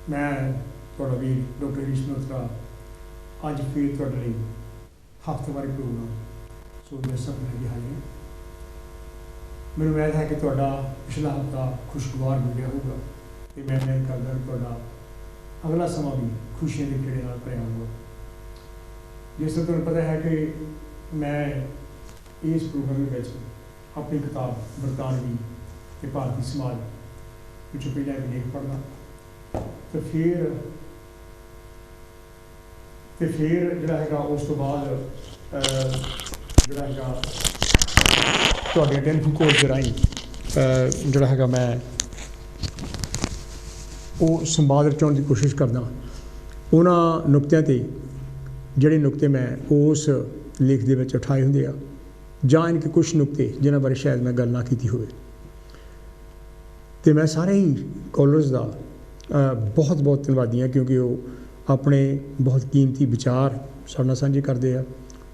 मैं ਤੁਹਾਡਾ ਵੀਰ ਡਾਕਟਰ ਹਰੀਸ਼ ਮਲਹੋਤਰਾ ਅੱਜ ਫਿਰ ਤੁਹਾਡੇ ਲਈ ਹਫ਼ਤਾਵਾਰੀ ਪ੍ਰੋਗਰਾਮ ਸੋਚ ਸਭ ਲੈ ਕੇ ਹਾਜ਼ਰ ਮੈਨੂੰ ਉਮੀਦ ਹੈ ਕਿ ਤੁਹਾਡਾ ਪਿਛਲਾ ਹਫ਼ਤਾ ਖੁਸ਼ਗਵਾਰ ਗੁਜ਼ਰਿਆ ਹੋਊਗਾ ਅਤੇ ਮੈਂ ਉਮੀਦ ਕਰਦਾ ਕਿ ਤੁਹਾਡਾ ਅਗਲਾ ਸਮਾਂ ਵੀ ਖੁਸ਼ੀਆਂ ਦੇ ਖੇੜੇ ਨਾਲ ਭਰਿਆ ਹੋਊਗਾ। ਜਿਸ ਤਰ੍ਹਾਂ ਤੁਹਾਨੂੰ ਪਤਾ ਹੈ ਕਿ ਮੈਂ ਇਸ ਪ੍ਰੋਗਰਾਮ ਦੇ ਵਿੱਚ ਆਪਣੀ ਕਿਤਾਬ ਬਰਤਾਨਵੀ ਅਤੇ ਭਾਰਤੀ ਸਮਾਜ ਵਿੱਚੋਂ ਪਹਿਲਾਂ ਇੱਕ ਲੇਖ ਪੜ੍ਹਦਾ ਤੇ ਫਿਰ ਜਿਹੜਾ ਹੈਗਾ ਉਸ ਤੋਂ ਬਾਅਦ ਜਿਹੜਾ ਹੈਗਾ ਤੁਹਾਡੇ ਟੈਲੀਫੋਨ ਕਾਲ ਦੇ ਰਾਹੀਂ ਜਿਹੜਾ ਹੈਗਾ ਮੈਂ ਉਹ ਸੰਵਾਦ ਰਚਾਉਣ ਦੀ ਕੋਸ਼ਿਸ਼ ਕਰਦਾ। ਉਹਨਾਂ ਨੁਕਤਿਆਂ 'ਤੇ ਜਿਹੜੇ ਨੁਕਤੇ ਮੈਂ ਉਸ ਲੇਖ ਦੇ ਵਿੱਚ ਉਠਾਏ ਹੁੰਦੇ ਆ ਜਾਂ ਇਨਕੇ ਕੁਛ ਨੁਕਤੇ ਜਿਨ੍ਹਾਂ ਬਾਰੇ ਸ਼ਾਇਦ ਮੈਂ ਗੱਲ ਨਾ ਕੀਤੀ ਹੋਵੇ। ਅਤੇ ਮੈਂ ਸਾਰੇ ਹੀ ਕਾਲਰਸ ਦਾ ਬਹੁਤ ਬਹੁਤ ਧੰਨਵਾਦੀ ਹਾਂ ਕਿਉਂਕਿ ਉਹ ਆਪਣੇ ਬਹੁਤ ਕੀਮਤੀ ਵਿਚਾਰ ਸਾਡੇ ਨਾਲ ਸਾਂਝੇ ਕਰਦੇ ਆ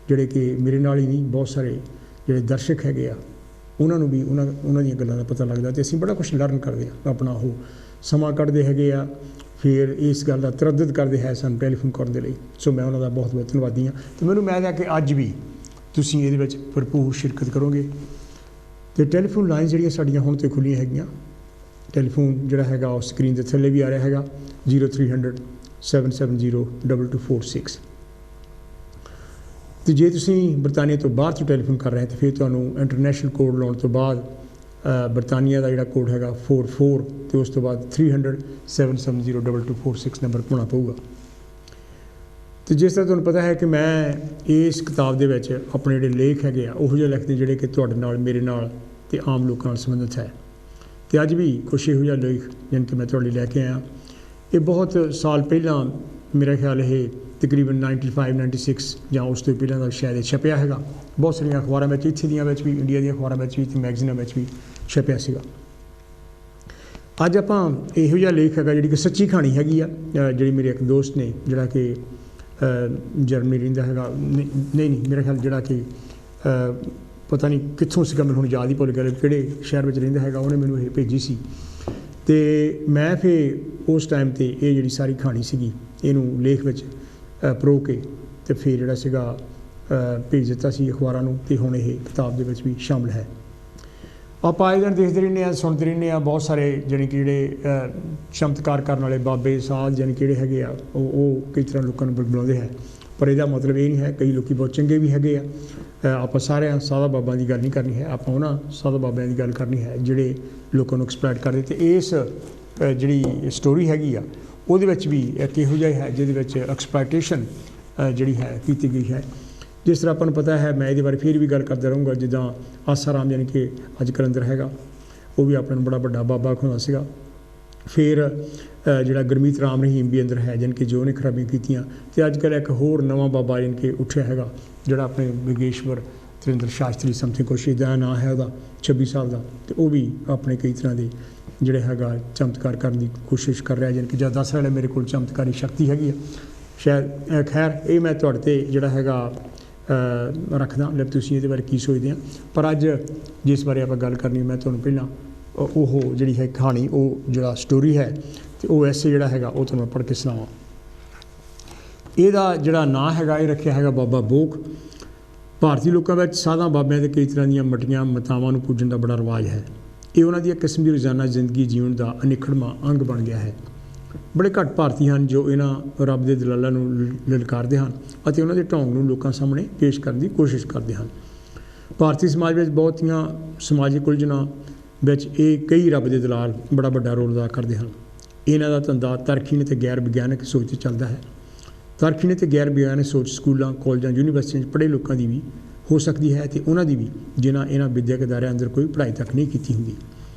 ਜਿਹੜੇ ਕਿ ਮੇਰੇ ਨਾਲ ਹੀ ਨਹੀਂ ਬਹੁਤ ਸਾਰੇ ਜਿਹੜੇ ਦਰਸ਼ਕ ਹੈਗੇ ਆ ਉਹਨਾਂ ਨੂੰ ਵੀ ਉਹਨਾਂ ਦੀਆਂ ਗੱਲਾਂ ਦਾ ਪਤਾ ਲੱਗਦਾ ਅਤੇ ਅਸੀਂ ਬੜਾ ਕੁਛ ਲਰਨ ਕਰਦੇ ਹਾਂ। ਆਪਣਾ ਉਹ ਸਮਾਂ ਕੱਢਦੇ ਹੈਗੇ ਆ ਫਿਰ ਇਸ ਗੱਲ ਦਾ ਤਰੱਦਦ ਕਰਦੇ ਹੈ ਸਾਨੂੰ ਟੈਲੀਫੋਨ ਕਰਨ ਦੇ ਲਈ। ਸੋ ਮੈਂ ਉਹਨਾਂ ਦਾ ਬਹੁਤ ਬਹੁਤ ਧੰਨਵਾਦੀ ਹਾਂ ਅਤੇ ਮੈਨੂੰ ਉਮੀਦ ਹੈ ਕਿ ਅੱਜ ਵੀ ਤੁਸੀਂ ਇਹਦੇ ਵਿੱਚ ਭਰਪੂਰ ਸ਼ਿਰਕਤ ਕਰੋਗੇ। ਅਤੇ ਟੈਲੀਫੋਨ ਲਾਈਨਸ ਜਿਹੜੀਆਂ ਸਾਡੀਆਂ ਹੁਣ 'ਤੇ ਖੁੱਲ੍ਹੀਆਂ ਹੈਗੀਆਂ। ਟੈਲੀਫੋਨ ਜਿਹੜਾ ਹੈਗਾ ਉਹ ਸਕਰੀਨ ਦੇ ਥੱਲੇ ਵੀ ਆ ਰਿਹਾ ਹੈਗਾ 0300 770 2246। ਅਤੇ ਜੇ ਤੁਸੀਂ ਬਰਤਾਨੀਆ ਤੋਂ ਬਾਹਰ 'ਚੋਂ ਟੈਲੀਫੋਨ ਕਰ ਰਹੇ ਤਾਂ ਫਿਰ ਤੁਹਾਨੂੰ ਇੰਟਰਨੈਸ਼ਨਲ ਕੋਡ ਲਾਉਣ ਤੋਂ ਬਾਅਦ ਬਰਤਾਨੀਆ ਦਾ ਜਿਹੜਾ ਕੋਡ ਹੈਗਾ 44 ਅਤੇ ਉਸ ਤੋਂ ਬਾਅਦ 300 770 2246 ਨੰਬਰ ਪਾਉਣਾ ਪਊਗਾ। ਅਤੇ ਜਿਸ ਤਰ੍ਹਾਂ ਤੁਹਾਨੂੰ ਪਤਾ ਹੈ ਕਿ ਮੈਂ ਇਸ ਕਿਤਾਬ ਦੇ ਵਿੱਚ ਆਪਣੇ ਜਿਹੜੇ ਲੇਖ ਹੈਗੇ ਆ ਉਹੋ ਜਿਹੇ ਲਿਖਦੇ ਜਿਹੜੇ ਕਿ ਤੁਹਾਡੇ ਨਾਲ ਮੇਰੇ ਨਾਲ ਅਤੇ ਆਮ ਲੋਕਾਂ ਨਾਲ ਸੰਬੰਧਿਤ ਹੈ। ਅਤੇ ਅੱਜ ਵੀ ਕੁਛ ਇਹੋ ਜਿਹਾ ਲੇਖ ਜਿਨ ਕਿ ਮੈਂ ਤੁਹਾਡੇ ਲਈ ਲੈ ਕੇ ਆਇਆ। ਇਹ ਬਹੁਤ ਸਾਲ ਪਹਿਲਾਂ ਮੇਰਾ ਖਿਆਲ ਇਹ ਤਕਰੀਬਨ 95 96 ਜਾਂ ਉਸ ਤੋਂ ਪਹਿਲਾਂ ਦਾ ਸ਼ਾਇਦ ਇਹ ਛਪਿਆ ਹੈਗਾ। ਬਹੁਤ ਸਾਰੀਆਂ ਅਖਬਾਰਾਂ ਵਿੱਚ ਇੱਥੇ ਦੀਆਂ ਵਿੱਚ ਵੀ ਇੰਡੀਆ ਦੀਆਂ ਅਖਬਾਰਾਂ ਵਿੱਚ ਵੀ ਅਤੇ ਮੈਗਜ਼ੀਨਾਂ ਵਿੱਚ ਵੀ ਛਪਿਆ ਸੀਗਾ। ਅੱਜ ਆਪਾਂ ਇਹੋ ਜਿਹਾ ਲੇਖ ਹੈਗਾ ਜਿਹੜੀ ਕਿ ਸੱਚੀ ਕਹਾਣੀ ਹੈਗੀ ਆ ਜਿਹੜੀ ਮੇਰੇ ਇੱਕ ਦੋਸਤ ਨੇ ਜਿਹੜਾ ਕਿ ਜਰਮਨੀ ਰਹਿੰਦਾ ਹੈਗਾ ਨਹੀਂ ਮੇਰਾ ਖਿਆਲ ਜਿਹੜਾ ਕਿ ਪਤਾ ਨਹੀਂ ਕਿੱਥੋਂ ਸੀਗਾ ਮੈਨੂੰ ਹੁਣ ਯਾਦ ਹੀ ਭੁੱਲ ਗਿਆ ਕਿਹੜੇ ਸ਼ਹਿਰ ਵਿੱਚ ਰਹਿੰਦਾ ਹੈਗਾ ਉਹਨੇ ਮੈਨੂੰ ਇਹ ਭੇਜੀ ਸੀ। ਅਤੇ ਮੈਂ ਫਿਰ ਉਸ ਟਾਈਮ 'ਤੇ ਇਹ ਜਿਹੜੀ ਸਾਰੀ ਕਹਾਣੀ ਸੀਗੀ ਇਹਨੂੰ ਲੇਖ ਵਿੱਚ ਪਰੋ ਕੇ ਅਤੇ ਫਿਰ ਜਿਹੜਾ ਸੀਗਾ ਭੇਜ ਦਿੱਤਾ ਸੀ ਅਖਬਾਰਾਂ ਨੂੰ ਅਤੇ ਹੁਣ ਇਹ ਕਿਤਾਬ ਦੇ ਵਿੱਚ ਵੀ ਸ਼ਾਮਲ ਹੈ। ਆਪਾਂ ਆਏ ਦਿਨ ਦੇਖਦੇ ਰਹਿੰਦੇ ਹਾਂ ਸੁਣਦੇ ਰਹਿੰਦੇ ਹਾਂ ਬਹੁਤ ਸਾਰੇ ਜਾਣੀ ਕਿ ਜਿਹੜੇ ਚਮਤਕਾਰ ਕਰਨ ਵਾਲੇ ਬਾਬੇ ਸਾਧ ਜਾਣੀ ਕਿ ਜਿਹੜੇ ਹੈਗੇ ਆ ਉਹ ਕਈ ਤਰ੍ਹਾਂ ਲੋਕਾਂ ਨੂੰ ਬੁਲਾਉਂਦੇ ਹੈ ਪਰ ਇਹਦਾ ਮਤਲਬ ਇਹ ਨਹੀਂ ਹੈ ਕਈ ਲੋਕ ਬਹੁਤ ਚੰਗੇ ਵੀ ਹੈਗੇ ਆ। ਆਪਾਂ ਸਾਰਿਆਂ ਸਾਧਾ ਬਾਬਿਆਂ ਦੀ ਗੱਲ ਨਹੀਂ ਕਰਨੀ ਹੈ ਆਪਾਂ ਉਹਨਾਂ ਸਾਧਾ ਬਾਬਿਆਂ ਦੀ ਗੱਲ ਕਰਨੀ ਹੈ ਜਿਹੜੇ ਲੋਕਾਂ ਨੂੰ ਐਕਸਪਲੋਇਟ ਕਰਦੇ। ਅਤੇ ਇਸ ਜਿਹੜੀ ਸਟੋਰੀ ਹੈਗੀ ਆ ਉਹਦੇ ਵਿੱਚ ਵੀ ਇੱਕ ਇਹੋ ਜਿਹਾ ਹੈ ਜਿਹਦੇ ਵਿੱਚ ਐਕਸਪਲੋਇਟੇਸ਼ਨ ਜਿਹੜੀ ਹੈ ਕੀਤੀ ਗਈ ਹੈ। ਜਿਸ ਤਰ੍ਹਾਂ ਆਪਾਂ ਨੂੰ ਪਤਾ ਹੈ ਮੈਂ ਇਹਦੇ ਬਾਰੇ ਫਿਰ ਵੀ ਗੱਲ ਕਰਦਾ ਰਹੂੰਗਾ ਜਿੱਦਾਂ ਆਸਾ ਰਾਮ ਯਾਨੀ ਕਿ ਅੱਜ ਕਲੰਦਰ ਹੈਗਾ ਉਹ ਵੀ ਆਪਣੇ ਨੂੰ ਬੜਾ ਵੱਡਾ ਬਾਬਾ ਖੁਆਉਂਦਾ ਸੀਗਾ। ਫਿਰ ਜਿਹੜਾ ਗੁਰਮੀਤ ਰਾਮ ਰਹੀਮ ਵੀ ਅੰਦਰ ਹੈ ਜਾਣੀ ਕਿ ਜੋ ਉਹਨੇ ਖਰਾਬੀਆਂ ਕੀਤੀਆਂ। ਅਤੇ ਅੱਜ ਕੱਲ੍ਹ ਇੱਕ ਹੋਰ ਨਵਾਂ ਬਾਬਾ ਜਾਣੀ ਕਿ ਉੱਠਿਆ ਹੈਗਾ ਜਿਹੜਾ ਆਪਣੇ ਵਿਗੇਸ਼ਵਰ ਤ੍ਰਿੰਦਰ ਸ਼ਾਸਤਰੀ ਸਮਥਿੰਗ ਕੁਛ ਇੱਦਾਂ ਨਾਂ ਹੈ ਉਹਦਾ 26 ਸਾਲ ਦਾ ਅਤੇ ਉਹ ਵੀ ਆਪਣੇ ਕਈ ਤਰ੍ਹਾਂ ਦੇ ਜਿਹੜੇ ਹੈਗਾ ਚਮਤਕਾਰ ਕਰਨ ਦੀ ਕੋਸ਼ਿਸ਼ ਕਰ ਰਿਹਾ ਜਾਣੀ ਕਿ ਜਦ ਦੱਸ ਰਿਹਾ ਮੇਰੇ ਕੋਲ ਚਮਤਕਾਰੀ ਸ਼ਕਤੀ ਹੈਗੀ ਆ ਸ਼ਾਇਦ। ਖੈਰ ਇਹ ਮੈਂ ਤੁਹਾਡੇ 'ਤੇ ਜਿਹੜਾ ਹੈਗਾ ਰੱਖਦਾ ਲੈ ਤੁਸੀਂ ਇਹਦੇ ਬਾਰੇ ਕੀ ਸੋਚਦੇ ਆ। ਪਰ ਅੱਜ ਜਿਸ ਬਾਰੇ ਆਪਾਂ ਗੱਲ ਕਰਨੀ ਮੈਂ ਤੁਹਾਨੂੰ ਪਹਿਲਾਂ ਉਹ ਜਿਹੜੀ ਹੈ ਕਹਾਣੀ ਉਹ ਜਿਹੜਾ ਸਟੋਰੀ ਹੈ ਅਤੇ ਉਹ ਐਸੇ ਜਿਹੜਾ ਹੈਗਾ ਉਹ ਤੁਹਾਨੂੰ ਪੜ੍ਹ ਕੇ ਸੁਣਾਵਾਂ। ਇਹਦਾ ਜਿਹੜਾ ਨਾਂ ਹੈਗਾ ਇਹ ਰੱਖਿਆ ਹੈਗਾ ਬਾਬਾ ਬੋਕ। ਭਾਰਤੀ ਲੋਕਾਂ ਵਿੱਚ ਸਾਧਾਂ ਬਾਬਿਆਂ ਦੇ ਕਈ ਤਰ੍ਹਾਂ ਦੀਆਂ ਮੱਟੀਆਂ ਮਤਾਵਾਂ ਨੂੰ ਪੂਜਣ ਦਾ ਬੜਾ ਰਿਵਾਜ ਹੈ। ਇਹ ਉਹਨਾਂ ਦੀ ਇੱਕ ਕਿਸਮ ਦੀ ਰੋਜ਼ਾਨਾ ਜ਼ਿੰਦਗੀ ਜੀਵਨ ਦਾ ਅਨਿੱਖੜਵਾਂ ਅੰਗ ਬਣ ਗਿਆ ਹੈ। ਬੜੇ ਘੱਟ ਭਾਰਤੀ ਹਨ ਜੋ ਇਹਨਾਂ ਰੱਬ ਦੇ ਦਲਾਲਾਂ ਨੂੰ ਲਲਕਾਰਦੇ ਹਨ ਅਤੇ ਉਹਨਾਂ ਦੇ ਢੰਗ ਨੂੰ ਲੋਕਾਂ ਸਾਹਮਣੇ ਪੇਸ਼ ਕਰਨ ਦੀ ਕੋਸ਼ਿਸ਼ ਕਰਦੇ ਹਨ। ਭਾਰਤੀ ਸਮਾਜ ਵਿੱਚ ਬਹੁਤੀਆਂ ਸਮਾਜਿਕ ਉਲਝਣਾਂ ਵਿੱਚ ਇਹ ਕਈ ਰੱਬ ਦੇ ਦਲਾਲ ਬੜਾ ਵੱਡਾ ਰੋਲ ਅਦਾ ਕਰਦੇ ਹਨ। ਇਹਨਾਂ ਦਾ ਧੰਦਾ ਤਰਕਹੀਣ ਅਤੇ ਗੈਰ ਵਿਗਿਆਨਕ ਸੋਚ 'ਤੇ ਚੱਲਦਾ ਹੈ। ਤਰਕਹੀਣ ਅਤੇ ਗੈਰ ਵਿਗਿਆਨਕ ਸੋਚ ਸਕੂਲਾਂ ਕਾਲਜਾਂ ਯੂਨੀਵਰਸਿਟੀਆਂ 'ਚ ਪੜ੍ਹੇ ਲੋਕਾਂ ਦੀ ਵੀ ਹੋ ਸਕਦੀ ਹੈ ਅਤੇ ਉਹਨਾਂ ਦੀ ਵੀ ਜਿਨ੍ਹਾਂ ਇਹਨਾਂ ਵਿੱਦਿਅਕ ਅਦਾਰਿਆਂ ਅੰਦਰ ਕੋਈ ਪੜ੍ਹਾਈ ਤੱਕ ਨਹੀਂ ਕੀਤੀ ਹੁੰਦੀ।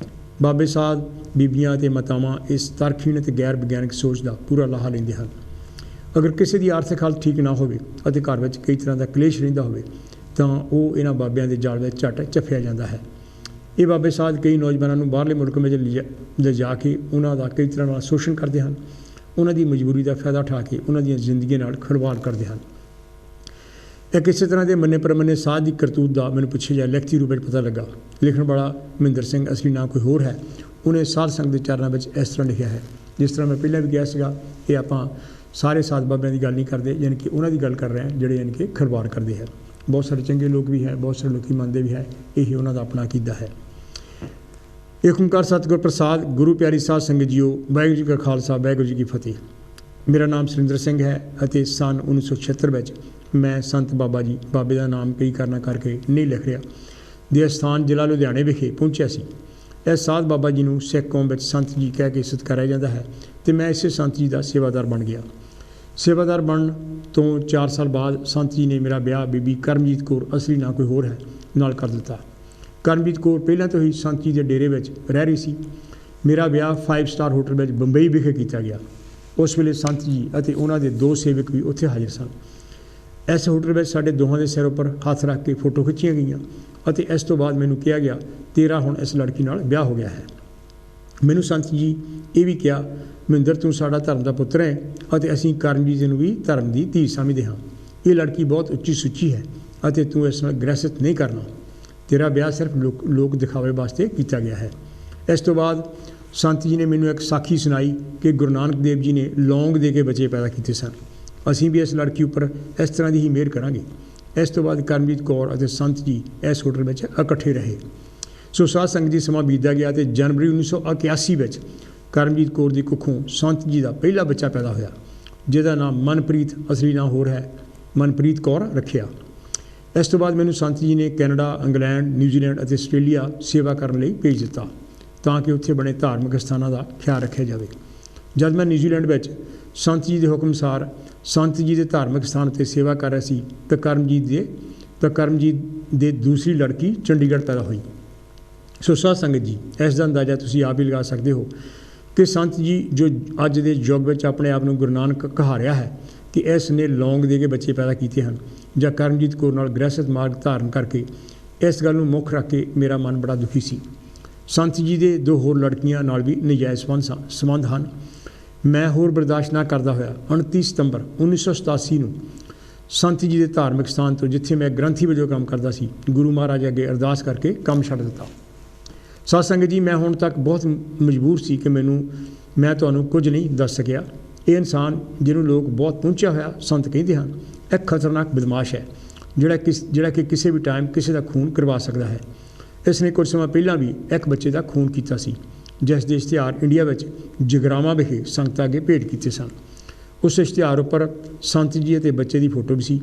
ਬਾਬੇ ਸਾਧ ਬੀਬੀਆਂ ਅਤੇ ਮਾਤਾਵਾਂ ਇਸ ਤਰਕਹੀਣ ਅਤੇ ਗੈਰ ਵਿਗਿਆਨਕ ਸੋਚ ਦਾ ਪੂਰਾ ਲਾਹਾ ਲੈਂਦੇ ਹਨ। ਅਗਰ ਕਿਸੇ ਦੀ ਆਰਥਿਕ ਹਾਲਤ ਠੀਕ ਨਾ ਹੋਵੇ ਅਤੇ ਘਰ ਵਿੱਚ ਕਈ ਤਰ੍ਹਾਂ ਦਾ ਕਲੇਸ਼ ਰਹਿੰਦਾ ਹੋਵੇ ਤਾਂ ਉਹ ਇਹਨਾਂ ਬਾਬਿਆਂ ਦੇ ਜਾਲ ਵਿੱਚ ਝੱਟ ਝੱਫਿਆ ਜਾਂਦਾ ਹੈ। ਇਹ ਬਾਬੇ ਸਾਧ ਕਈ ਨੌਜਵਾਨਾਂ ਨੂੰ ਬਾਹਰਲੇ ਮੁਲਕ ਵਿੱਚ ਲਿਜਾ ਕੇ ਉਹਨਾਂ ਦਾ ਕਈ ਤਰ੍ਹਾਂ ਨਾਲ ਸ਼ੋਸ਼ਣ ਕਰਦੇ ਹਨ। ਉਹਨਾਂ ਦੀ ਮਜਬੂਰੀ ਦਾ ਫਾਇਦਾ ਉਠਾ ਕੇ ਉਹਨਾਂ ਦੀਆਂ ਜ਼ਿੰਦਗੀਆਂ ਨਾਲ ਖਿਲਵਾੜ ਕਰਦੇ ਹਨ। ਇੱਕ ਇਸੇ ਤਰ੍ਹਾਂ ਦੇ ਮੰਨੇ ਪ੍ਰਮੰਨੇ ਸਾਧ ਦੀ ਕਰਤੂਤ ਦਾ ਮੈਨੂੰ ਪੁੱਛਿਆ ਜਾਏ ਲਿਖਤੀ ਰੂਪ ਵਿੱਚ ਪਤਾ ਲੱਗਾ। ਲਿਖਣ ਵਾਲਾ ਮਹਿੰਦਰ ਸਿੰਘ ਅਸਲੀ ਨਾਂ ਕੋਈ ਹੋਰ ਹੈ। ਉਹਨੇ ਸਾਧ ਸੰਗਤ ਦੇ ਚਰਨਾਂ ਵਿੱਚ ਇਸ ਤਰ੍ਹਾਂ ਲਿਖਿਆ ਹੈ जिस तरह मैं पहले भी कहा सीगा कि आपां सारे साध बाबिਆਂ की गल नहीं करते, यानी कि उन्हों की गल कर रहे हैं जिहड़े यानी कि खिलवाड़ करते हैं। बहुत सारे चंगे लोग भी है, बहुत सारे लोग मनते भी है, यही उन्हों का अपना अकीदा है। एक ओंकार सतगुर प्रसाद। गुरु प्यारी साध संगत जीओ, वाहिगुरू जी का खालसा वाहिगुरू जी की फतेह। मेरा नाम सुरिंदर सिंह है ਅਤੇ सन 1976 ਵਿੱਚ मैं संत बाबा जी, बाबे का नाम कई कारणों करके नहीं लिख रहा, ਦੇ ਸਥਾਨ ਜ਼ਿਲ੍ਹਾ ਲੁਧਿਆਣੇ ਵਿਖੇ ਪਹੁੰਚਿਆ ਸੀ। ਇਸ ਸਾਧ ਬਾਬਾ ਜੀ ਨੂੰ ਸਿੱਖ ਕੌਮ ਵਿੱਚ ਸੰਤ ਜੀ ਕਹਿ ਕੇ ਸਤਿਕਾਰਿਆ ਜਾਂਦਾ ਹੈ ਅਤੇ ਮੈਂ ਇਸੇ ਸੰਤ ਜੀ ਦਾ ਸੇਵਾਦਾਰ ਬਣ ਗਿਆ। ਸੇਵਾਦਾਰ ਬਣਨ ਤੋਂ 4 ਸਾਲ ਬਾਅਦ ਸੰਤ ਜੀ ਨੇ ਮੇਰਾ ਵਿਆਹ ਬੀਬੀ ਕਰਮਜੀਤ ਕੌਰ, ਅਸਲੀ ਨਾਂ ਕੋਈ ਹੋਰ ਹੈ, ਨਾਲ ਕਰ ਦਿੱਤਾ। ਕਰਮਜੀਤ ਕੌਰ ਪਹਿਲਾਂ ਤੋਂ ਹੀ ਸੰਤ ਜੀ ਦੇ ਡੇਰੇ ਵਿੱਚ ਰਹਿ ਰਹੀ ਸੀ। ਮੇਰਾ ਵਿਆਹ 5 ਸਟਾਰ ਹੋਟਲ ਵਿੱਚ ਬੰਬਈ ਵਿਖੇ ਕੀਤਾ ਗਿਆ। ਉਸ ਵੇਲੇ ਸੰਤ ਜੀ ਅਤੇ ਉਹਨਾਂ ਦੇ 2 ਸੇਵਕ ਵੀ ਉੱਥੇ ਹਾਜ਼ਰ ਸਨ। ਇਸ ਹੋਟਲ ਵਿੱਚ ਸਾਡੇ ਦੋਹਾਂ ਦੇ ਸਿਰ ਉੱਪਰ ਹੱਥ ਰੱਖ ਕੇ ਫੋਟੋ ਖਿੱਚੀਆਂ ਗਈਆਂ ਅਤੇ ਇਸ ਤੋਂ ਬਾਅਦ ਮੈਨੂੰ ਕਿਹਾ ਗਿਆ, ਤੇਰਾ ਹੁਣ ਇਸ ਲੜਕੀ ਨਾਲ ਵਿਆਹ ਹੋ ਗਿਆ ਹੈ। ਮੈਨੂੰ ਸੰਤ ਜੀ ਇਹ ਵੀ ਕਿਹਾ, ਮਹਿੰਦਰ ਤੂੰ ਸਾਡਾ ਧਰਮ ਦਾ ਪੁੱਤਰ ਹੈ ਅਤੇ ਅਸੀਂ ਕਰਮਜੀਤ ਨੂੰ ਵੀ ਧਰਮ ਦੀ ਧੀ ਸਮਝਦੇ ਹਾਂ। ਇਹ ਲੜਕੀ ਬਹੁਤ ਉੱਚੀ ਸੁੱਚੀ ਹੈ ਅਤੇ ਤੂੰ ਇਸ ਨਾਲ ਗ੍ਰਹਿਸਤ ਨਹੀਂ ਕਰਨਾ। ਤੇਰਾ ਵਿਆਹ ਸਿਰਫ ਲੋਕ ਦਿਖਾਵੇ ਵਾਸਤੇ ਕੀਤਾ ਗਿਆ ਹੈ। ਇਸ ਤੋਂ ਬਾਅਦ ਸੰਤ ਜੀ ਨੇ ਮੈਨੂੰ ਇੱਕ ਸਾਖੀ ਸੁਣਾਈ ਕਿ ਗੁਰੂ ਨਾਨਕ ਦੇਵ ਜੀ ਨੇ ਲੌਂਗ ਦੇ ਕੇ ਬੱਚੇ ਪੈਦਾ ਕੀਤੇ ਸਨ। ਅਸੀਂ ਵੀ ਇਸ ਲੜਕੀ ਉੱਪਰ ਇਸ ਤਰ੍ਹਾਂ ਦੀ ਹੀ ਮਿਹਰ ਕਰਾਂਗੇ। ਇਸ ਤੋਂ ਬਾਅਦ ਕਰਮਜੀਤ ਕੌਰ ਅਤੇ ਸੰਤ ਜੀ ਇਸ ਹੋਟਲ ਵਿੱਚ ਇਕੱਠੇ ਰਹੇ। ਸੋ ਸਾਧ ਸੰਗਤ ਜੀ ਸਮਾਂ ਬੀਤਦਾ ਗਿਆ ਅਤੇ ਜਨਵਰੀ 1981 ਵਿੱਚ ਕਰਮਜੀਤ ਕੌਰ ਦੀ ਕੁੱਖੋਂ ਸੰਤ ਜੀ ਦਾ ਪਹਿਲਾ ਬੱਚਾ ਪੈਦਾ ਹੋਇਆ, ਜਿਹਦਾ ਨਾਮ ਮਨਪ੍ਰੀਤ, ਅਸਲੀ ਨਾਂ ਹੋਰ ਹੈ, ਮਨਪ੍ਰੀਤ ਕੌਰ ਰੱਖਿਆ। ਇਸ ਤੋਂ ਬਾਅਦ ਮੈਨੂੰ ਸੰਤ ਜੀ ਨੇ ਕੈਨੇਡਾ, ਇੰਗਲੈਂਡ, ਨਿਊਜ਼ੀਲੈਂਡ ਅਤੇ ਆਸਟ੍ਰੇਲੀਆ ਸੇਵਾ ਕਰਨ ਲਈ ਭੇਜ ਦਿੱਤਾ ਤਾਂ ਕਿ ਉੱਥੇ ਬਣੇ ਧਾਰਮਿਕ ਸਥਾਨਾਂ ਦਾ ਖਿਆਲ ਰੱਖਿਆ ਜਾਵੇ। ਜਦ ਮੈਂ ਨਿਊਜ਼ੀਲੈਂਡ ਵਿੱਚ ਸੰਤ ਜੀ ਦੇ ਹੁਕਮ ਅਨੁਸਾਰ ਸੰਤ ਜੀ ਦੇ ਧਾਰਮਿਕ ਸਥਾਨ 'ਤੇ ਸੇਵਾ ਕਰ ਰਿਹਾ ਸੀ ਤਾਂ ਕਰਮਜੀਤ ਦੇ ਦੂਸਰੀ ਲੜਕੀ ਚੰਡੀਗੜ੍ਹ ਪੈਦਾ ਹੋਈ। ਸੋ ਸਾਧ ਸੰਗਤ ਜੀ, ਇਸ ਦਾ ਅੰਦਾਜ਼ਾ ਤੁਸੀਂ ਆਪ ਹੀ ਲਗਾ ਸਕਦੇ ਹੋ ਕਿ ਸੰਤ ਜੀ ਜੋ ਅੱਜ ਦੇ ਯੁੱਗ ਵਿੱਚ ਆਪਣੇ ਆਪ ਨੂੰ ਗੁਰੂ ਨਾਨਕ ਕਹਾ ਰਿਹਾ ਹੈ ਕਿ ਇਸ ਨੇ ਲੌਂਗ ਦੇ ਕੇ ਬੱਚੇ ਪੈਦਾ ਕੀਤੇ ਹਨ ਜਾਂ ਕਰਮਜੀਤ ਕੌਰ ਨਾਲ ਗ੍ਰਹਿਸਤ ਮਾਰਗ ਧਾਰਨ ਕਰਕੇ, ਇਸ ਗੱਲ ਨੂੰ ਮੁੱਖ ਰੱਖ ਕੇ ਮੇਰਾ ਮਨ ਬੜਾ ਦੁਖੀ ਸੀ। ਸੰਤ ਜੀ ਦੇ 2 ਹੋਰ ਲੜਕੀਆਂ ਨਾਲ ਵੀ ਨਜਾਇਜ਼ ਸੰਬੰਧ ਹਨ। ਮੈਂ ਹੋਰ ਬਰਦਾਸ਼ਤ ਨਾ ਕਰਦਾ ਹੋਇਆ 29 ਸਤੰਬਰ 1987 ਨੂੰ ਸੰਤ ਜੀ ਦੇ ਧਾਰਮਿਕ ਸਥਾਨ ਤੋਂ, ਜਿੱਥੇ ਮੈਂ ਗ੍ਰੰਥੀ ਵਜੋਂ ਕੰਮ ਕਰਦਾ ਸੀ, ਗੁਰੂ ਮਹਾਰਾਜ ਅੱਗੇ ਅਰਦਾਸ ਕਰਕੇ ਕੰਮ ਛੱਡ ਦਿੱਤਾ। ਸਾਧ ਸੰਗਤ ਜੀ, ਮੈਂ ਹੁਣ ਤੱਕ ਬਹੁਤ ਮਜਬੂਰ ਸੀ ਕਿ ਮੈਂ ਤੁਹਾਨੂੰ ਕੁਝ ਨਹੀਂ ਦੱਸ ਸਕਿਆ। ਇਹ ਇਨਸਾਨ ਜਿਹਨੂੰ ਲੋਕ ਬਹੁਤ ਪਹੁੰਚਿਆ ਹੋਇਆ ਸੰਤ ਕਹਿੰਦੇ ਹਨ, ਇੱਕ ਖਤਰਨਾਕ ਬਦਮਾਸ਼ ਹੈ ਜਿਹੜਾ ਕਿ ਕਿਸੇ ਵੀ ਟਾਈਮ ਕਿਸੇ ਦਾ ਖੂਨ ਕਰਵਾ ਸਕਦਾ ਹੈ। ਇਸ ਨੇ ਕੁਝ ਸਮਾਂ ਪਹਿਲਾਂ ਵੀ ਇੱਕ ਬੱਚੇ ਦਾ ਖੂਨ ਕੀਤਾ ਸੀ, ਜਿਸ ਦੇ ਇਸ਼ਤਿਹਾਰ ਇੰਡੀਆ ਵਿੱਚ ਜਗਰਾਵਾਂ ਵਿਖੇ ਸੰਗਤਾਂ ਅੱਗੇ ਭੇਟ ਕੀਤੇ ਸਨ। ਉਸ ਇਸ਼ਤਿਹਾਰ ਉੱਪਰ ਸੰਤ ਜੀ ਅਤੇ ਬੱਚੇ ਦੀ ਫੋਟੋ ਵੀ ਸੀ।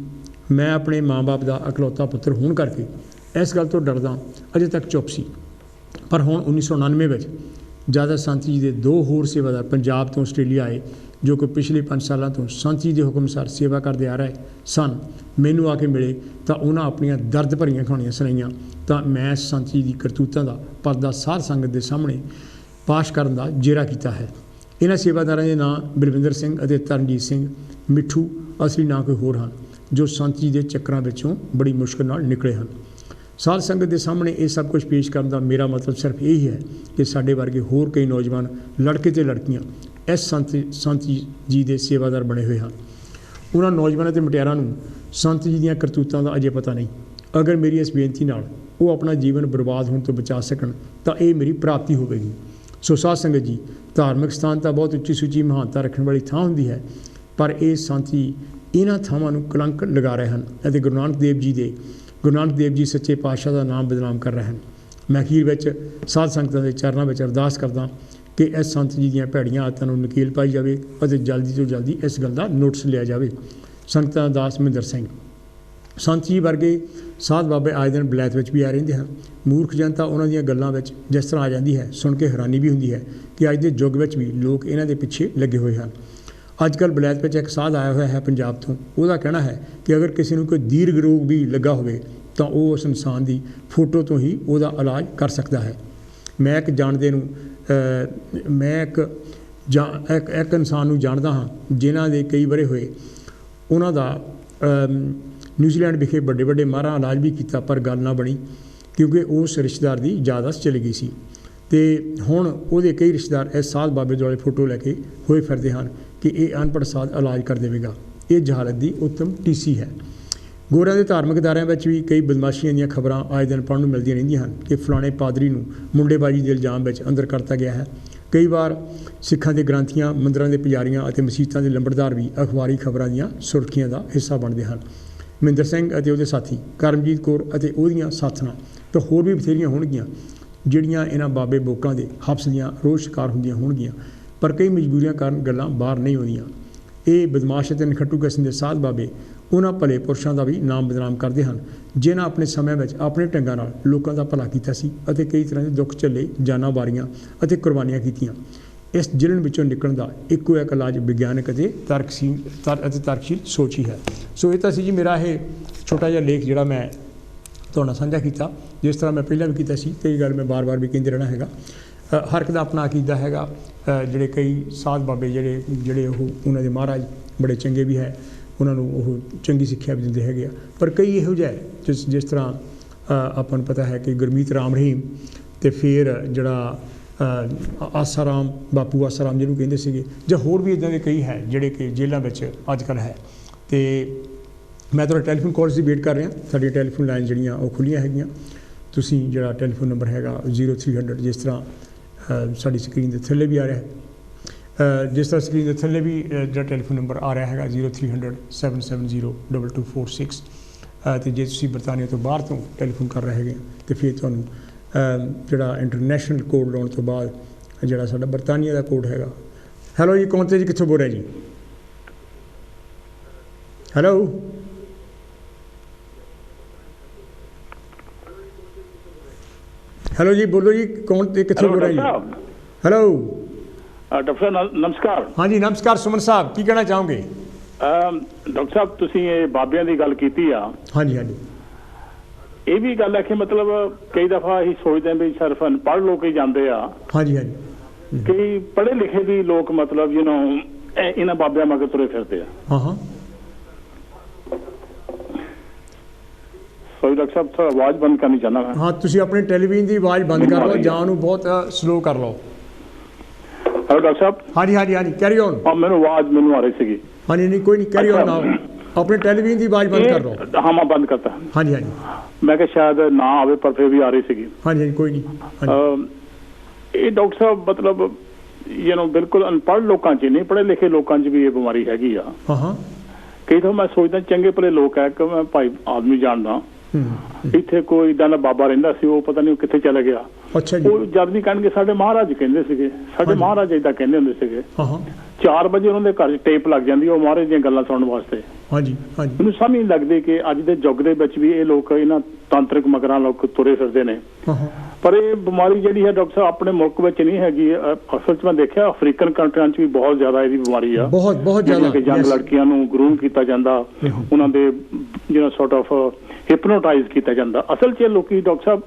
ਮੈਂ ਆਪਣੇ ਮਾਂ-ਬਾਪ ਦਾ ਇਕਲੌਤਾ ਪੁੱਤਰ ਹੋਣ ਕਰਕੇ ਇਸ ਗੱਲ ਤੋਂ ਡਰਦਾ ਅਜੇ ਤੱਕ ਚੁੱਪ ਸੀ। ਪਰ ਹੁਣ 1999 ਵਿੱਚ ਜਦ ਸੰਤ ਜੀ ਦੇ 2 ਹੋਰ ਸੇਵਾਦਾਰ ਪੰਜਾਬ ਤੋਂ ਆਸਟ੍ਰੇਲੀਆ ਆਏ, ਜੋ ਕਿ ਪਿਛਲੇ 5 ਸਾਲਾਂ ਤੋਂ ਸੰਤ ਜੀ ਦੇ ਹੁਕਮ ਅਨੁਸਾਰ ਸੇਵਾ ਕਰਦੇ ਆ ਰਹੇ ਸਨ, ਮੈਨੂੰ ਆ ਕੇ ਮਿਲੇ ਤਾਂ ਉਹਨਾਂ ਆਪਣੀਆਂ ਦਰਦ ਭਰੀਆਂ ਕਹਾਣੀਆਂ ਸੁਣਾਈਆਂ ਤਾਂ ਮੈਂ ਸੰਤ ਜੀ ਦੀ ਕਰਤੂਤਾਂ ਦਾ ਪਰਦਾ ਸਾਧ ਸੰਗਤ ਦੇ ਸਾਹਮਣੇ ਪਾਸ਼ ਕਰਨ ਦਾ ਜੇਰਾ ਕੀਤਾ ਹੈ। ਇਹਨਾਂ ਸੇਵਾਦਾਰਾਂ ਦੇ ਨਾਂ ਬਲਵਿੰਦਰ ਸਿੰਘ ਅਤੇ ਤਰਨਜੀਤ ਸਿੰਘ, ਮਿੱਠੂ ਅਸਲੀ ਨਾਂ ਕੋਈ ਹੋਰ ਹਨ, ਜੋ ਸੰਤ ਜੀ ਦੇ ਚੱਕਰਾਂ ਵਿੱਚੋਂ ਬੜੀ ਮੁਸ਼ਕਿਲ ਨਾਲ ਨਿਕਲੇ ਹਨ। ਸਾਧ ਸੰਗਤ ਦੇ ਸਾਹਮਣੇ ਇਹ ਸਭ ਕੁਝ ਪੇਸ਼ ਕਰਨ ਦਾ ਮੇਰਾ ਮਤਲਬ ਸਿਰਫ ਇਹੀ ਹੈ ਕਿ ਸਾਡੇ ਵਰਗੇ ਹੋਰ ਕਈ ਨੌਜਵਾਨ ਲੜਕੇ ਅਤੇ ਲੜਕੀਆਂ ਇਸ ਸੰਤ ਜੀ ਦੇ ਸੇਵਾਦਾਰ ਬਣੇ ਹੋਏ ਹਨ। ਉਹਨਾਂ ਨੌਜਵਾਨਾਂ ਅਤੇ ਮੁਟਿਆਰਾਂ ਨੂੰ ਸੰਤ ਜੀ ਦੀਆਂ ਕਰਤੂਤਾਂ ਦਾ ਅਜੇ ਪਤਾ ਨਹੀਂ। ਅਗਰ ਮੇਰੀ ਇਸ ਬੇਨਤੀ ਨਾਲ ਉਹ ਆਪਣਾ ਜੀਵਨ ਬਰਬਾਦ ਹੋਣ ਤੋਂ ਬਚਾ ਸਕਣ ਤਾਂ ਇਹ ਮੇਰੀ ਪ੍ਰਾਪਤੀ ਹੋਵੇਗੀ। ਸੋ ਸਾਧ ਸੰਗਤ ਜੀ, ਧਾਰਮਿਕ ਸਥਾਨ ਤਾਂ ਬਹੁਤ ਉੱਚੀ ਸੁੱਚੀ ਮਹਾਨਤਾ ਰੱਖਣ ਵਾਲੀ ਥਾਂ ਹੁੰਦੀ ਹੈ, ਪਰ ਇਹ ਸੰਤ ਜੀ ਇਹਨਾਂ ਥਾਵਾਂ ਨੂੰ ਕਲੰਕ ਲਗਾ ਰਹੇ ਹਨ ਅਤੇ ਗੁਰੂ ਨਾਨਕ ਦੇਵ ਜੀ ਸੱਚੇ ਪਾਤਸ਼ਾਹ ਦਾ ਨਾਮ ਬਦਨਾਮ ਕਰ ਰਹੇ ਹਨ। ਮੈਂ ਅਖੀਰ ਵਿੱਚ ਸਾਧ ਸੰਗਤਾਂ ਦੇ ਚਰਨਾਂ ਵਿੱਚ ਅਰਦਾਸ ਕਰਦਾ ਕਿ ਇਸ ਸੰਤ ਜੀ ਦੀਆਂ ਭੈੜੀਆਂ ਆਦਤਾਂ ਨੂੰ ਨਕੇਲ ਪਾਈ ਜਾਵੇ ਅਤੇ ਜਲਦੀ ਤੋਂ ਜਲਦੀ ਇਸ ਗੱਲ ਦਾ ਨੋਟਿਸ ਲਿਆ ਜਾਵੇ। ਸੰਗਤਾਂ ਦਾ ਦਾਸ ਮਹਿੰਦਰ ਸਿੰਘ। ਸੰਤ ਜੀ ਵਰਗੇ ਸਾਧ ਬਾਬੇ ਆਏ ਦਿਨ ਬਲੈਤ ਵਿੱਚ ਵੀ ਆ ਰਹਿੰਦੇ ਹਨ। ਮੂਰਖ ਜਨਤਾ ਉਹਨਾਂ ਦੀਆਂ ਗੱਲਾਂ ਵਿੱਚ ਜਿਸ ਤਰ੍ਹਾਂ ਆ ਜਾਂਦੀ ਹੈ, ਸੁਣ ਕੇ ਹੈਰਾਨੀ ਵੀ ਹੁੰਦੀ ਹੈ ਕਿ ਅੱਜ ਦੇ ਯੁੱਗ ਵਿੱਚ ਵੀ ਲੋਕ ਇਹਨਾਂ ਦੇ ਪਿੱਛੇ ਲੱਗੇ ਹੋਏ ਹਨ। ਅੱਜ ਕੱਲ੍ਹ ਬਲੈਤ ਵਿੱਚ ਇੱਕ ਸਾਧ ਆਇਆ ਹੋਇਆ ਹੈ ਪੰਜਾਬ ਤੋਂ। ਉਹਦਾ ਕਹਿਣਾ ਹੈ ਕਿ ਅਗਰ ਕਿਸੇ ਨੂੰ ਕੋਈ ਦੀਰਘ ਰੋਗ ਵੀ ਲੱਗਾ ਹੋਵੇ ਤਾਂ ਉਹ ਉਸ ਇਨਸਾਨ ਦੀ ਫੋਟੋ ਤੋਂ ਹੀ ਉਹਦਾ ਇਲਾਜ ਕਰ ਸਕਦਾ ਹੈ। ਮੈਂ ਇੱਕ ਇਨਸਾਨ ਨੂੰ ਜਾਣਦਾ ਹਾਂ ਜਿਨ੍ਹਾਂ ਦੇ ਕਈ ਵਰ੍ਹੇ ਹੋਏ ਉਹਨਾਂ ਦਾ ਨਿਊਜ਼ੀਲੈਂਡ ਵਿਖੇ ਵੱਡੇ ਵੱਡੇ ਮਾਹਰਾਂ ਇਲਾਜ ਵੀ ਕੀਤਾ, ਪਰ ਗੱਲ ਨਾ ਬਣੀ ਕਿਉਂਕਿ ਉਸ ਰਿਸ਼ਤੇਦਾਰ ਦੀ ਯਾਦਾਸ਼ਤ ਚਲੀ ਗਈ ਸੀ ਅਤੇ ਹੁਣ ਉਹਦੇ ਕਈ ਰਿਸ਼ਤੇਦਾਰ ਇਸ ਸਾਧ ਬਾਬੇ ਦੁਆਲੇ ਫੋਟੋ ਲੈ ਕੇ ਹੋਏ ਫਿਰਦੇ ਹਨ ਕਿ ਇਹ ਅਨਪੜ੍ਹ ਸਾਧ ਇਲਾਜ ਕਰ ਦੇਵੇਗਾ। ਇਹ ਜਹਾਲਤ ਦੀ ਉੱਤਮ ਟੀਸੀ ਹੈ। ਗੋਰਿਆਂ ਦੇ ਧਾਰਮਿਕ ਅਦਾਰਿਆਂ ਵਿੱਚ ਵੀ ਕਈ ਬਦਮਾਸ਼ੀਆਂ ਦੀਆਂ ਖਬਰਾਂ ਆਏ ਦਿਨ ਪੜ੍ਹਨ ਨੂੰ ਮਿਲਦੀਆਂ ਰਹਿੰਦੀਆਂ ਹਨ ਕਿ ਫਲਾਣੇ ਪਾਦਰੀ ਨੂੰ ਮੁੰਡੇਬਾਜ਼ੀ ਦੇ ਇਲਜ਼ਾਮ ਵਿੱਚ ਅੰਦਰ ਕਰਤਾ ਗਿਆ ਹੈ। कई बार सिखां दे ग्रंथियां, मंदिरां दे पुजारियां अते मसीतां दे लंबड़दार भी अखबारी खबरां दीयां सुर्खियां दा हिस्सा बनदे हन। ਮਹਿੰਦਰ ਸਿੰਘ ਅਤੇ ਉਹਦੇ ਸਾਥੀ ਕਰਮਜੀਤ ਕੌਰ ਅਤੇ ਉਹਦੀਆਂ ਸਾਥਣਾਂ ਤਾਂ ਹੋਰ ਵੀ ਬਥੇਰੀਆਂ ਹੋਣਗੀਆਂ ਜਿਹੜੀਆਂ ਇਹਨਾਂ ਬਾਬੇ ਬੋਕਾਂ ਦੇ ਹਫਸ ਦੀਆਂ ਰੋਜ਼ ਸ਼ਿਕਾਰ ਹੁੰਦੀਆਂ ਹੋਣਗੀਆਂ, ਪਰ ਕਈ ਮਜਬੂਰੀਆਂ ਕਾਰਨ ਗੱਲਾਂ ਬਾਹਰ ਨਹੀਂ ਆਉਂਦੀਆਂ। ਇਹ ਬਦਮਾਸ਼ ਅਤੇ ਨਖੱਟੂ ਕਿਸਮ ਦੇ ਸਾਧ ਬਾਬੇ ਉਹਨਾਂ ਭਲੇ ਪੁਰਸ਼ਾਂ ਦਾ ਵੀ ਨਾਮ ਬਦਨਾਮ ਕਰਦੇ ਹਨ ਜਿਨ੍ਹਾਂ ਆਪਣੇ ਸਮੇਂ ਵਿੱਚ ਆਪਣੇ ਢੰਗਾਂ ਨਾਲ ਲੋਕਾਂ ਦਾ ਭਲਾ ਕੀਤਾ ਸੀ ਅਤੇ ਕਈ ਤਰ੍ਹਾਂ ਦੇ ਦੁੱਖ ਝੱਲੇ, ਜਾਨਾਂ ਵਾਰੀਆਂ ਅਤੇ ਕੁਰਬਾਨੀਆਂ ਕੀਤੀਆਂ। ਇਸ ਜ਼ਿਲ੍ਹਣ ਵਿੱਚੋਂ ਨਿਕਲਣ ਦਾ ਇੱਕੋ ਇੱਕ ਇਲਾਜ ਵਿਗਿਆਨਕ ਅਤੇ ਤਰਕਸ਼ੀਲ ਸੋਚ ਹੀ ਹੈ। ਸੋ ਇਹ ਤਾਂ ਸੀ ਜੀ ਮੇਰਾ ਇਹ ਛੋਟਾ ਜਿਹਾ ਲੇਖ ਜਿਹੜਾ ਮੈਂ ਤੁਹਾਡੇ ਨਾਲ ਸਾਂਝਾ ਕੀਤਾ। ਜਿਸ ਤਰ੍ਹਾਂ ਮੈਂ ਪਹਿਲਾਂ ਵੀ ਕੀਤਾ ਸੀ ਅਤੇ ਇਹ ਗੱਲ ਮੈਂ ਬਾਰ-ਬਾਰ ਵੀ ਕਹਿੰਦੇ ਰਹਿਣਾ ਹੈਗਾ। ਹਰ ਇੱਕ ਦਾ ਆਪਣਾ ਅਕੀਦਾ ਹੈਗਾ। ਜਿਹੜੇ ਕਈ ਸਾਧ ਬਾਬੇ ਜਿਹੜੇ ਉਹ ਉਹਨਾਂ ਦੇ ਮਹਾਰਾਜ ਬੜੇ ਚੰਗੇ ਵੀ ਹੈ, ਉਹਨਾਂ ਨੂੰ ਉਹ ਚੰਗੀ ਸਿੱਖਿਆ ਵੀ ਦਿੰਦੇ ਹੈਗੇ ਆ, ਪਰ ਕਈ ਇਹੋ ਜਿਹਾ ਜਿਸ ਤਰ੍ਹਾਂ ਆਪਾਂ ਨੂੰ ਪਤਾ ਹੈ ਕਿ ਗੁਰਮੀਤ ਰਾਮ ਰਹੀਮ ਅਤੇ ਫਿਰ ਜਿਹੜਾ ਆਸਾ ਰਾਮ, ਬਾਪੂ ਆਸਾ ਰਾਮ ਜਿਹਨੂੰ ਕਹਿੰਦੇ ਸੀਗੇ, ਜਾਂ ਹੋਰ ਵੀ ਇੱਦਾਂ ਦੇ ਕਈ ਹੈ ਜਿਹੜੇ ਕਿ ਜੇਲ੍ਹਾਂ ਵਿੱਚ ਅੱਜ ਕੱਲ੍ਹ ਹੈ। ਅਤੇ ਮੈਂ ਤੁਹਾਡਾ ਟੈਲੀਫੋਨ ਕਾਲਸ ਦੀ ਵੇਟ ਕਰ ਰਿਹਾ। ਸਾਡੀਆਂ ਟੈਲੀਫੋਨ ਲਾਈਨ ਜਿਹੜੀਆਂ ਉਹ ਖੁੱਲ੍ਹੀਆਂ ਹੈਗੀਆਂ। ਤੁਸੀਂ ਜਿਹੜਾ ਟੈਲੀਫੋਨ ਨੰਬਰ ਹੈਗਾ 0300, ਜਿਸ ਤਰ੍ਹਾਂ ਸਾਡੀ ਸਕਰੀਨ ਦੇ ਥੱਲੇ ਵੀ ਆ ਰਿਹਾ ਹੈ, ਜਿਸ ਤਰ੍ਹਾਂ ਸਕਰੀਨ ਦੇ ਥੱਲੇ ਵੀ ਜਿਹੜਾ ਟੈਲੀਫੋਨ ਨੰਬਰ ਆ ਰਿਹਾ ਹੈਗਾ 0300 770 2246। ਅਤੇ ਜੇ ਤੁਸੀਂ ਬਰਤਾਨੀਆ ਤੋਂ ਬਾਹਰ ਤੋਂ ਟੈਲੀਫੋਨ ਕਰ ਰਹੇ ਹੈਗੇ ਤਾਂ ਫਿਰ ਤੁਹਾਨੂੰ ਜਿਹੜਾ ਇੰਟਰਨੈਸ਼ਨਲ ਕੋਡ ਲਾਉਣ ਤੋਂ ਬਾਅਦ ਜਿਹੜਾ ਸਾਡਾ ਬਰਤਾਨੀਆ ਦਾ ਕੋਡ ਹੈਗਾ। ਹੈਲੋ ਜੀ, ਕੌਣ ਤੇ ਜੀ, ਕਿੱਥੋਂ ਬੋਲ ਰਿਹਾ ਜੀ? ਹੈਲੋ ਹੈਲੋ ਜੀ, ਬੋਲੋ ਜੀ, ਕੌਣ ਤੇ ਕਿੱਥੋਂ ਬੋਲ ਰਿਹਾ ਜੀ? ਹੈਲੋ ਡਾਕਟਰ ਸਾਹਿਬ ਨਮਸਕਾਰ। ਹਾਂਜੀ ਨਮਸਕਾਰ ਸੁਮਨ ਸਾਹਿਬ, ਕੀ ਕਹਿਣਾ ਚਾਹੋਗੇ? ਡਾਕਟਰ ਸਾਹਿਬ ਤੁਸੀਂ ਇਹ ਬਾਬਿਆਂ ਦੀ ਗੱਲ ਕੀਤੀ ਆ। ਹਾਂਜੀ ਹਾਂਜੀ, ਇਹ ਵੀ ਗੱਲ ਹੈ ਕਿ ਮਤਲਬ ਕਈ ਦਫਾ ਅਸੀਂ ਸੋਚਦੇ ਹਾਂ ਵੀ ਸਿਰਫ ਅਨਪੜ੍ਹ ਲੋਕ ਹੀ ਜਾਂਦੇ ਆ। ਹਾਂਜੀ ਹਾਂਜੀ, ਕਈ ਪੜ੍ਹੇ ਲਿਖੇ ਵੀ ਲੋਕ ਮਤਲਬ ਇਹਨਾਂ ਬਾਬਿਆਂ ਮਗਰ ਤੁਰੇ ਫਿਰਦੇ ਆ। ਹਾਂ ਹਾਂ, ਸੋਰੀ ਡਾਕਟਰ ਸਾਹਿਬ ਥੋੜਾ ਆਵਾਜ਼ ਬੰਦ ਕਰਨੀ ਚਾਹੁੰਦਾ ਮੈਂ। ਹਾਂ, ਤੁਸੀਂ ਆਪਣੀ ਟੈਲੀਵਿਜ਼ਨ ਦੀ ਆਵਾਜ਼ ਬੰਦ ਕਰ ਲਓ ਜਾਂ ਉਹਨੂੰ ਬਹੁਤ ਸਲੋ ਕਰ ਲਓ। ਹੈਲੋ ਡਾਕਟਰ ਸਾਹਿਬ। ਹਾਂਜੀ ਹਾਂਜੀ ਹਾਂਜੀ, ਕੈਰੀ ਔਨ। ਮੈਨੂੰ ਆ ਰਹੀ ਸੀਗੀ। ਹਾਂਜੀ ਨਹੀਂ, ਕੋਈ ਨਹੀਂ, ਕੈਰੀ ਔਨ ਨਾ। ਆਪਣੇ ਟੈਲੀਵਿਜ਼ਨ ਦੀ ਆਵਾਜ਼ ਬੰਦ ਕਰ ਲਓ। ਹਾਂ ਮੈਂ ਬੰਦ ਕਰਤਾ। ਹਾਂਜੀ ਹਾਂਜੀ, ਮੈਂ ਕਿਹਾ ਸ਼ਾਇਦ ਨਾ ਆਵੇ ਪਰ ਫਿਰ ਵੀ ਆ ਰਹੀ ਸੀਗੀ। ਹਾਂਜੀ ਹਾਂਜੀ, ਕੋਈ ਨਹੀਂ। ਇਹ ਡਾਕਟਰ ਸਾਹਿਬ ਮਤਲਬ ਬਿਲਕੁਲ ਅਨਪੜ੍ਹ ਲੋਕਾਂ 'ਚ ਨਹੀਂ, ਪੜ੍ਹੇ ਲਿਖੇ ਲੋਕਾਂ 'ਚ ਵੀ ਇਹ ਬਿਮਾਰੀ ਹੈਗੀ ਆ। ਹਾਂ ਹਾਂ, ਕਈ ਤਾਂ ਮੈਂ ਸੋਚਦਾ ਚੰਗੇ ਭਲੇ ਲੋਕ ਹੈ ਕਿ ਮੈਂ ਭਾਈ ਆਦਮੀ ਜਾਣਦਾ ਇੱਥੇ ਕੋਈ ਇੱਦਾਂ ਦਾ ਬਾਬਾ ਰਹਿੰਦਾ ਸੀ, ਉਹ ਪਤਾ ਨਹੀਂ ਕਿੱਥੇ ਚਲਾ ਗਿਆ। ਅੱਛਾ ਜੀ। ਉਹ ਜਦ ਵੀ ਕਹਿਣਗੇ ਸਾਡੇ ਮਹਾਰਾਜ ਕਹਿੰਦੇ ਸੀਗੇ, ਸਾਡੇ ਮਹਾਰਾਜ ਏਦਾਂ ਕਹਿੰਦੇ ਹੁੰਦੇ ਸੀਗੇ। 4 ਵਜੇ ਉਹਨਾਂ ਦੇ ਘਰ 'ਚ ਟੇਪ ਲੱਗ ਜਾਂਦੀ ਉਹ ਮਹਾਰਾਜ ਦੀਆਂ ਗੱਲਾਂ ਸੁਣਨ ਵਾਸਤੇ। ਹਾਂਜੀ ਹਾਂਜੀ, ਮੈਨੂੰ ਸਮਝ ਨਹੀਂ ਲੱਗਦੀ ਕਿ ਅੱਜ ਦੇ ਯੁੱਗ ਦੇ ਵਿੱਚ ਵੀ ਇਹ ਲੋਕ ਇਹਨਾਂ ਤਾਂਤਰਿਕ ਮਗਰਾਂ ਲੋਕ ਤੁਰੇ ਫਿਰਦੇ ਨੇ। ਪਰ ਇਹ ਬਿਮਾਰੀ ਜਿਹੜੀ ਹੈ ਡਾਕਟਰ ਸਾਹਿਬ ਆਪਣੇ ਮੁਲਕ ਵਿੱਚ ਨਹੀਂ ਹੈਗੀ। ਅਸਲ 'ਚ ਮੈਂ ਦੇਖਿਆ ਅਫਰੀਕਨ ਕੰਟਰੀਆਂ 'ਚ ਵੀ ਬਹੁਤ ਜ਼ਿਆਦਾ ਇਹਦੀ ਬਿਮਾਰੀ ਆ। ਬਹੁਤ ਬਹੁਤ ਜ਼ਿਆਦਾ ਕਿ ਯੰਗ ਲੜਕੀਆਂ ਨੂੰ ਗਰੂਮ ਕੀਤਾ ਜਾਂਦਾ, ਉਹਨਾਂ ਦੇ ਸੌਰਟ ਆਫ ਹਿਪਨੋਟਾਈਜ਼ ਕੀਤਾ ਜਾਂਦਾ। ਅਸਲ 'ਚ ਲੋਕੀ ਡਾਕਟਰ ਸਾਹਿਬ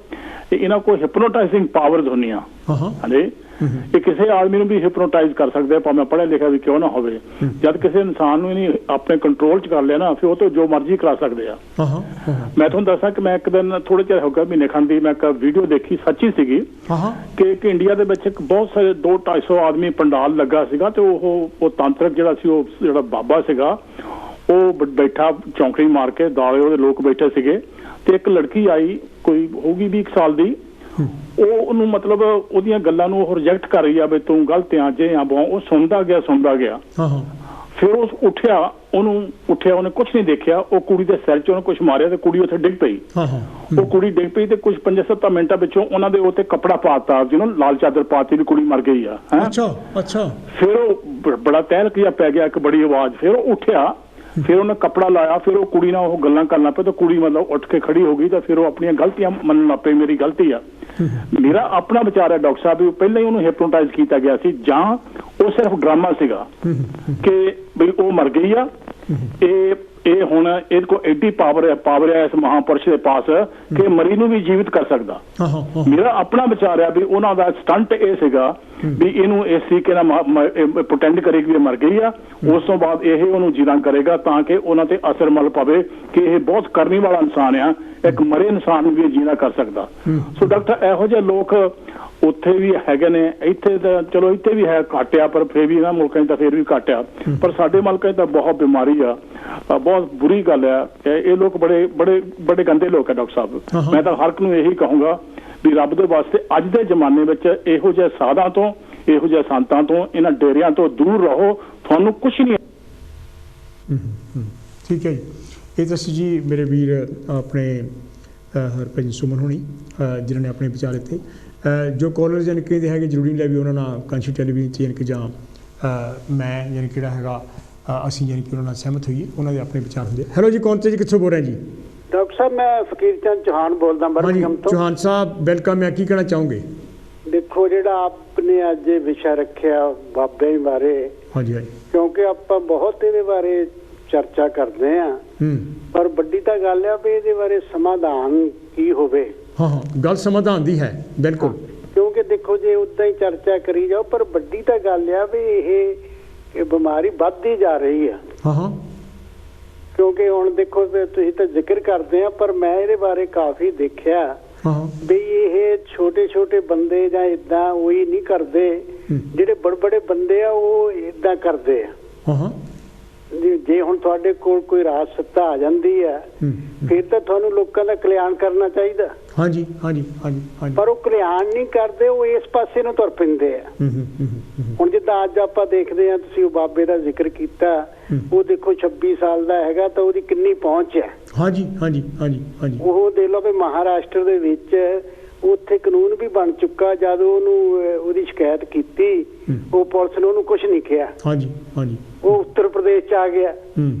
ਇਹਨਾਂ ਕੋਲ ਹਿਪਨੋਟਾਈਜ਼ਿੰਗ ਪਾਵਰਸ ਹੁੰਦੀਆਂ। ਹਾਂਜੀ, ਇਹ ਕਿਸੇ ਆਦਮੀ ਨੂੰ ਵੀ ਹਿਪਨੋਟਾਈਜ਼ ਕਰ ਸਕਦੇ ਆ, ਭਾਵੇਂ ਪੜ੍ਹਿਆ ਲਿਖਿਆ ਵੀ ਕਿਉਂ ਨਾ ਹੋਵੇ। ਜਦ ਕਿਸੇ ਇਨਸਾਨ ਨੂੰ ਇਹਨੇ ਆਪਣੇ ਕੰਟਰੋਲ 'ਚ ਕਰ ਲਿਆ ਨਾ, ਫਿਰ ਉਹ ਤੋਂ ਜੋ ਮਰਜ਼ੀ ਕਰਾ ਸਕਦੇ ਆ। ਮੈਂ ਤੁਹਾਨੂੰ ਦੱਸਾਂ ਕਿ ਮੈਂ ਇੱਕ ਦਿਨ ਥੋੜੇ ਚਿਰ ਹੋ ਗਿਆ, ਮਹੀਨੇ ਖੰਡ ਦੀ, ਮੈਂ ਇੱਕ ਵੀਡੀਓ ਦੇਖੀ, ਸੱਚੀ ਸੀਗੀ, ਕਿ ਇੰਡੀਆ ਦੇ ਵਿੱਚ ਇੱਕ ਬਹੁਤ ਸਾਰੇ 200-250 ਆਦਮੀ ਪੰਡਾਲ ਲੱਗਾ ਸੀਗਾ ਤੇ ਉਹ ਤਾਂਤਰਿਕ ਜਿਹੜਾ ਸੀ, ਉਹ ਜਿਹੜਾ ਬਾਬਾ ਸੀਗਾ ਉਹ ਬੈਠਾ ਚੌਂਕੜੀ ਮਾਰ ਕੇ, ਦਾਲੇ ਉਹਦੇ ਲੋਕ ਬੈਠੇ ਸੀਗੇ ਤੇ ਇੱਕ ਲੜਕੀ ਆਈ, ਕੋਈ ਹੋਊਗੀ 20 ਸਾਲ ਦੀ, ਉਹ ਉਹਨੂੰ ਮਤਲਬ ਉਹਦੀਆਂ ਗੱਲਾਂ ਨੂੰ ਉਹ ਰਿਜੈਕਟ ਕਰ ਰਹੀ ਆ ਵੀ ਤੂੰ ਗਲਤ ਆ, ਜੇ ਆ ਬਹੁ। ਉਹ ਸੁਣਦਾ ਗਿਆ। ਫਿਰ ਉਹ ਉੱਠਿਆ, ਉਹਨੇ ਕੁਛ ਨਹੀਂ ਦੇਖਿਆ, ਉਹ ਕੁੜੀ ਦੇ ਸਿਰ 'ਚ ਉਹਨੇ ਕੁਛ ਮਾਰਿਆ ਤੇ ਕੁੜੀ ਉੱਥੇ ਡਿੱਗ ਪਈ। ਉਹ ਕੁੜੀ ਡਿੱਗ ਪਈ ਤੇ ਕੁਛ 5-7 ਮਿੰਟਾਂ ਵਿੱਚੋਂ ਉਹਨਾਂ ਦੇ ਉੱਤੇ ਕੱਪੜਾ ਪਾਤਾ, ਲਾਲ ਚਾਦਰ ਪਾਤੀ ਵੀ ਕੁੜੀ ਮਰ ਗਈ ਆ। ਅੱਛਾ। ਫਿਰ ਉਹ ਬੜਾ ਤਹਿਲਕ ਜਿਹਾ ਪੈ ਗਿਆ, ਇੱਕ ਬੜੀ ਆਵਾਜ਼। ਫਿਰ ਉਹ ਉੱਠਿਆ, ਫਿਰ ਉਹਨੇ ਕੱਪੜਾ ਲਾਇਆ, ਫਿਰ ਉਹ ਕੁੜੀ ਨਾਲ ਉਹ ਗੱਲਾਂ ਕਰਨ ਲੱਗ ਪਏ ਤਾਂ ਕੁੜੀ ਮਤਲਬ ਉੱਠ ਕੇ ਖੜੀ ਹੋ ਗਈ ਤਾਂ ਫਿਰ ਉਹ ਆਪਣੀਆਂ ਗਲਤੀਆਂ ਮੰਨਣ ਲੱਗ ਪਈ, ਮੇਰੀ ਗਲਤੀ ਆ। ਮੇਰਾ ਆਪਣਾ ਵਿਚਾਰ ਹੈ ਡਾਕਟਰ ਸਾਹਿਬ ਵੀ ਪਹਿਲਾਂ ਹੀ ਉਹਨੂੰ ਹਿਪਨੋਟਾਈਜ਼ ਕੀਤਾ ਗਿਆ ਸੀ, ਜਾਂ ਉਹ ਸਿਰਫ ਡਰਾਮਾ ਸੀਗਾ ਕਿ ਬਈ ਉਹ ਮਰ ਗਈ ਆ। ਇਹ ਹੁਣ ਇਹਦੇ ਕੋਲ ਐਡੀ ਪਾਵਰ ਹੈ ਇਸ ਮਹਾਂਪੁਰਸ਼ ਦੇ ਪਾਸ ਕਿ ਮਰੀ ਨੂੰ ਵੀ ਜੀਵਿਤ ਕਰ ਸਕਦਾ। ਮੇਰਾ ਆਪਣਾ ਵਿਚਾਰ ਹੈ ਵੀ ਉਹਨਾਂ ਦਾ ਸਟੰਟ ਇਹ ਸੀਗਾ ਵੀ ਇਹਨੂੰ ਇਸ ਤਰੀਕੇ ਨਾਲ ਪ੍ਰਟੈਂਡ ਕਰੇਗੀ ਵੀ ਮਰ ਗਈ ਆ, ਉਸ ਤੋਂ ਬਾਅਦ ਇਹ ਉਹਨੂੰ ਜੀਣਾ ਕਰੇਗਾ ਤਾਂ ਕਿ ਉਹਨਾਂ ਤੇ ਅਸਰ ਮਲ ਪਵੇ ਕਿ ਇਹ ਬਹੁਤ ਕਰਨੀ ਵਾਲਾ ਇਨਸਾਨ ਆ, ਇੱਕ ਮਰੇ ਇਨਸਾਨ ਨੂੰ ਵੀ ਜੀਣਾ ਕਰ ਸਕਦਾ। ਸੋ ਡਾਕਟਰ ਇਹੋ ਜਿਹੇ ਲੋਕ ਉੱਥੇ ਵੀ ਹੈਗੇ ਨੇ, ਇੱਥੇ ਤਾਂ ਚਲੋ ਇੱਥੇ ਵੀ ਹੈ, ਘੱਟ ਆ, ਪਰ ਫਿਰ ਵੀ ਇਹਨਾਂ ਮੁਲਕਾਂ 'ਚ ਤਾਂ ਫਿਰ ਵੀ ਘੱਟ ਆ, ਪਰ ਸਾਡੇ ਮੁਲਕਾਂ 'ਚ ਤਾਂ ਬਹੁਤ ਬਿਮਾਰੀ ਆ, ਬਹੁਤ ਬੁਰੀ ਗੱਲ ਆ। ਇਹ ਲੋਕ ਬੜੇ ਗੰਦੇ ਲੋਕ ਆ ਡਾਕਟਰ ਸਾਹਿਬ। ਮੈਂ ਤਾਂ ਹਰ ਇੱਕ ਨੂੰ ਇਹੀ ਕਹੂੰਗਾ ਵੀ ਰੱਬ ਦੇ ਵਾਸਤੇ ਅੱਜ ਦੇ ਜ਼ਮਾਨੇ ਵਿੱਚ ਇਹੋ ਜਿਹੇ ਸਾਧਾਂ ਤੋਂ, ਇਹੋ ਜਿਹੇ ਸੰਤਾਂ ਤੋਂ, ਇਹਨਾਂ ਡੇਰਿਆਂ ਤੋਂ ਦੂਰ ਰਹੋ, ਤੁਹਾਨੂੰ ਕੁਛ ਨਹੀਂ। ਠੀਕ ਹੈ ਜੀ, ਇਹ ਤਾਂ ਸੀ ਜੀ ਮੇਰੇ ਵੀਰ ਆਪਣੇ ਹਰਭਜਨ ਸੁਮਨ ਹੋਣੀ ਜਿਨ੍ਹਾਂ ਨੇ ਆਪਣੇ ਵਿਚਾਰ ਦਿੱਤੇ। ਜੋ ਕਾਲਰ ਯਾਨੀ ਕਹਿੰਦੇ ਹੈਗੇ ਜ਼ਰੂਰੀ ਨਹੀਂ ਲੈ ਵੀ ਉਹਨਾਂ ਨਾਲ ਕਾਂਸ਼ੀ ਟੈਲੀਵਿਜ਼ਨ 'ਚ ਯਾਨੀ ਕਿ ਜਾਂ ਮੈਂ ਯਾਨੀ ਕਿਹੜਾ ਹੈਗਾ ਅਸੀਂ ਯਾਨੀ ਕਿ ਉਹਨਾਂ ਨਾਲ ਸਹਿਮਤ ਹੋਈਏ, ਉਹਨਾਂ ਦੇ ਆਪਣੇ ਵਿਚਾਰ ਹੁੰਦੇ। ਹੈਲੋ ਜੀ, ਕੌਣ ਤੇ ਜੀ, ਕਿੱਥੋਂ ਬੋਲ ਰਹੇ ਜੀ? ਡਾਕਟਰ ਸਾਹਿਬ ਮੈਂ ਫਕੀਰ ਚੰਦ ਚੌਹਾਨ ਬੋਲਦਾ ਬਰਮਿੰਘਮ ਤੋਂ। ਚੌਹਾਨ ਸਾਹਿਬ ਵੈਲਕਮ ਹੈ, ਕੀ ਕਹਿਣਾ ਚਾਹੋਗੇ? ਦੇਖੋ ਜਿਹੜਾ ਆਪਨੇ ਅੱਜ ਇਹ ਵਿਸ਼ਾ ਰੱਖਿਆ ਬਾਬਿਆਂ ਬਾਰੇ, ਹਾਂਜੀ ਹਾਂਜੀ, ਕਿਉਂਕਿ ਆਪਾਂ ਬਹੁਤ ਇਹਦੇ ਬਾਰੇ ਚਰਚਾ ਕਰਦੇ ਆ, ਪਰ ਵੱਡੀ ਤਾਂ ਗੱਲ ਆ ਵੀ ਇਹਦੇ ਬਾਰੇ ਸਮਾਧਾਨ ਕੀ ਹੋਵੇ। ਹਾਂ ਹਾਂ, ਗੱਲ ਸਮਾਧਾਨ ਦੀ ਹੈ ਬਿਲਕੁਲ, ਕਿਉਂਕਿ ਦੇਖੋ ਜੇ ਉਦਾਂ ਹੀ ਚਰਚਾ ਕਰੀ ਜਾਓ, ਪਰ ਵੱਡੀ ਤਾਂ ਗੱਲ ਆ ਵੀ ਇਹ ਬਿਮਾਰੀ ਵੱਧਦੀ ਜਾ ਰਹੀ ਆ। ਹਾਂ ਹਾਂ, ਕਿਉਂਕਿ ਹੁਣ ਦੇਖੋ ਤੁਸੀਂ ਤਾਂ ਜ਼ਿਕਰ ਕਰਦੇ ਆ, ਪਰ ਮੈਂ ਇਹਦੇ ਬਾਰੇ ਕਾਫੀ ਦੇਖਿਆ ਵੀ ਇਹ ਛੋਟੇ ਛੋਟੇ ਬੰਦੇ ਜਾਂ ਇਦਾਂ ਉਹੀ ਨਹੀਂ ਕਰਦੇ, ਜਿਹੜੇ ਬੜੇ ਬੜੇ ਬੰਦੇ ਆ ਉਹ ਇਦਾਂ ਕਰਦੇ ਆ। ਜੇ ਹੁਣ ਤੁਹਾਡੇ ਕੋਲ ਕੋਈ ਰਾਜ ਸੱਤਾ ਆ ਜਾਂਦੀ ਹੈ, ਫਿਰ ਤਾਂ ਤੁਹਾਨੂੰ ਲੋਕਾਂ ਦਾ ਕਲਿਆਣ ਕਰਨਾ ਚਾਹੀਦਾ। ਹਾਂਜੀ ਹਾਂਜੀ ਹਾਂਜੀ, ਪਰ ਉਹ ਕਲਿਆਣ ਨਹੀਂ ਕਰਦੇ, ਉਹ ਇਸ ਪਾਸੇ ਨੂੰ ਤੁਰ ਪੈਂਦੇ ਆ। ਹੁਣ ਜਿੱਦਾਂ ਅੱਜ ਆਪਾਂ ਦੇਖਦੇ ਆ, ਤੁਸੀਂ ਉਹ ਬਾਬੇ ਦਾ ਜ਼ਿਕਰ ਕੀਤਾ, ਉਹ ਦੇਖੋ 26 ਸਾਲ ਦਾ ਹੈਗਾ ਤਾਂ ਉਹਦੀ ਕਿੰਨੀ ਪਹੁੰਚ ਹੈ। ਹਾਂਜੀ ਹਾਂਜੀ ਹਾਂਜੀ ਹਾਂਜੀ, ਉਹ ਦੇਖ ਲਓ ਵੀ ਮਹਾਰਾਸ਼ਟਰ ਦੇ ਵਿੱਚ ਉੱਥੇ ਕਾਨੂੰਨ ਵੀ ਬਣ ਚੁੱਕਾ, ਜਦ ਉਹਨੂੰ ਉਹਦੀ ਸ਼ਿਕਾਇਤ ਕੀਤੀ ਉਹ ਪੁਲਿਸ ਨੇ ਉਹਨੂੰ ਕੁਝ ਨਹੀਂ ਕਿਹਾ। ਹਾਂਜੀ ਹਾਂਜੀ, ਉਹ ਉੱਤਰ ਪ੍ਰਦੇਸ਼ ਚ ਆ ਗਿਆ,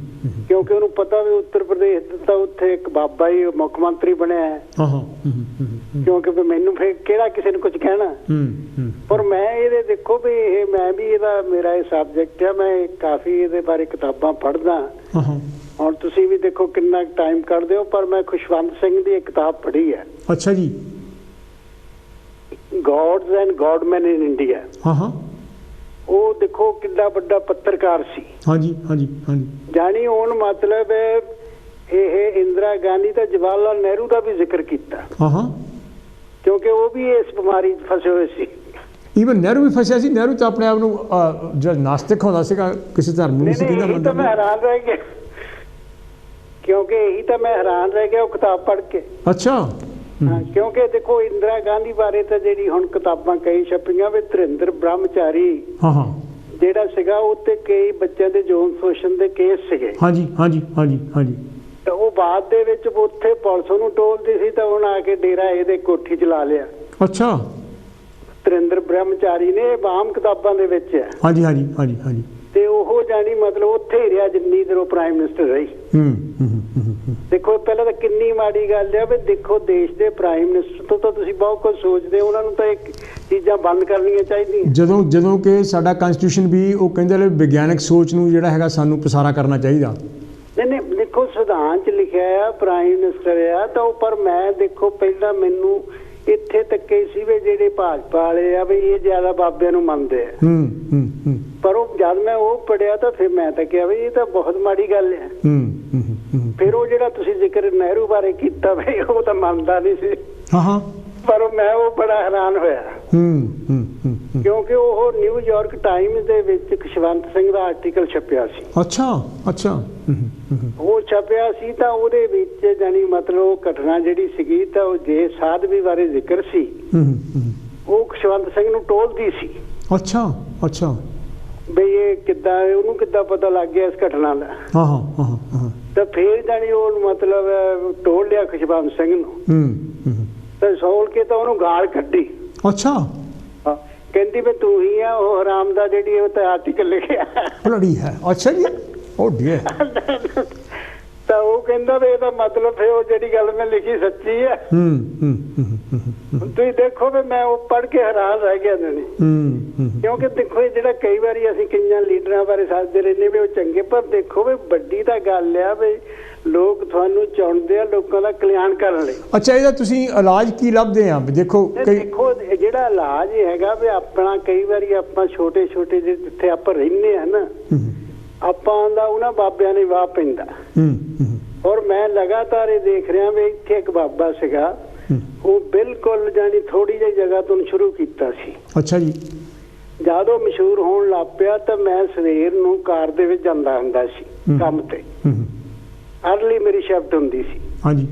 ਕਿਉਂਕਿ ਉਹਨੂੰ ਪਤਾ ਵੀ ਉੱਤਰ ਪ੍ਰਦੇਸ਼ ਤਾਂ ਉੱਥੇ ਇੱਕ ਬਾਬਾ ਹੀ ਮੁੱਖ ਮੰਤਰੀ ਬਣਿਆ ਹੈ, ਕਿਉਂਕਿ ਵੀ ਮੈਨੂੰ ਫਿਰ ਕਿਹੜਾ ਕਿਸੇ ਨੂੰ ਕੁਝ ਕਹਿਣਾ। ਪਰ ਮੈਂ ਇਹਦੇ ਦੇਖੋ ਵੀ ਇਹ ਮੈਂ ਵੀ ਇਹਦਾ ਮੇਰਾ ਇਹ ਸਬਜੈਕਟ ਹੈ, ਮੈਂ ਕਾਫੀ ਇਹਦੇ ਬਾਰੇ ਕਿਤਾਬਾਂ ਪੜ੍ਹਦਾ। ਹੁਣ ਤੁਸੀਂ ਵੀ ਦੇਖੋ ਕਿੰਨਾ ਟਾਈਮ ਕੱਢਦੇ ਹੋ, ਪਰ ਮੈਂ ਖੁਸ਼ਵੰਤ ਸਿੰਘ ਦੀ ਇੱਕ ਕਿਤਾਬ ਪੜ੍ਹੀ ਹੈ। ਅੱਛਾ ਜੀ, God's and godman in India. ਉਹ ਦੇਖੋ ਕਿੰਨਾ ਵੱਡਾ ਪੱਤਰਕਾਰ ਸੀ। ਹਾਂਜੀ ਹਾਂਜੀ ਹਾਂਜੀ, ਜਾਨੀ ਹੁਣ ਮਤਲਬ ਇਹ ਇੰਦਰਾ ਗਾਂਧੀ ਤੇ ਜਵਾਹਰ ਲਾਲ ਨਹਿਰੂ ਦਾ ਵੀ ਜ਼ਿਕਰ ਕੀਤਾ, ਕਿਉਂਕਿ ਉਹ ਵੀ ਇਸ ਬਿਮਾਰੀ 'ਚ ਫਸੇ ਹੋਏ ਸੀ। ਈਵਨ ਨਹਿਰੂ ਵੀ ਫਸਿਆ ਸੀ। ਨਹਿਰੂ ਤਾਂ ਆਪਣੇ ਆਪ ਨੂੰ ਜਿਹੜਾ ਨਾਸਤਿਕ ਹੁੰਦਾ ਸੀਗਾ, ਕਿਸੇ ਧਰਮ ਨੂੰ ਨਹੀਂ ਸੀ ਕਹਿੰਦਾ। ਮੈਂ ਹੈਰਾਨ ਰਹਿ ਗਿਆ, ਕਿਉਂਕਿ ਇਹੀ ਤਾਂ ਮੈਂ ਹੈਰਾਨ ਰਹਿ ਗਿਆ ਉਹ ਕਿਤਾਬ ਪੜ੍ਹ ਕੇ। ਅੱਛਾ, ਕਿਉਂਕਿ ਦੇਖੋ ਇੰਦਰਾ ਗਾਂਧੀ ਬਾਰੇ ਤਾਂ ਜਿਹੜੀ ਹੁਣ ਕਿਤਾਬਾਂ ਕਈ ਛਪੀਆਂ ਵੀ ਧਰਿੰਦਰ ਬ੍ਰਹਮਚਾਰੀ ਜਿਹੜਾ ਸੀਗਾ, ਉੱਤੇ ਕਈ ਬੱਚਿਆਂ ਦੇ ਯੌਨ ਸ਼ੋਸ਼ਣ ਦੇ ਕੇਸ ਸੀਗੇ। ਹਾਂਜੀ ਹਾਂਜੀ ਹਾਂਜੀ ਹਾਂਜੀ, ਤਾਂ ਉਹ ਬਾਅਦ ਦੇ ਵਿੱਚ ਉੱਥੇ ਪੁਲਿਸ ਉਹਨੂੰ ਟੋਲਦੀ ਸੀ, ਤਾਂ ਉਹਨਾਂ ਆ ਕੇ ਡੇਰਾ ਇਹਦੇ ਕੋਠੀ ਚ ਲਾ ਲਿਆ। ਅੱਛਾ, ਧਰਿੰਦਰ ਬ੍ਰਹਮਚਾਰੀ ਨੇ ਆਮ ਕਿਤਾਬਾਂ ਦੇ ਵਿੱਚ ਹੈ। ਹਾਂਜੀ ਹਾਂਜੀ ਹਾਂਜੀ ਹਾਂਜੀ, ਤੇ ਉਹ ਜਾਨੀ ਮਤਲਬ ਉੱਥੇ ਹੀ ਰਿਹਾ ਜਿੰਨੀ ਦੇਰ ਉਹ ਪ੍ਰਾਈਮ ਮਿਨਿਸਟਰ ਰਹੀ। ਦੇਖੋ ਪਹਿਲਾਂ ਤਾਂ ਕਿੰਨੀ ਮਾੜੀ ਗੱਲ ਹੈ ਵੀ ਦੇਖੋ ਦੇਸ਼ ਦੇ ਪ੍ਰਾਈਮ ਮਿਨਿਸਟਰ ਤੋਂ ਤਾਂ ਤੁਸੀਂ ਬਹੁਤ ਕੁਝ ਸੋਚਦੇ ਹੋ, ਉਹਨਾਂ ਨੂੰ ਤਾਂ ਇਹ ਚੀਜ਼ਾਂ ਬੰਦ ਕਰਨੀਆਂ ਚਾਹੀਦੀਆਂ। ਜਦੋਂ ਕਿ ਸਾਡਾ ਕਨਸਟੀਟਿਊਸ਼ਨ ਵੀ ਉਹ ਕਹਿੰਦੇ ਨੇ ਵਿਗਿਆਨਕ ਸੋਚ ਨੂੰ ਜਿਹੜਾ ਹੈਗਾ ਸਾਨੂੰ ਪਸਾਰਾ ਕਰਨਾ ਚਾਹੀਦਾ। ਨਹੀਂ ਦੇਖੋ ਸੰਵਿਧਾਨ 'ਚ ਲਿਖਿਆ ਆ ਪ੍ਰਾਈਮ ਮਿਨਿਸਟਰ ਆ ਤਾਂ ਉਹ, ਪਰ ਮੈਂ ਦੇਖੋ ਪਹਿਲਾਂ ਮੈਨੂੰ ਇੱਥੇ ਤੱਕ ਹੀ ਸੀ ਵੀ ਜਿਹੜੇ ਭਾਜਪਾ ਵਾਲੇ ਆ ਵੀ ਇਹ ਜ਼ਿਆਦਾ ਬਾਬਿਆਂ ਨੂੰ ਮੰਨਦੇ ਆ। ਪਰ ਉਹ ਜਦ ਮੈਂ ਉਹ ਪੜਿਆ ਤਾਂ ਫਿਰ ਮੈਂ ਤਾਂ ਕਿਹਾ ਵੀ ਇਹ ਤਾਂ ਬਹੁਤ ਮਾੜੀ ਗੱਲ ਹੈ। ਫਿਰ ਉਹ ਜਿਹੜਾ ਤੁਸੀਂ ਜ਼ਿਕਰ ਨਹਿਰੂ ਬਾਰੇ ਕੀਤਾ ਵੀ ਉਹ ਤਾਂ ਮੰਨਦਾ ਨਹੀਂ ਸੀ, ਪਰ ਮੈਂ ਉਹ ਬੜਾ ਹੈਰਾਨ ਹੋਇਆ, ਕਿਉਂਕਿ ਉਹ ਨਿਊਯਾਰਕ ਟਾਈਮਜ਼ ਦੇ ਵਿੱਚ ਖੁਸ਼ਵੰਤ ਸਿੰਘ ਦਾ ਆਰਟੀਕਲ ਛਪਿਆ ਸੀ। ਅੱਛਾ ਅੱਛਾ, ਉਹ ਛਪਿਆ ਸੀ ਤਾਂ ਉਹਦੇ ਵਿੱਚ ਜਾਨੀ ਮਤਲਬ ਉਹ ਘਟਨਾ ਜਿਹੜੀ ਸੀਗੀ ਤਾਂ ਉਹ ਜੇ ਸਾਧਵੀ ਬਾਰੇ ਜ਼ਿਕਰ ਸੀ, ਉਹ ਖੁਸ਼ਵੰਤ ਸਿੰਘ ਨੂੰ ਟੋਲਦੀ ਸੀ। ਅੱਛਾ ਅੱਛਾ, ਬਈ ਇਹ ਕਿੱਦਾਂ, ਉਹਨੂੰ ਕਿੱਦਾਂ ਪਤਾ ਲੱਗ ਗਿਆ ਇਸ ਘਟਨਾ ਦਾ। ਤਾਂ ਫੇਰ ਜਾਨੀ ਉਹ ਮਤਲਬ ਟੋਲ ਲਿਆ ਖੁਸ਼ਵੰਤ ਸਿੰਘ ਨੂੰ, ਤੇ ਸੋਲ ਕੇ ਤਾਂ ਉਹਨੂੰ ਗਾਲ ਕੱਢੀ। ਅੱਛਾ, ਕਹਿੰਦੀ ਵੀ ਤੂੰ ਹੀ ਆ ਉਹ ਹਰਾਮ ਦਾ ਜਿਹੜੀ ਉਹ ਤਾਂ ਆਰਟੀਕਲ ਲਿਖਿਆ ਲੜੀ ਹੈ। ਅੱਛਾ ਜੀ, ਉਹ ਡੀਅਰ ਤਾਂ ਉਹ ਕਹਿੰਦਾ ਵੀ ਇਹਦਾ ਮਤਲਬ ਫਿਰ ਉਹ ਜਿਹੜੀ ਗੱਲ ਮੈਂ ਲਿਖੀ ਸੱਚੀ ਹੈ। ਤੁਸੀਂ ਦੇਖੋ ਵੀ ਮੈਂ ਉਹ ਪੜ੍ਹ ਕੇ ਹੈਰਾਨ ਰਹਿ ਗਿਆ ਨਹੀਂ, ਕਿਉਂਕਿ ਦੇਖੋ ਇਹ ਜਿਹੜਾ ਕਈ ਵਾਰੀ ਅਸੀਂ ਕਈਆਂ ਲੀਡਰਾਂ ਬਾਰੇ ਸੋਚਦੇ ਰਹਿੰਦੇ ਵੀ ਉਹ ਚੰਗੇ, ਪਰ ਦੇਖੋ ਵੀ ਵੱਡੀ ਤਾਂ ਗੱਲ ਆ ਵੀ ਲੋਕ ਤੁਹਾਨੂੰ ਚੁਣਦੇ ਆ ਲੋਕਾਂ ਦਾ ਕਲਿਆਣ ਕਰਨ ਲਈ। ਅੱਛਾ, ਇਹਦਾ ਤੁਸੀਂ ਇਲਾਜ ਕੀ ਲੱਭਦੇ ਆ? ਦੇਖੋ ਜਿਹੜਾ ਇਲਾਜ ਹੈਗਾ ਵੀ ਆਪਣਾ ਕਈ ਵਾਰੀ ਆਪਾਂ ਛੋਟੇ ਛੋਟੇ ਜਿੱਥੇ ਆਪਾਂ ਰਹਿੰਦੇ ਆ ਨਾ, ਆਪਾਂ ਦਾ ਉਹਨਾਂ ਬਾਬਿਆਂ ਨੇ ਵਾਹ ਪੈਂਦਾ। ਔਰ ਮੈਂ ਲਗਾਤਾਰ ਇਹ ਦੇਖ ਰਿਹਾ ਵੀ ਇੱਥੇ ਇੱਕ ਬਾਬਾ ਸੀਗਾ, ਉਹ ਬਿਲਕੁਲ ਜਾਨੀ ਥੋੜੀ ਜਿਹੀ ਜਗ੍ਹਾ ਤੋਂ ਸ਼ੁਰੂ ਕੀਤਾ ਸੀ। ਅੱਛਾ ਜੀ, ਜਦ ਉਹ ਮਸ਼ਹੂਰ ਹੋਣ ਲੱਗ ਪਿਆ ਤਾਂ ਮੈਂ ਸਵੇਰ ਨੂੰ ਕਾਰ ਦੇ ਵਿੱਚ ਜਾਂਦਾ ਹੁੰਦਾ ਸੀ ਕੰਮ ਤੇ, ਅਰਲੀ ਮੇਰੀ ਸ਼ਿਫਟ ਹੁੰਦੀ ਸੀ। ਹਾਂਜੀ,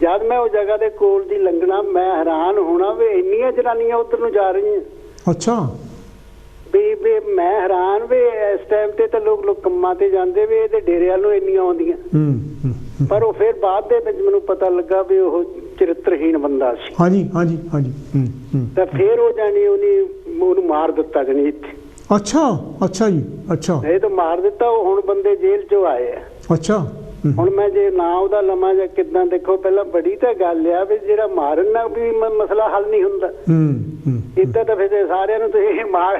ਜਦ ਮੈਂ ਉਹ ਜਗ੍ਹਾ ਦੇ ਕੋਲ ਦੀ ਲੰਘਣਾ ਮੈਂ ਹੈਰਾਨ ਹੋਣਾ ਵੀ ਇੰਨੀਆਂ ਜਨਾਨੀਆਂ ਉੱਧਰ ਨੂੰ ਜਾ ਰਹੀਆਂ। ਅੱਛਾ, ਵੀ ਮੈਂ ਹੈਰਾਨ ਵੀ ਇਸ ਟਾਈਮ ਤੇ ਤਾਂ ਲੋਕ ਕੰਮਾਂ ਤੇ ਜਾਂਦੇ ਵੀ ਇਹਦੇ ਡੇਰਿਆਂ ਨੂੰ ਇੰਨੀਆਂ ਆਉਂਦੀਆਂ ਪਰ ਉਹ ਫਿਰ ਬਾਅਦ ਦੇ ਵਿੱਚ ਮੈਨੂੰ ਪਤਾ ਲੱਗਾ ਵੀ ਉਹ ਚਰਿੱਤਰਹੀਣ ਬੰਦਾ ਸੀ। ਹਾਂਜੀ ਹਾਂਜੀ ਹਾਂਜੀ। ਤਾਂ ਫਿਰ ਉਹ ਜਾਣੀ ਉਹਨੂੰ ਮਾਰ ਦਿੱਤਾ ਜਾਣੀ ਇੱਥੇ। ਅੱਛਾ ਅੱਛਾ ਜੀ ਅੱਛਾ। ਇਹ ਤਾਂ ਮਾਰ ਦਿੱਤਾ। ਉਹ ਹੁਣ ਬੰਦੇ ਜੇਲ੍ਹ ਚੋਂ ਆਏ ਆ। ਅੱਛਾ। ਹੁਣ ਮੈਂ ਜੇ ਨਾ ਉਹਦਾ ਲਵਾਂ ਜਾਂ ਕਿੱਦਾਂ, ਦੇਖੋ ਪਹਿਲਾਂ ਬੜੀ ਤਾਂ ਗੱਲ ਆ ਵੀ ਜਿਹੜਾ ਮਾਰਨ ਨਾਲ ਵੀ ਮਸਲਾ ਹੱਲ ਨਹੀਂ ਹੁੰਦਾ। ਇੱਦਾਂ ਤਾਂ ਫਿਰ ਸਾਰਿਆਂ ਨੂੰ ਤੁਸੀਂ ਮਾਰ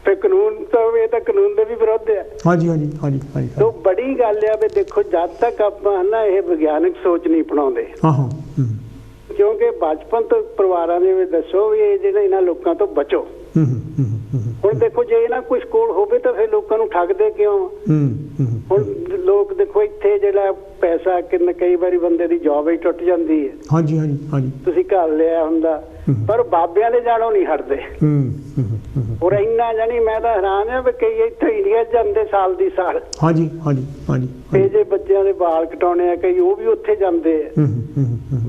ਫਿਰ ਕਾਨੂੰਨ ਤਾਂ ਇਹ ਤਾਂ ਕਾਨੂੰਨ ਦੇ ਵੀ ਵਿਰੁੱਧ ਆ। ਹਾਂਜੀ ਹਾਂਜੀ ਹਾਂਜੀ ਹਾਂਜੀ। ਤਾਂ ਬੜੀ ਗੱਲ ਆ ਵੀ ਦੇਖੋ ਜਦ ਤੱਕ ਆਪਾਂ ਨਾ ਇਹ ਵਿਗਿਆਨਕ ਸੋਚ ਨਹੀਂ ਅਪਣਾਉਂਦੇ, ਕਿਉਂਕਿ ਬਚਪਨ ਤੋਂ ਪਰਿਵਾਰਾਂ ਦੇ ਵਿੱਚ ਦੱਸੋ ਵੀ ਇਹ ਜਿਹੜੇ ਇਹਨਾਂ ਲੋਕਾਂ ਤੋਂ ਬਚੋ। ਹੁਣ ਦੇਖੋ ਜੇ ਇਹਨਾਂ ਕੁਝ ਕੋਲ ਹੋਵੇ ਤਾਂ ਫਿਰ ਲੋਕਾਂ ਨੂੰ ਠੱਗਦੇ ਕਿਉਂ? ਹੁਣ ਲੋਕ ਦੇਖੋ ਇੱਥੇ ਜਿਹੜਾ ਪੈਸਾ ਕਈ ਵਾਰੀ ਬੰਦੇ ਦੀ ਜੌਬ ਹੀ ਟੁੱਟ ਜਾਂਦੀ ਹੈ। ਹਾਂਜੀ ਹਾਂਜੀ ਹਾਂਜੀ। ਤੁਸੀਂ ਘਰ ਲਿਆ ਹੁੰਦਾ ਪਰ ਬਾਬਿਆਂ ਦੇ ਜਾਣੋਂ ਨਹੀਂ ਹਟਦੇ। ਔਰ ਇੰਨਾ ਜਾਣੀ ਮੈਂ ਤਾਂ ਹੈਰਾਨ ਆ ਵੀ ਕਈ ਇੱਥੇ ਇੰਡੀਆ ਜਾਂਦੇ ਸਾਲ ਦੀ ਸਾਲ। ਹਾਂਜੀ ਹਾਂਜੀ ਹਾਂਜੀ। ਇਹ ਜੇ ਬੱਚਿਆਂ ਦੇ ਵਾਲ ਕਟਾਉਣੇ ਆ ਕਈ ਉਹ ਵੀ ਉੱਥੇ ਜਾਂਦੇ ਆ।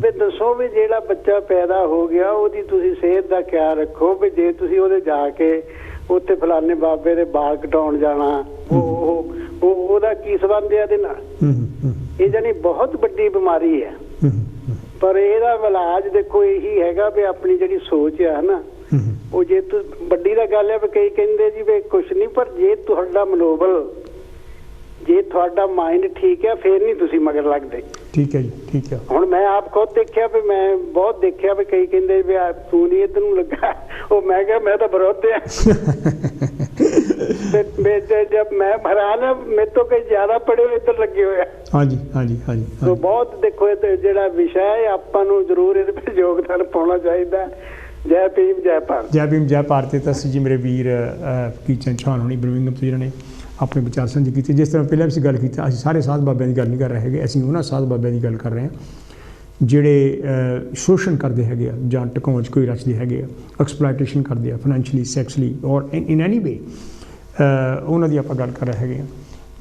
ਵੀ ਦੱਸੋ ਵੀ ਜਿਹੜਾ ਬੱਚਾ ਪੈਦਾ ਹੋ ਗਿਆ ਉਹਦੀ ਤੁਸੀਂ ਸਿਹਤ ਦਾ ਖਿਆਲ ਰੱਖੋ ਵੀ ਜੇ ਤੁਸੀਂ ਉਹਦੇ ਜਾ ਕੇ ਉੱਥੇ ਫਲਾਣੇ ਬਾਬੇ ਦੇ ਵਾਲ ਕਟਾਉਣ ਜਾਣਾ ਉਹਦਾ ਕੀ ਸੰਬੰਧ ਹੈ ਇਹਦੇ ਨਾਲ? ਇਹ ਜਾਨੀ ਬਹੁਤ ਵੱਡੀ ਬਿਮਾਰੀ ਹੈ। ਪਰ ਇਹਦਾ ਇਲਾਜ ਦੇਖੋ ਇਹੀ ਹੈਗਾ ਵੀ ਆਪਣੀ ਜਿਹੜੀ ਸੋਚ ਹੈ ਨਾ ਉਹ ਜੇ ਵੱਡੀ ਦਾ ਗੱਲ ਹੈ ਵੀ ਕਈ ਕਹਿੰਦੇ ਜੀ ਵੀ ਕੁਛ ਨਹੀਂ, ਪਰ ਜੇ ਤੁਹਾਡਾ ਮਨੋਬਲ ਜੇ ਤੁਹਾਡਾ ਮਾਈਂਡ ਠੀਕ ਹੈ ਫਿਰ ਨਹੀਂ ਤੁਸੀਂ ਮਗਰ ਲੱਗਦੇ। ਠੀਕ ਹੈ ਜੀ ਠੀਕ ਹੈ। ਹੁਣ ਮੈਂ ਆਪ ਖੁਦ ਦੇਖਿਆ ਵੀ ਮੈਂ ਬਹੁਤ ਦੇਖਿਆ ਵੀ ਕਈ ਕਹਿੰਦੇ ਵੀ ਤੂੰ ਨਹੀਂ ਇੱਧਰ ਨੂੰ ਲੱਗਾ, ਉਹ ਮੈਂ ਕਿਹਾ ਮੈਂ ਤਾਂ ਵਿਰੋਧ ਆ। ਜਬ ਮੈਂ ਹੈਰਾਨ ਆ ਮੇਰੇ ਤੋਂ ਕਈ ਜ਼ਿਆਦਾ ਪੜ੍ਹੇ ਹੋਏ ਇੱਧਰ ਲੱਗੇ ਹੋਏ ਆ। ਹਾਂਜੀ ਹਾਂਜੀ ਹਾਂਜੀ। ਸੋ ਬਹੁਤ ਦੇਖੋ ਇਹ ਜਿਹੜਾ ਵਿਸ਼ਾ ਹੈ ਆਪਾਂ ਨੂੰ ਜ਼ਰੂਰ ਇਹਦੇ ਵਿੱਚ ਯੋਗਦਾਨ ਪਾਉਣਾ ਚਾਹੀਦਾ। ਜੈ ਭੀਮ ਜੈ ਭਾਰਤ। ਜੈ ਭੀਮ ਜੈ ਭਾਰਤ। ਤਾਂ ਅਸੀਂ ਜੀ ਮੇਰੇ ਵੀਰ ਕੀਚਨ ਚੌਹਾਨ ਹੋਣੀ ਬਰਮਿੰਘਮ ਤੋਂ ਜਿਹਨਾਂ ਨੇ ਆਪਣੇ ਵਿਚਾਰ ਸਾਂਝੇ ਕੀਤੇ। ਜਿਸ ਤਰ੍ਹਾਂ ਪਹਿਲਾਂ ਅਸੀਂ ਗੱਲ ਕੀਤੀ, ਅਸੀਂ ਸਾਰੇ ਸਾਧ ਬਾਬਿਆਂ ਦੀ ਗੱਲ ਨਹੀਂ ਕਰ ਰਹੇ ਹੈਗੇ, ਅਸੀਂ ਉਹਨਾਂ ਸਾਧ ਬਾਬਿਆਂ ਦੀ ਗੱਲ ਕਰ ਰਹੇ ਹਾਂ ਜਿਹੜੇ ਸ਼ੋਸ਼ਣ ਕਰਦੇ ਹੈਗੇ ਆ ਜਾਂ ਟਿਕਾਉਣ 'ਚ ਕੋਈ ਰਚਦੇ ਹੈਗੇ ਆ, ਐਕਸਪਲੋਇਟੇਸ਼ਨ ਕਰਦੇ ਆ ਫਾਈਨੈਂਸ਼ੀਅਲੀ, ਸੈਕਸੁਅਲੀ ਔਰ ਇਨ ਐਨੀ ਵੇ। ਉਹਨਾਂ ਦੀ ਆਪਾਂ ਗੱਲ ਕਰ ਰਹੇ ਹੈਗੇ ਆ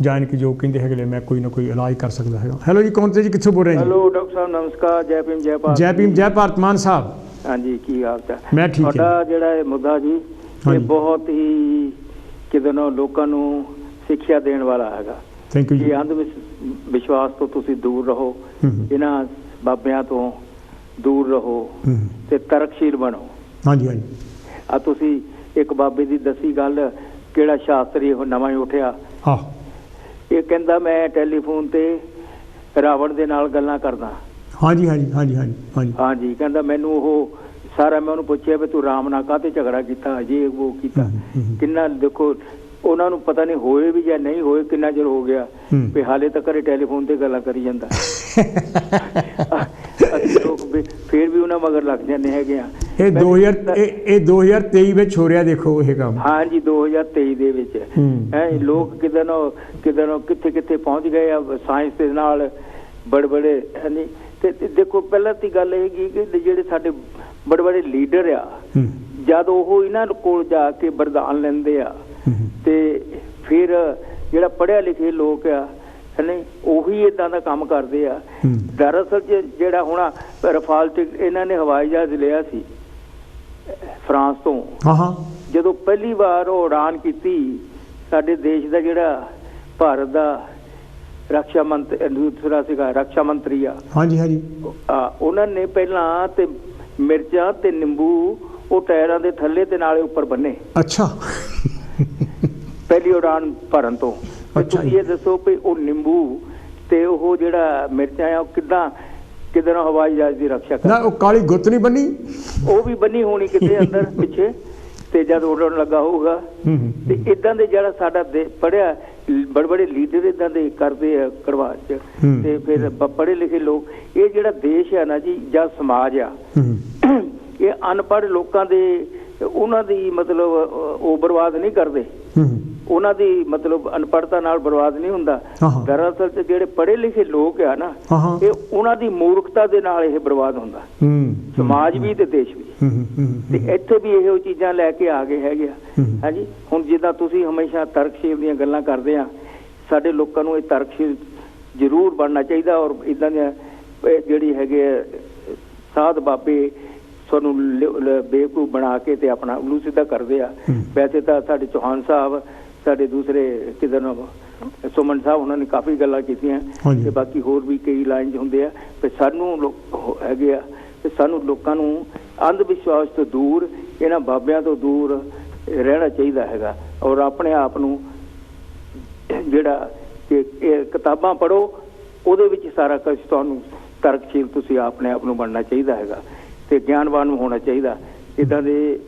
ਜਾਨ ਕਿ ਜੋ ਕਹਿੰਦੇ ਹੈਗੇ ਮੈਂ ਕੋਈ ਨਾ ਕੋਈ ਇਲਾਜ ਕਰ ਸਕਦਾ ਹੈਗਾ। ਹੈਲੋ ਜੀ, ਕੌਣ ਤੇ ਜੀ, ਕਿੱਥੋਂ ਬੋਲ ਰਹੇ ਜੀ? ਹੈਲੋ ਡਾਕਟਰ ਸਾਹਿਬ ਨਮਸਕਾਰ। ਜੈ ਭੀਮ ਜੈ ਭਾਰਤ। ਜੈ ਭੀਮ ਜੈ ਭਾਰਤ। ਮਾਨ ਸਾਹਿਬ ਹਾਂਜੀ ਕੀ ਹਾਲ ਚਾਲ? ਮੈਂ ਠੀਕ ਹਾਂ। ਤੁਹਾਡਾ ਜਿਹੜਾ ਇਹ ਮੁੱਦਾ ਜੀ ਇਹ ਬਹੁਤ ਹੀ ਕਿਤੇ ਨਾ ਲੋਕਾਂ ਨੂੰ ਸਿੱਖਿਆ ਦੇਣ ਵਾਲਾ ਹੈਗਾ। ਥੈਂਕ ਯੂ ਜੀ। ਅੰਧ ਵਿਸ਼ਵਾਸ ਤੋਂ ਤੁਸੀਂ ਦੂਰ ਰਹੋ, ਇਹਨਾਂ ਬਾਬਿਆਂ ਤੋਂ ਦੂਰ ਰਹੋ ਤੇ ਤਰਕਸ਼ੀਲ ਬਣੋ। ਹਾਂਜੀ ਹਾਂਜੀ। ਆ ਤੁਸੀਂ ਇੱਕ ਬਾਬੇ ਦੀ ਦੱਸੀ ਗੱਲ, ਕਿਹੜਾ ਸ਼ਾਸਤਰੀ ਉਹ ਨਵਾਂ ਹੀ ਉੱਠਿਆ, ਇਹ ਕਹਿੰਦਾ ਮੈਂ ਟੈਲੀਫੋਨ ਤੇ ਰਾਵਣ ਦੇ ਨਾਲ ਗੱਲਾਂ ਕਰਦਾ। ਹਾਂਜੀ ਹਾਂਜੀ ਹਾਂਜੀ ਹਾਂਜੀ ਹਾਂਜੀ ਹਾਂਜੀ। ਕਹਿੰਦਾ ਮੈਨੂੰ ਉਹ ਸਾਰਾ, ਮੈਂ ਉਹਨੂੰ ਪੁੱਛਿਆ ਵੀ ਤੂੰ ਰਾਮ ਨਾਲ ਕਾਹਤੇ ਝਗੜਾ ਕੀਤਾ, ਜੇ ਉਹ ਕੀਤਾ। ਕਿੰਨਾ ਦੇਖੋ ਉਹਨਾਂ ਨੂੰ ਪਤਾ ਨਹੀਂ ਹੋਏ ਵੀ ਜਾਂ ਨਹੀਂ ਹੋਏ, ਕਿੰਨਾ ਚਿਰ ਹੋ ਗਿਆ ਵੀ ਹਾਲੇ ਤੱਕ ਟੈਲੀਫੋਨ ਤੇ ਗੱਲਾਂ ਕਰੀ ਜਾਂਦਾ। ਅਸੀਂ ਲੋਕ ਫੇਰ ਵੀ ਉਹਨਾਂ ਮਗਰ ਲੱਗ ਜਾਂਦੇ ਹੈਗੇ ਆ। ਇਹ 2023 ਵਿੱਚ ਹੋ ਰਿਹਾ ਦੇਖੋ ਇਹ ਕੰਮ। ਹਾਂਜੀ 2023 ਦੇ ਵਿੱਚ ਲੋਕ ਕਿਤੇ ਨਾ ਕਿੱਥੇ ਕਿੱਥੇ ਪਹੁੰਚ ਗਏ ਆ ਸਾਇੰਸ ਦੇ ਨਾਲ ਬੜੇ ਬੜੇ। ਹਾਂਜੀ ਤੇ ਦੇਖੋ ਪਹਿਲਾਂ ਦੀ ਗੱਲ ਇਹ ਕਿ ਜਿਹੜੇ ਸਾਡੇ ਬੜੇ ਬੜੇ ਲੀਡਰ ਆ ਜਦ ਉਹ ਇਹਨਾਂ ਕੋਲ ਜਾ ਕੇ ਵਰਦਾਨ ਲੈਂਦੇ ਆ ਤੇ ਫਿਰ ਜਿਹੜਾ ਪੜ੍ਹਿਆ ਲਿਖੇ ਲੋਕ ਆ ਨਹੀਂ ਉਹੀ ਏਦਾਂ ਦਾ ਕੰਮ ਕਰਦੇ ਆ। ਦਰਅਸਲ ਜਿਹੜਾ ਹੁਣ ਰਫਾਲ ਚ ਇਹਨਾਂ ਨੇ ਹਵਾਈ ਜਹਾਜ਼ ਲਿਆ ਸੀ ਫਰਾਂਸ ਤੋਂ, ਜਦੋਂ ਪਹਿਲੀ ਵਾਰ ਉਹ ਉਡਾਨ ਕੀਤੀ ਸਾਡੇ ਦੇਸ਼ ਦਾ ਜਿਹੜਾ ਭਾਰਤ ਦਾ ਰਕਸ਼ਾ ਮੰਤਰੀ ਦੂਸਰਾ ਸੀਗਾ ਰਕਸ਼ਾ ਮੰਤਰੀ ਆ। ਹਾਂਜੀ ਹਾਂਜੀ। ਉਹਨਾਂ ਨੇ ਪਹਿਲਾਂ ਤੇ ਮਿਰਚਾਂ ਤੇ ਨਿੰਬੂ ਉਹ ਟਾਇਰਾਂ ਦੇ ਥੱਲੇ ਤੇ ਨਾਲੇ ਉੱਪਰ ਬੰਨੇ। ਅੱਛਾ। ਪਹਿਲੀ ਉਡਾਨ ਭਰਨ ਤੋਂ। ਤੁਸੀਂ ਇਹ ਦੱਸੋ ਵੀ ਉਹ ਨਿੰਬੂ ਤੇ ਉਹ ਜਿਹੜਾ ਮਿਰਚਾਂ ਆ ਉਹ ਕਿੱਦਾਂ ਹਵਾਈ ਜਹਾਜ਼ ਦੀ ਰਕਸ਼ਾ ਕਰ? ਉਹ ਕਾਲੀ ਗੁੱਤ ਨਹੀਂ ਬੰਨੀ? ਉਹ ਵੀ ਬੰਨੀ ਹੋਣੀ ਕਿਤੇ ਅੰਦਰ ਪਿੱਛੇ ਤੇ ਜਦ ਉੱਡਣ ਲੱਗਾ ਹੋਊਗਾ। ਤੇ ਇਦਾਂ ਦੇ ਜਿਹੜਾ ਸਾਡਾ ਪੜ੍ਹਿਆ ਬੜੇ ਬੜੇ ਲੀਡਰ ਇਦਾਂ ਦੇ ਕਰਦੇ ਆ ਕਰਵਾ ਚ। ਤੇ ਫਿਰ ਪੜ੍ਹੇ ਲਿਖੇ ਲੋਕ, ਇਹ ਜਿਹੜਾ ਦੇਸ਼ ਆ ਨਾ ਜੀ ਜਾਂ ਸਮਾਜ ਆ, ਇਹ ਅਨਪੜ੍ਹ ਲੋਕਾਂ ਦੇ ਉਹਨਾਂ ਦੀ ਮਤਲਬ ਉਹ ਬਰਬਾਦ ਨਹੀਂ ਕਰਦੇ, ਉਹਨਾਂ ਦੀ ਮਤਲਬ ਅਨਪੜ੍ਹਤਾ ਨਾਲ ਬਰਬਾਦ ਨਹੀਂ ਹੁੰਦਾ। ਦਰਅਸਲ ਤੇ ਜਿਹੜੇ ਪੜ੍ਹੇ ਲਿਖੇ ਲੋਕ ਆ ਨਾ ਇਹ ਉਹਨਾਂ ਦੀ ਮੂਰਖਤਾ ਦੇ ਨਾਲ ਇਹ ਬਰਬਾਦ ਹੁੰਦਾ, ਸਮਾਜ ਵੀ ਤੇ ਦੇਸ਼ ਵੀ। ਤੇ ਇੱਥੇ ਵੀ ਇਹੋ ਚੀਜ਼ਾਂ ਲੈ ਕੇ ਆ ਗਏ ਹੈਗੇ ਆ। ਹਾਂਜੀ ਹੁਣ ਜਿੱਦਾਂ ਤੁਸੀਂ ਹਮੇਸ਼ਾ ਤਰਕਸ਼ੀਲ ਦੀਆਂ ਗੱਲਾਂ ਕਰਦੇ ਆ, ਸਾਡੇ ਲੋਕਾਂ ਨੂੰ ਇਹ ਤਰਕਸ਼ੀਲ ਜ਼ਰੂਰ ਬਣਨਾ ਚਾਹੀਦਾ। ਔਰ ਇੱਦਾਂ ਦੀਆਂ ਜਿਹੜੀ ਹੈਗੇ ਸਾਧ ਬਾਬੇ ਤੁਹਾਨੂੰ ਬੇਵਕੂਫ ਬਣਾ ਕੇ ਤੇ ਆਪਣਾ ਉਲੂ ਸਿੱਧਾ ਕਰਦੇ ਆ। ਵੈਸੇ ਤਾਂ ਸਾਡੇ ਚੌਹਾਨ ਸਾਹਿਬ, ਸਾਡੇ ਦੂਸਰੇ ਕਿਧਰ ਸੁਮਨ ਸਾਹਿਬ, ਉਹਨਾਂ ਨੇ ਕਾਫੀ ਗੱਲਾਂ ਕੀਤੀਆਂ ਤੇ ਬਾਕੀ ਹੋਰ ਵੀ ਕਈ ਲਾਈਨ ਹੁੰਦੇ ਆ ਤੇ ਸਾਨੂੰ ਹੈਗੇ ਆ ਤੇ ਸਾਨੂੰ ਲੋਕਾਂ ਨੂੰ ਅੰਧ ਵਿਸ਼ਵਾਸ ਤੋਂ ਦੂਰ, ਇਹਨਾਂ ਬਾਬਿਆਂ ਤੋਂ ਦੂਰ ਰਹਿਣਾ ਚਾਹੀਦਾ ਹੈਗਾ। ਔਰ ਆਪਣੇ ਆਪ ਨੂੰ ਜਿਹੜਾ ਕਿ ਇਹ ਕਿਤਾਬਾਂ ਪੜ੍ਹੋ, ਉਹਦੇ ਵਿੱਚ ਸਾਰਾ ਕੁਝ ਤੁਹਾਨੂੰ ਤਰਕਸ਼ੀਲ ਤੁਸੀਂ ਆਪਣੇ ਆਪ ਨੂੰ ਬਣਨਾ ਚਾਹੀਦਾ ਹੈਗਾ ਤੇ ਗਿਆਨਵਾਨ ਹੋਣਾ ਚਾਹੀਦਾ। ਇੱਦਾਂ ਦੇ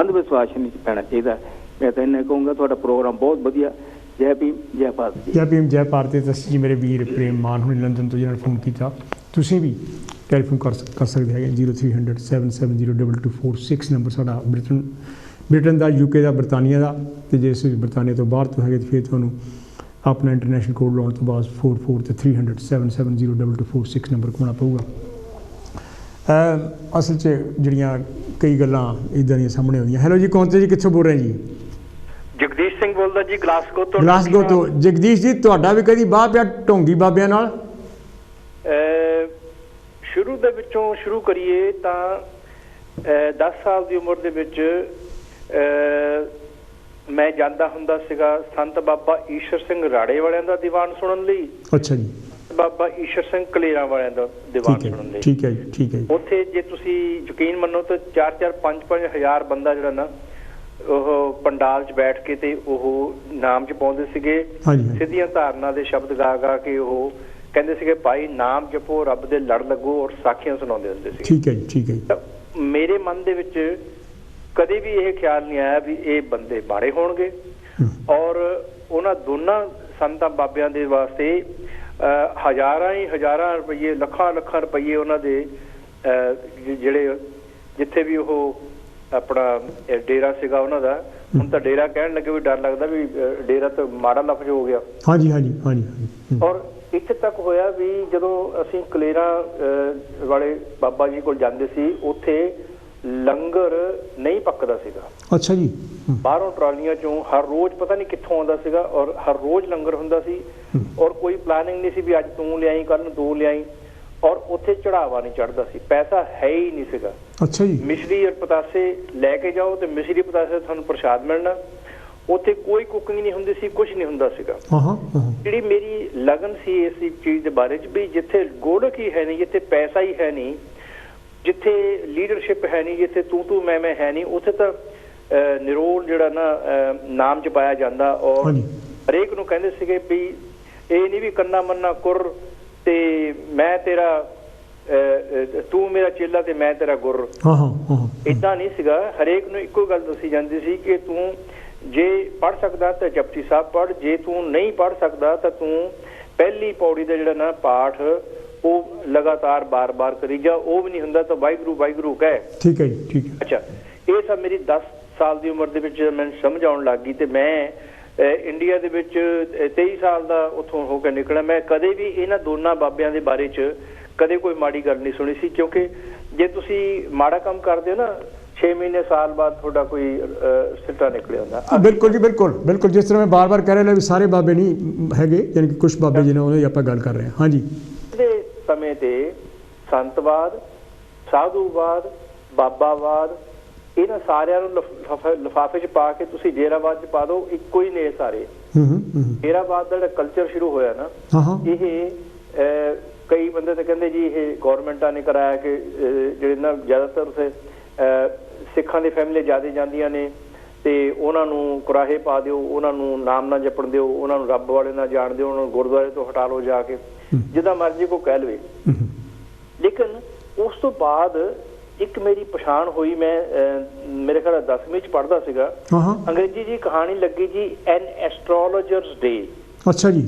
ਅੰਧ ਵਿਸ਼ਵਾਸ ਨਹੀਂ ਪੈਣਾ ਚਾਹੀਦਾ। ਮੈਂ ਤਾਂ ਇੰਨਾ ਕਹੂੰਗਾ, ਤੁਹਾਡਾ ਪ੍ਰੋਗਰਾਮ ਬਹੁਤ ਵਧੀਆ। ਜੈ ਭੀਮ, ਜੈ ਭਾਰਤ ਜੀ। ਜੈ ਭੀਮ, ਜੈ ਭਾਰਤ। ਤੁਸੀਂ ਜੀ ਮੇਰੇ ਵੀਰ ਪ੍ਰੇਮ ਮਾਨ ਹੁਣੀ ਲੰਡਨ ਤੋਂ ਜਿਹਨਾਂ ਨੇ ਫੋਨ ਕੀਤਾ, ਤੁਸੀਂ ਵੀ ਟੈਲੀਫੋਨ ਕਰ ਸਕਦੇ ਹੈਗੇ 0300 770 2246 ਨੰਬਰ ਸਾਡਾ ਬ੍ਰਿਟਨ ਦਾ, UK ਦਾ, ਬਰਤਾਨੀਆ ਦਾ। ਅਤੇ ਜੇ ਤੁਸੀਂ ਬਰਤਾਨੀਆ ਤੋਂ ਬਾਹਰ ਤੋਂ ਹੈਗੇ ਤਾਂ ਫਿਰ ਤੁਹਾਨੂੰ ਆਪਣਾ ਇੰਟਰਨੈਸ਼ਨਲ ਕੋਡ ਲਾਉਣ ਤੋਂ ਬਾਅਦ 44 ਅਤੇ 300 770 2246 ਨੰਬਰ ਘੁੰਮਣਾ ਪਊਗਾ। ਅਸਲ 'ਚ ਜਿਹੜੀਆਂ ਕਈ ਗੱਲਾਂ ਇੱਦਾਂ ਦੀਆਂ ਸਾਹਮਣੇ ਆਉਂਦੀਆਂ। ਹੈਲੋ ਜੀ, ਕੌਣ ਤੇ ਜੀ, ਕਿੱਥੋਂ ਬੋਲ ਰਹੇ ਜੀ? ਜਗਦੀਸ਼ ਸਿੰਘ ਬੋਲਦਾ ਜੀ, ਗਲਾਸਗੋ ਤੋਂ। ਗਲਾਸਗੋ ਤੋਂ। ਜਗਦੀਸ਼ ਜੀ, ਤੁਹਾਡਾ ਵੀ ਕਦੀ ਬਾਹ ਪਿਆ ਢੋਂਗੀ ਬਾਬਿਆਂ ਨਾਲ? ਸ਼ੁਰੂ ਦੇ ਵਿੱਚੋਂ ਸ਼ੁਰੂ ਕਰੀਏ ਤਾਂ 10 ਸਾਲ ਦੀ ਉਮਰ ਦੇ ਵਿੱਚ ਮੈਂ ਜਾਂਦਾ ਹੁੰਦਾ ਸੀਗਾ ਸੰਤ ਬਾਬਾ ਈਸ਼ਰ ਸਿੰਘ ਰਾੜੇ ਵਾਲਿਆਂ ਦਾ ਦੀਵਾਨ ਸੁਣਨ ਲਈ। ਅੱਛਾ ਜੀ। ਬਾਬਾ ਈਸ਼ਰ ਸਿੰਘ ਕਲੇਰਾਂ ਵਾਲਿਆਂ ਦਾ ਦੀਵਾਨ ਸੁਣਨ ਲਈ। ਠੀਕ ਹੈ ਜੀ, ਠੀਕ ਹੈ ਜੀ। ਉੱਥੇ ਜੇ ਤੁਸੀਂ ਯਕੀਨ ਮੰਨੋ ਤਾਂ 4-4 5-5 ਹਜ਼ਾਰ ਬੰਦਾ ਜਿਹੜਾ ਨਾ ਉਹ ਪੰਡਾਲ 'ਚ ਬੈਠ ਕੇ ਤੇ ਉਹ ਨਾਮ 'ਚ ਪਾਉਂਦੇ ਸੀਗੇ। ਸਿੱਧੀਆਂ ਧਾਰਨਾ ਦੇ ਸ਼ਬਦ ਗਾ ਗਾ ਕੇ ਉਹ ਕਹਿੰਦੇ ਸੀਗੇ ਭਾਈ ਨਾਮ ਜਪੋ, ਰੱਬ ਦੇ ਲੜ ਲੱਗੋ, ਔਰ ਸਾਖੀਆਂ ਸੁਣਾਉਂਦੇ ਹੁੰਦੇ ਸੀ। ਠੀਕ ਹੈ ਜੀ, ਠੀਕ ਹੈ ਜੀ। ਮੇਰੇ ਮਨ ਦੇ ਵਿੱਚ ਕਦੇ ਵੀ ਇਹ ਖਿਆਲ ਨਹੀਂ ਆਇਆ ਵੀ ਇਹ ਬੰਦੇ ਮਾੜੇ ਹੋਣਗੇ। ਔਰ ਉਹਨਾਂ ਦੋਨਾਂ ਸੰਤਾਂ ਬਾਬਿਆਂ ਦੇ ਵਾਸਤੇ ਹਜ਼ਾਰਾਂ ਰੁਪਈਏ, ਲੱਖਾਂ ਰੁਪਈਏ ਉਹਨਾਂ ਦੇ ਜਿਹੜੇ ਜਿੱਥੇ ਵੀ ਉਹ ਆਪਣਾ ਡੇਰਾ ਸੀਗਾ ਉਹਨਾਂ ਦਾ, ਹੁਣ ਤਾਂ ਡੇਰਾ ਕਹਿਣ ਲੱਗੇ ਵੀ ਡਰ ਲੱਗਦਾ ਵੀ ਡੇਰਾ ਤਾਂ ਮਾੜਾ ਲਫ਼ਜ਼ ਹੋ ਗਿਆ। ਹਾਂਜੀ ਹਾਂਜੀ ਹਾਂਜੀ। ਔਰ ਇੱਥੇ ਤੱਕ ਹੋਇਆ ਵੀ ਜਦੋਂ ਅਸੀਂ ਕਲੇਰਾਂ ਵਾਲੇ ਬਾਬਾ ਜੀ ਕੋਲ ਜਾਂਦੇ ਸੀ, ਉੱਥੇ ਲੰਗਰ ਨਹੀਂ ਪੱਕਦਾ ਸੀਗਾ। ਅੱਛਾ ਜੀ। ਬਾਹਰੋਂ ਟਰਾਲੀਆਂ ਚੋਂ ਹਰ ਰੋਜ਼ ਪਤਾ ਨਹੀਂ ਕਿੱਥੋਂ ਆਉਂਦਾ ਸੀਗਾ, ਔਰ ਹਰ ਰੋਜ਼ ਲੰਗਰ ਹੁੰਦਾ ਸੀ। ਔਰ ਕੋਈ ਪਲਾਨਿੰਗ ਨਹੀਂ ਸੀ ਵੀ ਅੱਜ ਤੂੰ ਲਿਆਈ, ਕੱਲ ਨੂੰ ਤੂੰ ਲਿਆਈ। ਔਰ ਉੱਥੇ ਚੜਾਵਾ ਨਹੀਂ ਚੜਦਾ ਸੀ, ਪੈਸਾ ਹੈ ਹੀ ਨਹੀਂ ਸੀਗਾ। ਅੱਛਾ ਜੀ। ਮਿਸ਼ਰੀ ਔਰ ਪਤਾਸੇ ਲੈ ਕੇ ਜਾਓ ਤੇ ਮਿਸ਼ਰੀ ਪਤਾਸੇ ਤੁਹਾਨੂੰ ਪ੍ਰਸ਼ਾਦ ਮਿਲਣਾ। ਉੱਥੇ ਕੋਈ ਕੁਕਿੰਗ ਨਹੀਂ ਹੁੰਦੀ ਸੀ, ਕੁਝ ਨਹੀਂ ਹੁੰਦਾ ਸੀਗਾ। ਜਿਹੜੀ ਮੇਰੀ ਲਗਨ ਸੀ ਇਸ ਚੀਜ਼ ਦੇ ਬਾਰੇ 'ਚ ਵੀ ਜਿੱਥੇ ਗੋਲਕ ਹੀ ਹੈ ਨਹੀਂ, ਜਿੱਥੇ ਪੈਸਾ ਹੀ ਹੈ ਨਹੀਂ, ਜਿੱਥੇ ਲੀਡਰਸ਼ਿਪ ਹੈ ਨਹੀਂ, ਜਿੱਥੇ ਤੂੰ ਮੈਂ ਹੈ ਨਹੀਂ, ਉੱਥੇ ਤਾਂ ਨਿਰੋਲ ਜਿਹੜਾ ਨਾ ਨਾਮ 'ਚ ਪਾਇਆ ਜਾਂਦਾ। ਔਰ ਹਰੇਕ ਨੂੰ ਕਹਿੰਦੇ ਸੀਗੇ ਵੀ ਇਹ ਨਹੀਂ ਵੀ ਕੰਨਾ ਮੰਨਾ ਕੁਰ ਤੇ ਮੈਂ ਤੇਰਾ, ਤੂੰ ਮੇਰਾ ਚੇਲਾ ਤੇ ਮੈਂ ਤੇਰਾ ਗੁਰ। ਏਦਾਂ ਨਹੀਂ ਸੀਗਾ। ਹਰੇਕ ਨੂੰ ਇੱਕੋ ਗੱਲ ਦੱਸੀ ਜਾਂਦੀ ਸੀ ਕਿ ਤੂੰ ਜੇ ਪੜ੍ਹ ਸਕਦਾ ਤਾਂ ਜਪਜੀ ਸਾਹਿਬ ਪੜ੍ਹ, ਜੇ ਤੂੰ ਨਹੀਂ ਪੜ੍ਹ ਸਕਦਾ ਤਾਂ ਤੂੰ ਪਹਿਲੀ ਪੌੜੀ ਦਾ ਜਿਹੜਾ ਨਾ ਪਾਠ ਉਹ ਲਗਾਤਾਰ ਬਾਰ-ਬਾਰ ਕਰੀ ਜਾ। ਉਹ ਵੀ ਨਹੀਂ ਹੁੰਦਾ ਤਾਂ ਵਾਹਿਗੁਰੂ ਵਾਹਿਗੁਰੂ ਕਹਿ। ਠੀਕ ਹੈ ਜੀ, ਠੀਕ ਹੈ। ਅੱਛਾ, ਇਹ ਸਭ ਮੇਰੀ 10 ਸਾਲ ਦੀ ਉਮਰ ਦੇ ਵਿੱਚ ਮੈਨੂੰ ਸਮਝ ਆਉਣ ਲੱਗ ਗਈ ਤੇ ਮੈਂ ਇੰਡੀਆ ਦੇ ਵਿੱਚ 23 ਸਾਲ ਦਾ ਉੱਥੋਂ ਹੋ ਕੇ ਨਿਕਲਿਆ। ਮੈਂ ਕਦੇ ਵੀ ਇਹਨਾਂ ਦੋਨਾਂ ਬਾਬਿਆਂ ਦੇ ਬਾਰੇ 'ਚ ਕਦੇ ਕੋਈ ਮਾੜੀ ਗੱਲ ਨਹੀਂ ਸੁਣੀ ਸੀ, ਕਿਉਂਕਿ ਜੇ ਤੁਸੀਂ ਮਾੜਾ ਕੰਮ ਕਰਦੇ ਹੋ ਨਾ 6 ਮਹੀਨੇ ਸਾਲ ਬਾਅਦ ਤੁਹਾਡਾ ਕੋਈ ਸਿੱਟਾ ਨਿਕਲਿਆ ਹੁੰਦਾ। ਬਿਲਕੁਲ ਜੀ, ਬਿਲਕੁਲ ਬਿਲਕੁਲ। ਜਿਸ ਤਰ੍ਹਾਂ ਮੈਂ ਬਾਰ-ਬਾਰ ਕਹਿ ਰਿਹਾ ਵੀ ਸਾਰੇ ਬਾਬੇ ਨਹੀਂ ਹੈਗੇ, ਯਾਨੀ ਕਿ ਕੁਝ ਬਾਬੇ ਜਿਹਨਾਂ ਉਹਨਾਂ ਦੀ ਆਪਾਂ ਗੱਲ ਕਰ ਰਹੇ ਹਾਂ। ਹਾਂਜੀ। ਦੇ ਸਮੇਂ ਤੇ ਸੰਤਵਾਦ, ਸਾਧੂਵਾਦ, ਬਾਬਾਵਾਦ, ਇਹਨਾਂ ਸਾਰਿਆਂ ਨੂੰ ਲਿਫਾਫੇ 'ਚ ਪਾ ਕੇ ਤੁਸੀਂ ਡੇਰਾਵਾਦ 'ਚ ਪਾ ਦਿਓ, ਇੱਕੋ ਹੀ ਨੇ ਸਾਰੇ। ਡੇਰਾਵਾਦ ਦਾ ਜਿਹੜਾ ਕਲਚਰ ਸ਼ੁਰੂ ਹੋਇਆ ਨਾ, ਇਹ ਕਈ ਬੰਦੇ ਤਾਂ ਕਹਿੰਦੇ ਜੀ ਇਹ ਗੌਰਮੈਂਟਾਂ ਨੇ ਕਰਾਇਆ ਕਿ ਜਿਹੜੇ ਨਾ ਜ਼ਿਆਦਾਤਰ ਉੱਥੇ ਸਿੱਖਾਂ ਦੀ ਫੈਮਿਲੀ ਜ਼ਿਆਦਾ ਜਾਂਦੀਆਂ ਨੇ ਤੇ ਉਹਨਾਂ ਨੂੰ ਕੁਰਾਹੇ ਪਾ ਦਿਓ, ਉਹਨਾਂ ਨੂੰ ਨਾਮ ਨਾ ਜਪਣ ਦਿਓ, ਉਹਨਾਂ ਨੂੰ ਰੱਬ ਵਾਲੇ ਨਾ ਜਾਣ ਦਿਓ, ਉਹਨਾਂ ਨੂੰ ਗੁਰਦੁਆਰੇ ਤੋਂ ਹਟਾ ਲਓ ਜਾ ਕੇ, ਜਿੱਦਾਂ ਮਰਜ਼ੀ ਕੋ ਕਹਿ ਲਵੇ। ਲੇਕਿਨ ਉਸ ਤੋਂ ਬਾਅਦ ਇੱਕ ਮੇਰੀ ਪਛਾਣ ਹੋਈ। ਮੈਂ ਮੇਰੇ ਖਿਆਲ 10ਵੀਂ 'ਚ ਪੜ੍ਹਦਾ ਸੀਗਾ। ਅੰਗਰੇਜ਼ੀ ਜੀ ਕਹਾਣੀ ਲੱਗੀ ਜੀ, ਐਨ ਐਸਟਰੋਲੋਜਰਸ ਡੇ। ਅੱਛਾ ਜੀ।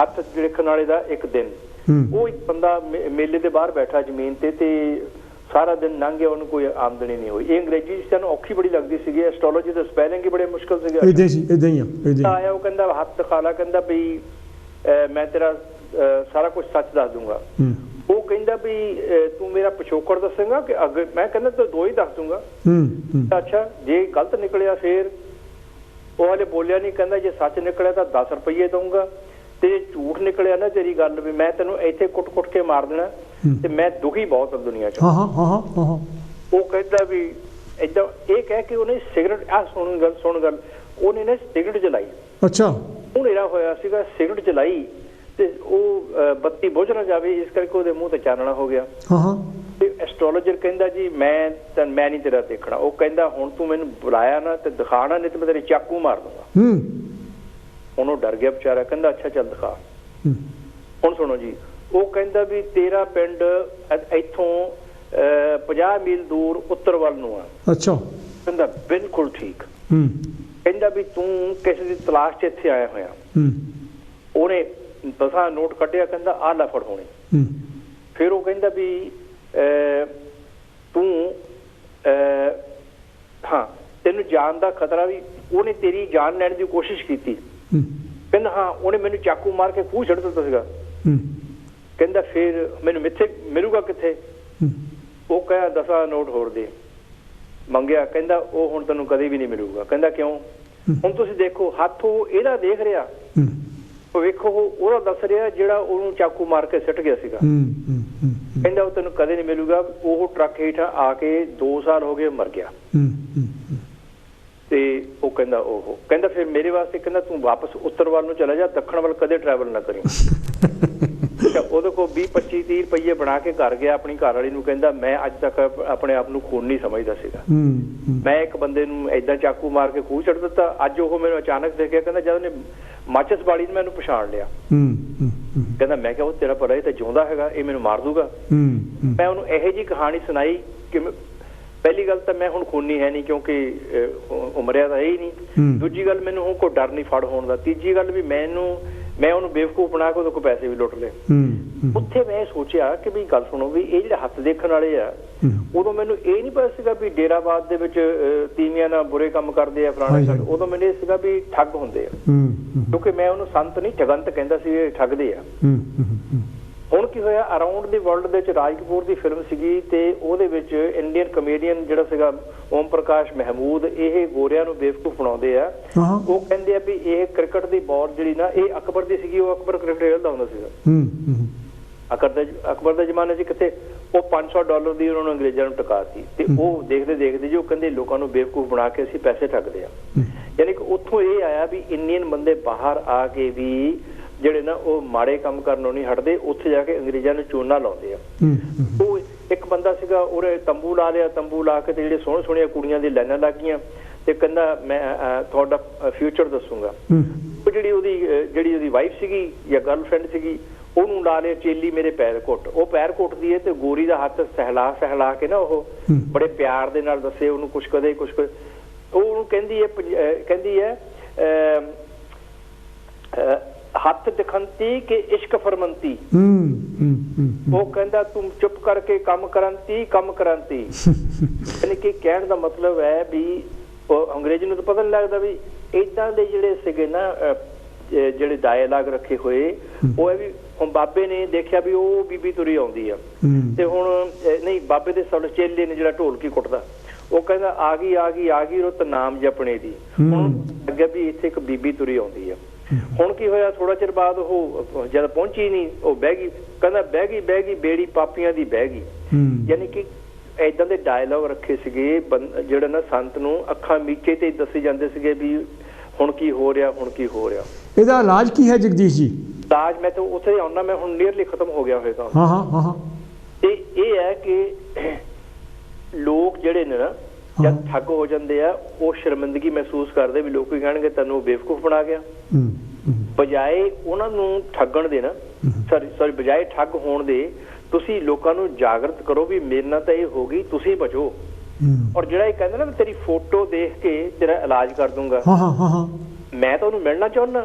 ਹੱਥ ਲਿਖਣ ਵਾਲੇ ਦਾ ਇੱਕ ਦਿਨ। ਉਹ ਇੱਕ ਬੰਦਾ ਮੇਲੇ ਦੇ ਬਾਹਰ ਬੈਠਾ ਜ਼ਮੀਨ ਤੇ ਸਾਰਾ ਦਿਨ ਲੰਘ ਗਿਆ, ਉਹਨੂੰ ਕੋਈ ਆਮਦਨੀ ਨਹੀਂ ਹੋਈ। ਇਹ ਅੰਗਰੇਜ਼ੀ ਸਾਨੂੰ ਔਖੀ ਬੜੀ ਲੱਗਦੀ ਸੀਗੀ। ਐਸਟਰੋਲੋਜੀ ਦਾ ਸਪੈਲਿੰਗ ਹੀ ਬੜੇ ਮੁਸ਼ਕਲ ਸੀਗਾ। ਆਇਆ ਉਹ ਕਹਿੰਦਾ ਹੱਥ ਦਿਖਾ ਲਾ, ਕਹਿੰਦਾ ਵੀ ਮੈਂ ਤੇਰਾ ਸਾਰਾ ਕੁਝ ਸੱਚ ਦੱਸ ਦੂੰਗਾ। ਉਹ ਕਹਿੰਦਾ ਵੀ ਤੂੰ ਮੇਰਾ ਪਿਛੋਕੜ ਦੱਸੇਗਾ ਕਿ ਅੱਗੇ? ਮੈਂ ਕਹਿੰਦਾ ਤੂੰ ਦੋ ਹੀ ਦੱਸ ਦੂੰਗਾ। ਅੱਛਾ, ਜੇ ਗਲਤ ਨਿਕਲਿਆ ਫੇਰ? ਉਹ ਹਾਲੇ ਬੋਲਿਆ ਨਹੀਂ। ਕਹਿੰਦਾ ਜੇ ਸੱਚ ਨਿਕਲਿਆ ਤਾਂ 10 ਰੁਪਈਏ ਦਊਂਗਾ, ਤੇ ਝੂਠ ਨਿਕਲਿਆ ਨਾ ਤੇਰੀ ਗੱਲ ਵੀ ਮੈਂ ਤੈਨੂੰ ਇੱਥੇ ਕੁੱਟ-ਕੁੱਟ ਕੇ ਮਾਰ ਦੇਣਾ, ਤੇ ਮੈਂ ਦੁਖੀ ਬਹੁਤ ਹਾਂ ਦੁਨੀਆ 'ਚ। ਉਹ ਕਹਿੰਦਾ ਵੀ ਏਦਾਂ ਇਹ ਕਹਿ ਕੇ ਉਹਨੇ ਸਿਗਰਟ ਸੁਣ ਗੱਲ ਉਹਨੇ ਨੇ ਸਿਗਰਟ ਜਲਾਈ। ਅੱਛਾ। ਉਹ ਹਨੇਰਾ ਹੋਇਆ ਸੀਗਾ, ਸਿਗਰਟ ਜਲਾਈ ਤੇ ਉਹ ਬੱਤੀ ਬੁਝ ਨਾ ਜਾਵੇ ਇਸ ਕਰਕੇ ਉਹਦੇ ਮੂੰਹ ਤੇ ਚਾਨਣਾ ਹੋ ਗਿਆ। ਤੇ ਐਸਟ੍ਰੋਲੋਜਰ ਕਹਿੰਦਾ ਜੀ ਮੈਂ ਨਹੀਂ ਤੇਰਾ ਦੇਖਣਾ। ਉਹ ਕਹਿੰਦਾ ਹੁਣ ਤੂੰ ਮੈਨੂੰ ਬੁਲਾਇਆ ਨਾ ਤੇ ਦਿਖਾਣਾ, ਨਹੀਂ ਤੇ ਮੈਂ ਤੇਰੇ ਚਾਕੂ ਮਾਰ ਦੂੰਗਾ। ਹੁਣ ਉਹ ਡਰ ਗਿਆ ਵਿਚਾਰਾ, ਕਹਿੰਦਾ ਅੱਛਾ ਚੱਲ ਦਿਖਾ। ਹੁਣ ਸੁਣੋ ਜੀ, ਉਹ ਕਹਿੰਦਾ ਵੀ ਤੇਰਾ ਪਿੰਡ ਇੱਥੋਂ 50 ਮੀਲ ਦੂਰ ਉੱਤਰ ਵੱਲ ਨੂੰ ਆ। ਅੱਛਾ। ਕਹਿੰਦਾ ਬਿਲਕੁਲ ਠੀਕ। ਕਹਿੰਦਾ ਵੀ ਤੂੰ ਕਿਸੇ ਦੀ ਤਲਾਸ਼ 'ਚ ਇੱਥੇ ਆਇਆ ਹੋਇਆ। ਉਹਨੇ 10 ਨੋਟ ਕੱਢਿਆ, ਕਹਿੰਦਾ ਆ ਲੈ ਫੜ ਹੋਣੇ। ਫਿਰ ਉਹ ਕਹਿੰਦਾ ਵੀ ਤੂੰ ਹਾਂ ਤੈਨੂੰ ਜਾਨ ਦਾ ਖਤਰਾ ਵੀ, ਉਹਨੇ ਤੇਰੀ ਜਾਨ ਲੈਣ ਦੀ ਕੋਸ਼ਿਸ਼ ਕੀਤੀ। ਕਹਿੰਦਾ ਹਾਂ ਉਹਨੇ ਮੈਨੂੰ ਚਾਕੂ ਮਾਰ ਕੇ ਖੂਹ ਛੱਡ ਦਿੱਤਾ ਸੀਗਾ। ਕਹਿੰਦਾ ਫਿਰ ਮੈਨੂੰ ਮਿੱਥੇ ਮਿਲੂਗਾ ਕਿੱਥੇ? ਉਹ ਕਹਿਆ 10 ਨੋਟ ਹੋਰ ਦੇ। ਮੰਗਿਆ, ਕਹਿੰਦਾ ਉਹ ਹੁਣ ਤੈਨੂੰ ਕਦੇ ਵੀ ਨਹੀਂ ਮਿਲੂਗਾ। ਕਹਿੰਦਾ ਕਿਉਂ? ਹੁਣ ਤੁਸੀਂ ਦੇਖੋ ਹੱਥ ਉਹ ਇਹਦਾ ਦੇਖ ਰਿਹਾ, ਵੇਖੋ ਉਹਦਾ ਦੱਸ ਰਿਹਾ ਜਿਹੜਾ ਉਹਨੂੰ ਚਾਕੂ ਮਾਰ ਕੇ ਸਿੱਟ ਗਿਆ ਸੀਗਾ। ਕਹਿੰਦਾ ਉਹ ਤੈਨੂੰ ਕਦੇ ਨਹੀਂ ਮਿਲੂਗਾ। ਉਹ ਟਰੱਕ ਹੇਠਾਂ ਆ ਕੇ 2 ਸਾਲ ਹੋ ਗਏ ਮਰ ਗਿਆ। ਤੇ ਉਹ ਕਹਿੰਦਾ ਉਹ ਕਹਿੰਦਾ ਫਿਰ ਮੇਰੇ ਵਾਸਤੇ ਕਹਿੰਦਾ ਤੂੰ ਵਾਪਸ ਉੱਤਰ ਵੱਲ ਨੂੰ ਚਲਾ ਜਾ, ਦੱਖਣ ਵੱਲ ਕਦੇ ਟਰੈਵਲ ਨਾ ਕਰੀ। ਉਹਦੇ ਕੋਲ 20-25-30 ਰੁਪਈਏ ਬਣਾ ਕੇ ਘਰ ਗਿਆ। ਆਪਣੀ ਘਰ ਵਾਲੀ ਨੂੰ ਕਹਿੰਦਾ ਮੈਂ ਅੱਜ ਤੱਕ ਆਪਣੇ ਆਪ ਨੂੰ ਖੂਨ ਨਹੀਂ ਸਮਝਦਾ ਸੀਗਾ। ਮੈਂ ਇੱਕ ਬੰਦੇ ਨੂੰ ਏਦਾਂ ਚਾਕੂ ਮਾਰ ਕੇ ਖੂਹ ਛੱਡ ਦਿੱਤਾ। ਅੱਜ ਉਹ ਮੈਨੂੰ ਅਚਾਨਕ ਦੇਖਿਆ, ਕਹਿੰਦਾ ਜਦ ਉਹਨੇ ਮਾਚਿਸ ਬਾੜੀ ਨੇ ਮੈਨੂੰ ਪਛਾਣ ਲਿਆ। ਕਹਿੰਦਾ ਮੈਂ ਕਿਹਾ ਉਹ ਤੇਰਾ ਭਲਾ ਇਹ ਤਾਂ ਜਿਉਂਦਾ ਹੈਗਾ, ਇਹ ਮੈਨੂੰ ਮਾਰ ਦੂਗਾ। ਮੈਂ ਉਹਨੂੰ ਇਹੋ ਜਿਹੀ ਕਹਾਣੀ ਸੁਣਾਈ ਕਿ ਪਹਿਲੀ ਗੱਲ ਤਾਂ ਮੈਂ ਹੁਣ ਖੂਨੀ ਹੈ ਨਹੀਂ ਕਿਉਂਕਿ ਉਮਰਿਆ ਤਾਂ ਹੈ ਹੀ ਨਹੀਂ। ਦੂਜੀ ਗੱਲ ਮੈਨੂੰ ਹੁਣ ਕੋਈ ਡਰ ਨਹੀਂ ਫੜ ਹੋਣ ਦਾ। ਤੀਜੀ ਗੱਲ ਵੀ ਮੈਂ ਉਹਨੂੰ ਬੇਵਕੂਫ ਬਣਾ ਕੇ ਉਹਦੇ ਕੋਲ ਪੈਸੇ ਵੀ ਲੁੱਟ ਲਏ। ਉੱਥੇ ਮੈਂ ਸੋਚਿਆ ਕਿ ਵੀ ਗੱਲ ਸੁਣੋ ਵੀ ਇਹ ਜਿਹੜੇ ਹੱਥ ਦੇਖਣ ਵਾਲੇ ਆ, ਉਦੋਂ ਮੈਨੂੰ ਇਹ ਨਹੀਂ ਪਤਾ ਸੀਗਾ ਵੀ ਡੇਰਾਬਾਦ ਦੇ ਵਿੱਚ ਤੀਵੀਆਂ ਨਾਲ ਬੁਰੇ ਕੰਮ ਕਰਦੇ ਆ ਫਲਾਣੇ। ਉਦੋਂ ਮੈਨੂੰ ਇਹ ਸੀਗਾ ਵੀ ਠੱਗ ਹੁੰਦੇ ਆ, ਕਿਉਂਕਿ ਮੈਂ ਉਹਨੂੰ ਸੰਤ ਨਹੀਂ ਠਗੰਤ ਕਹਿੰਦਾ ਸੀ, ਇਹ ਠੱਗਦੇ ਆ। ਹੁਣ ਕੀ ਹੋਇਆ, ਅਰਾਊਂਡ ਦੀ ਵਰਲਡ ਦੇ ਵਿੱਚ ਰਾਜ ਕਪੂਰ ਦੀ ਫਿਲਮ ਸੀਗੀ ਤੇ ਉਹਦੇ ਵਿੱਚ ਇੰਡੀਅਨ ਕਮੇਡੀਅਨ ਜਿਹੜਾ ਸੀਗਾ ਓਮ ਪ੍ਰਕਾਸ਼ ਮਹਿਮੂਦ, ਇਹ ਗੋਰਿਆਂ ਨੂੰ ਬੇਵਕੂਫ ਬਣਾਉਂਦੇ ਆ। ਉਹ ਕਹਿੰਦੇ ਆ ਵੀ ਇਹ ਕ੍ਰਿਕਟ ਦੀ ਬਾਲ ਜਿਹੜੀ ਨਾ ਇਹ ਅਕਬਰ ਦੀ ਸੀਗੀ, ਉਹ ਅਕਬਰ ਕ੍ਰਿਕਟ ਖੇਡਦਾ ਹੁੰਦਾ ਸੀਗਾ। ਅਕਬਰ ਦੇ ਜ਼ਮਾਨੇ 'ਚ ਕਿੱਥੇ ਉਹ $500 ਦੀ ਉਹਨਾਂ ਨੂੰ ਅੰਗਰੇਜ਼ਾਂ ਨੂੰ ਟਕਾਤੀ। ਤੇ ਉਹ ਦੇਖਦੇ ਦੇਖਦੇ ਜੀ ਉਹ ਕਹਿੰਦੇ ਲੋਕਾਂ ਨੂੰ ਬੇਵਕੂਫ ਬਣਾ ਕੇ ਅਸੀਂ ਪੈਸੇ ਠੱਗਦੇ ਆ। ਯਾਨੀ ਕਿ ਉੱਥੋਂ ਇਹ ਆਇਆ ਵੀ ਇੰਡੀਅਨ ਬੰਦੇ ਬਾਹਰ ਆ ਕੇ ਵੀ ਜਿਹੜੇ ਨਾ ਉਹ ਮਾੜੇ ਕੰਮ ਕਰਨੋਂ ਨਹੀਂ ਹਟਦੇ, ਉੱਥੇ ਜਾ ਕੇ ਅੰਗਰੇਜ਼ਾਂ ਨੂੰ ਚੂਨਾ ਲਾਉਂਦੇ ਆ। ਉਹ ਇੱਕ ਬੰਦਾ ਸੀਗਾ, ਉਹਨੇ ਤੰਬੂ ਲਾ ਲਿਆ, ਤੰਬੂ ਲਾ ਕੇ ਤੇ ਜਿਹੜੇ ਸੋਹਣੇ ਸੋਹਣੀਆਂ ਕੁੜੀਆਂ ਦੀ ਲਾਈਨਾਂ ਲੱਗ ਗਈਆਂ ਤੇ ਕਹਿੰਦਾ ਮੈਂ ਤੁਹਾਡਾ ਫਿਊਚਰ ਦੱਸੂਗਾ। ਉਹ ਜਿਹੜੀ ਉਹਦੀ ਵਾਈਫ ਸੀਗੀ ਜਾਂ ਗਰਲਫ੍ਰੈਂਡ ਸੀਗੀ, ਉਹਨੂੰ ਲਾ ਲਿਆ ਚੇਲੀ ਮੇਰੇ ਪੈਰ ਘੁੱਟ। ਉਹ ਪੈਰ ਘੁੱਟਦੀ ਹੈ ਤੇ ਗੋਰੀ ਦਾ ਹੱਥ ਸਹਿਲਾ ਕੇ ਨਾ ਉਹ ਬੜੇ ਪਿਆਰ ਦੇ ਨਾਲ ਦੱਸੇ ਉਹਨੂੰ ਕੁਛ ਕਦੇ ਕੁਛ। ਉਹ ਉਹਨੂੰ ਕਹਿੰਦੀ ਹੈ ਹੱਥ ਦਿਖੰਤੀ ਕਿ ਇਸ਼ਕ ਫਰਮੰਤੀ। ਉਹ ਕਹਿੰਦਾ ਤੂੰ ਚੁੱਪ ਕਰਕੇ ਕੰਮ ਕਰਾਂਤੀ। ਯਾਨੀ ਕਿ ਕਹਿਣ ਦਾ ਮਤਲਬ ਹੈ ਵੀ ਅੰਗਰੇਜ਼ੀ ਨੂੰ ਤਾਂ ਪਤਾ ਨਹੀਂ ਲੱਗਦਾ ਵੀ ਏਦਾਂ ਦੇ ਜਿਹੜੇ ਸੀਗੇ ਨਾ ਜਿਹੜੇ ਡਾਇਲਾਗ ਰੱਖੇ ਹੋਏ, ਉਹ ਹੈ ਵੀ ਹੁਣ ਬਾਬੇ ਨੇ ਦੇਖਿਆ ਵੀ ਉਹ ਬੀਬੀ ਤੁਰੀ ਆਉਂਦੀ ਆ ਤੇ ਹੁਣ ਨਹੀਂ ਬਾਬੇ ਦੇ ਚੇਲੇ ਨੇ ਜਿਹੜਾ ਢੋਲਕੀ ਕੁੱਟਦਾ, ਉਹ ਕਹਿੰਦਾ ਆ ਗਈ ਰੁੱਤ ਨਾਮ ਜਪਣੇ ਦੀ। ਹੁਣ ਅੱਗੇ ਵੀ ਇੱਥੇ ਇੱਕ ਬੀਬੀ ਤੁਰੀ ਆਉਂਦੀ ਆ। ਹੁਣ ਕੀ ਹੋਇਆ, ਥੋੜਾ ਚਿਰ ਬਾਅਦ ਉਹ ਜਦ ਪਹੁੰਚੀ ਨਹੀਂ, ਉਹ ਬਹਿ ਗਈ। ਕਹਿੰਦਾ ਬਹਿ ਗਈ ਬੇੜੀ ਪਾਪੀਆਂ ਦੀ ਬਹਿ ਗਈ। ਯਾਨੀ ਕਿ ਏਦਾਂ ਦੇ ਡਾਇਲੌਗ ਰੱਖੇ ਸੀਗੇ ਜਿਹੜਾ ਨਾ ਸੰਤ ਨੂੰ ਅੱਖਾਂ ਮੀਚੇ ਤੇ ਦੱਸੇ ਜਾਂਦੇ ਸੀਗੇ ਵੀ ਹੁਣ ਕੀ ਹੋ ਰਿਹਾ। ਇਹਦਾ ਇਲਾਜ ਕੀ ਹੈ ਜਗਦੀਸ਼ ਜੀ? ਇਲਾਜ ਮੈਂ ਤਾਂ ਉੱਥੇ ਆਉਣਾ, ਮੈਂ ਹੁਣ ਨੀਅਰਲੀ ਖਤਮ ਹੋ ਗਿਆ ਹੋਏਗਾ। ਤੇ ਇਹ ਹੈ ਕਿ ਲੋਕ ਜਿਹੜੇ ਨੇ ਨਾ ਜਦ ਠੱਗ ਹੋ ਜਾਂਦੇ ਆ, ਉਹ ਸ਼ਰਮਿੰਦਗੀ ਮਹਿਸੂਸ ਕਰਦੇ ਵੀ ਲੋਕ ਕਹਿਣਗੇ ਤੈਨੂੰ ਬੇਵਕੂਫ ਬਣਾ ਗਿਆ। ਬਜਾਏ ਉਹਨਾਂ ਨੂੰ ਠੱਗਣ ਦੇ ਨਾ ਬਜਾਏ ਠੱਗ ਹੋਣ ਦੇ ਤੁਸੀਂ ਲੋਕਾਂ ਨੂੰ ਜਾਗਰਤ ਕਰੋ ਵੀ ਮੇਰੇ ਨਾਲ ਤਾਂ ਇਹ ਹੋ ਗਈ, ਤੁਸੀਂ ਬਚੋ। ਔਰ ਜਿਹੜਾ ਇਹ ਕਹਿੰਦਾ ਨਾ ਤੇਰੀ ਫੋਟੋ ਦੇਖ ਕੇ ਤੇਰਾ ਇਲਾਜ ਕਰ ਦੂੰਗਾ, ਮੈਂ ਤਾਂ ਉਹਨੂੰ ਮਿਲਣਾ ਚਾਹੁੰਦਾ।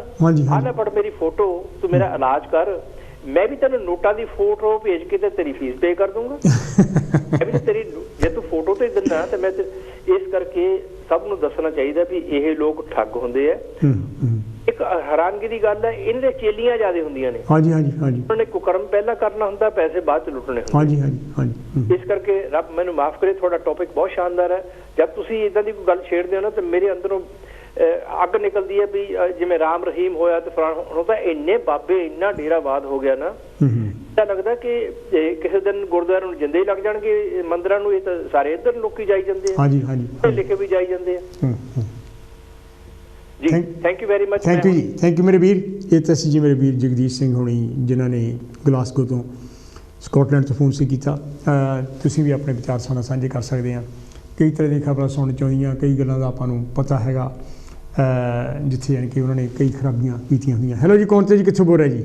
ਆਹ ਲੈ ਫੜ ਮੇਰੀ ਫੋਟੋ, ਤੂੰ ਮੇਰਾ ਇਲਾਜ ਕਰ। ਮੈਂ ਵੀ ਤੈਨੂੰ ਨੋਟਾਂ ਦੀ ਫੋਟੋ ਭੇਜ ਕੇ ਤੇ ਤੇਰੀ ਫੀਸ ਪੇ ਕਰ ਦੂੰਗਾ। ਜੇ ਤੂੰ ਫੋਟੋ ਤੇ ਦਿੰਦਾ ਤੇ ਮੈਂ ਇਸ ਕਰਕੇ ਸਭ ਨੂੰ ਦੱਸਣਾ ਚਾਹੀਦਾ ਵੀ ਇਹ ਲੋਕ ਠੱਗ ਹੁੰਦੇ ਆ। ਇੱਕ ਹੈਰਾਨਗੀ ਦੀ ਗੱਲ ਹੈ, ਇਹਨਾਂ ਦੇ ਚੇਲੀਆਂ ਜ਼ਿਆਦਾ ਹੁੰਦੀਆਂ ਨੇ। ਉਹਨਾਂ ਨੇ ਕੁਕਰਮ ਪਹਿਲਾਂ ਕਰਨਾ ਹੁੰਦਾ, ਪੈਸੇ ਬਾਅਦ ਚ ਲੁੱਟਣੇ ਹੁੰਦੇ। ਇਸ ਕਰਕੇ ਰੱਬ ਮੈਨੂੰ ਮਾਫ ਕਰੇ, ਤੁਹਾਡਾ ਟੌਪਿਕ ਬਹੁਤ ਸ਼ਾਨਦਾਰ ਹੈ। ਜਦ ਤੁਸੀਂ ਏਦਾਂ ਦੀ ਕੋਈ ਗੱਲ ਛੇੜਦੇ ਹੋ ਨਾ ਤੇ ਮੇਰੇ ਅੰਦਰੋਂ ਅੱਗ ਨਿਕਲਦੀ ਹੈ ਵੀ ਜਿਵੇਂ ਰਾਮ ਰਹੀਮ ਹੋਇਆ ਤੇ ਹੁਣ ਤਾਂ ਇੰਨੇ ਬਾਬੇ, ਇੰਨਾ ਡੇਰਾਬਾਦ ਹੋ ਗਿਆ ਨਾ, ਲੱਗਦਾ ਕਿ ਕਿਸੇ ਦਿਨ ਗੁਰਦੁਆਰੇ ਨੂੰ ਜਿੰਦੇ ਹੀ ਲੱਗ ਜਾਣਗੇ ਮੰਦਿਰਾਂ ਨੂੰ? ਇਹ ਤਾਂ ਸਾਰੇ ਇੱਧਰ ਲੋਕੀ ਜਾਈ ਜਾਂਦੇ ਆ, ਹਾਂਜੀ ਹਾਂਜੀ, ਲਿਖੇ ਵੀ ਜਾਈ ਜਾਂਦੇ ਆ ਜੀ। Thank you very much. Thank you ਜੀ, ਥੈਂਕ ਯੂ ਮੇਰੇ ਵੀਰ। ਇਹ ਤਾਂ ਸੀ ਜੀ ਮੇਰੇ ਵੀਰ ਜਗਦੀਸ਼ ਸਿੰਘ ਹੋਣੀ, ਜਿਨ੍ਹਾਂ ਨੇ ਗਲਾਸਗੋ ਤੋਂ ਸਕਾਟਲੈਂਡ ਤੋਂ ਫੋਨ ਸੀ ਕੀਤਾ। ਤੁਸੀਂ ਵੀ ਆਪਣੇ ਵਿਚਾਰ ਸਾਡੇ ਨਾਲ ਸਾਂਝੇ ਕਰ ਸਕਦੇ ਆ। ਕਈ ਤਰ੍ਹਾਂ ਦੀਆਂ ਖਬਰਾਂ ਸੁਣਨ ਚਾਹੁੰਦੀਆਂ, ਕਈ ਗੱਲਾਂ ਦਾ ਆਪਾਂ ਨੂੰ ਪਤਾ ਹੈਗਾ ਜਿੱਥੇ ਯਾਨੀ ਕਿ ਉਹਨਾਂ ਨੇ ਕਈ ਖਰਾਬੀਆਂ ਕੀਤੀਆਂ ਹੁੰਦੀਆਂ। ਹੈਲੋ ਜੀ, ਕੌਣ ਤੇ ਜੀ, ਕਿੱਥੋਂ ਬੋਲ ਰਿਹਾ ਜੀ?